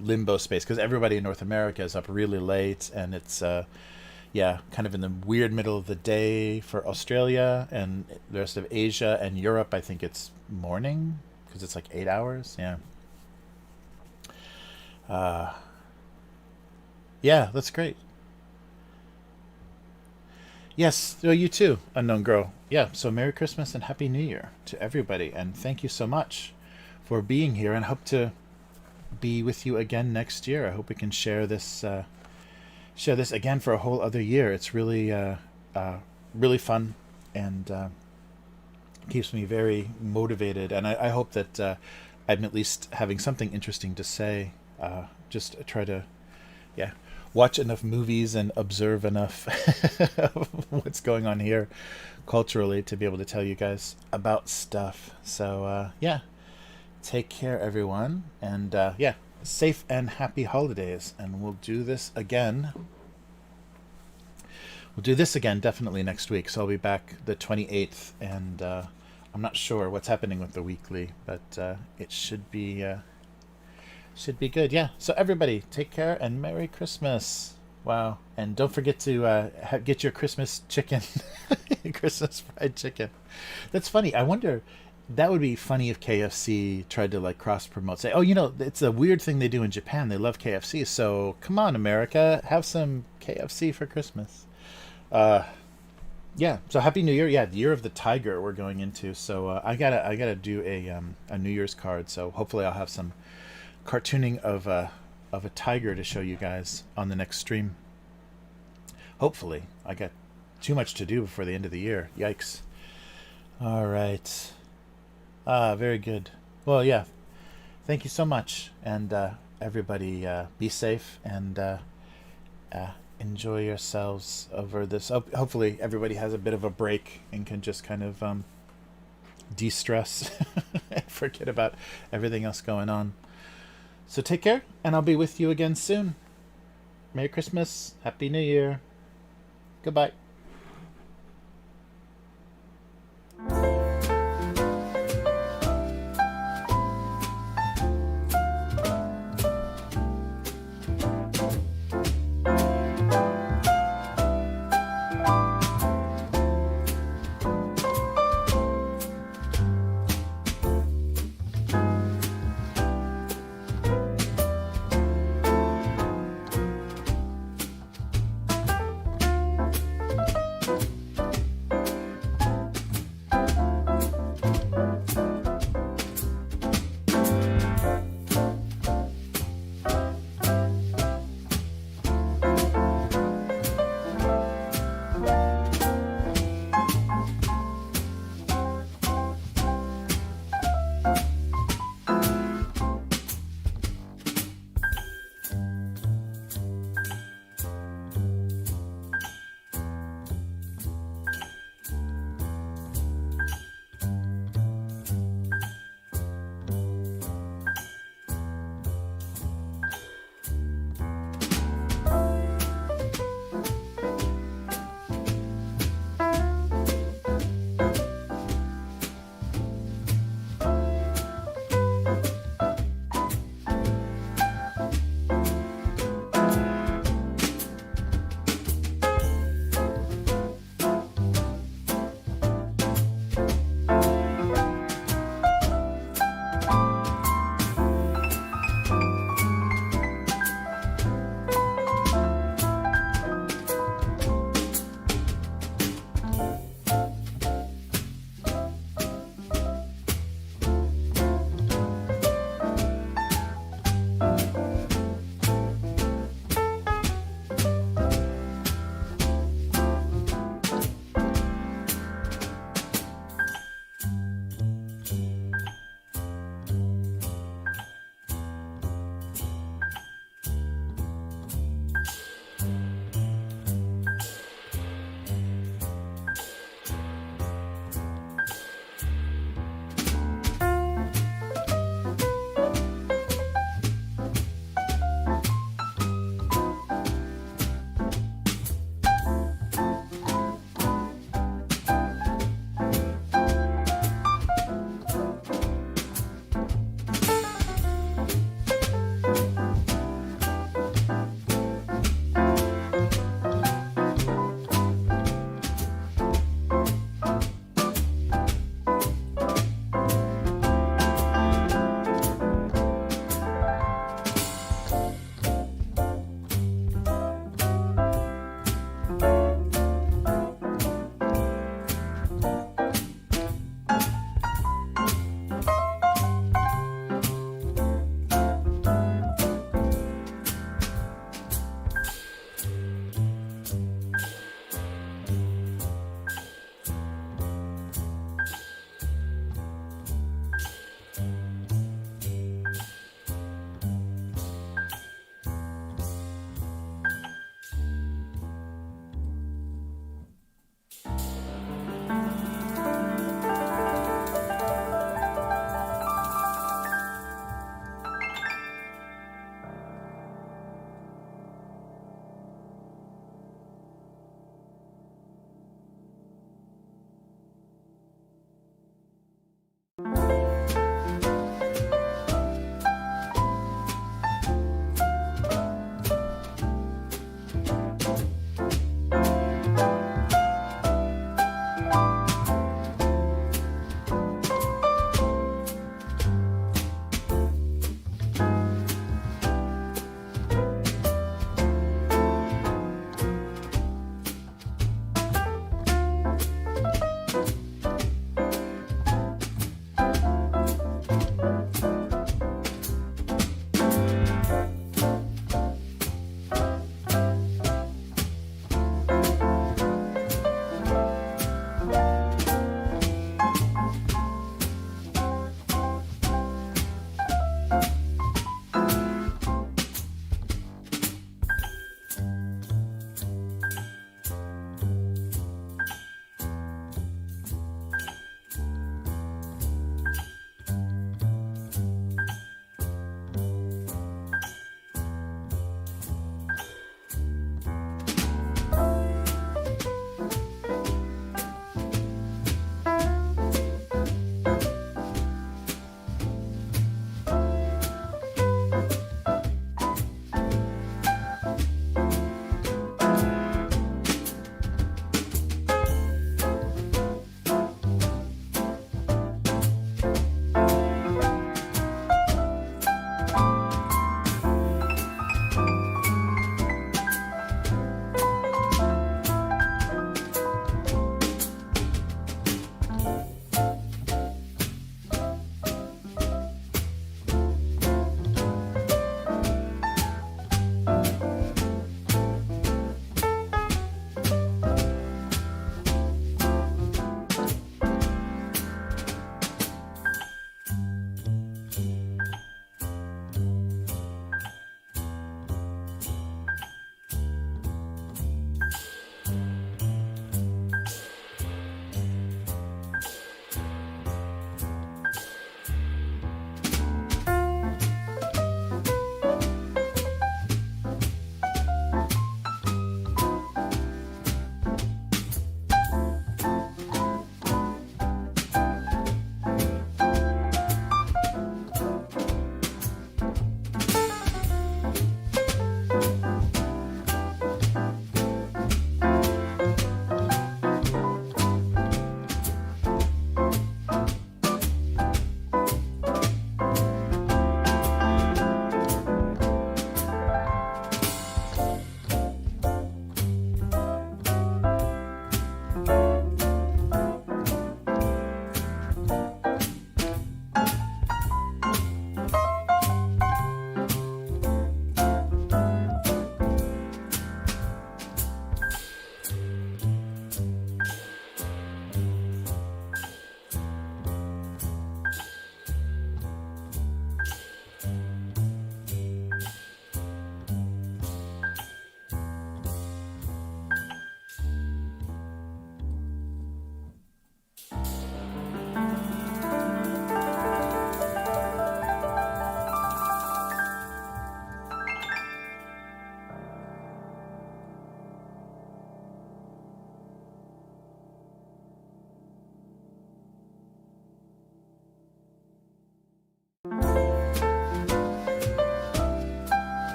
limbo space because everybody in North America is up really late, and it's yeah, kind of in the weird middle of the day for Australia and the rest of Asia and Europe. I think it's morning because it's like 8 hours. Yeah. Uh, yeah, that's great. Yes, well, you too, unknown girl. Yeah, so Merry Christmas and Happy New Year to everybody, and thank you so much for being here. And hope to be with you again next year. I hope we can share this again for a whole other year. It's really really fun, and keeps me very motivated. And I hope that I'm at least having something interesting to say. Just try to, yeah, watch enough movies and observe enough of what's going on here culturally to be able to tell you guys about stuff. So yeah, take care, everyone, and yeah, safe and happy holidays. And we'll do this again. We'll do this again definitely next week. So I'll be back the 28th, and I'm not sure what's happening with the weekly, but it should be good. Yeah. So everybody, take care and Merry Christmas. Wow. And don't forget to get your Christmas chicken, Christmas fried chicken. That's funny. I wonder. That would be funny if KFC tried to like cross promote. Say, oh, it's a weird thing they do in Japan. They love KFC. So come on, America, have some KFC for Christmas. Yeah. So Happy New Year. Yeah, the Year of the Tiger we're going into. So I gotta do a New Year's card. So hopefully I'll have some cartooning of a tiger to show you guys on the next stream. Hopefully. I got too much to do before the end of the year. Yikes. All right. Very good. Well, yeah. Thank you so much, and everybody, be safe and enjoy yourselves over this. Hopefully, everybody has a bit of a break and can just kind of de-stress and forget about everything else going on. So take care, and I'll be with you again soon. Merry Christmas, Happy New Year. Goodbye.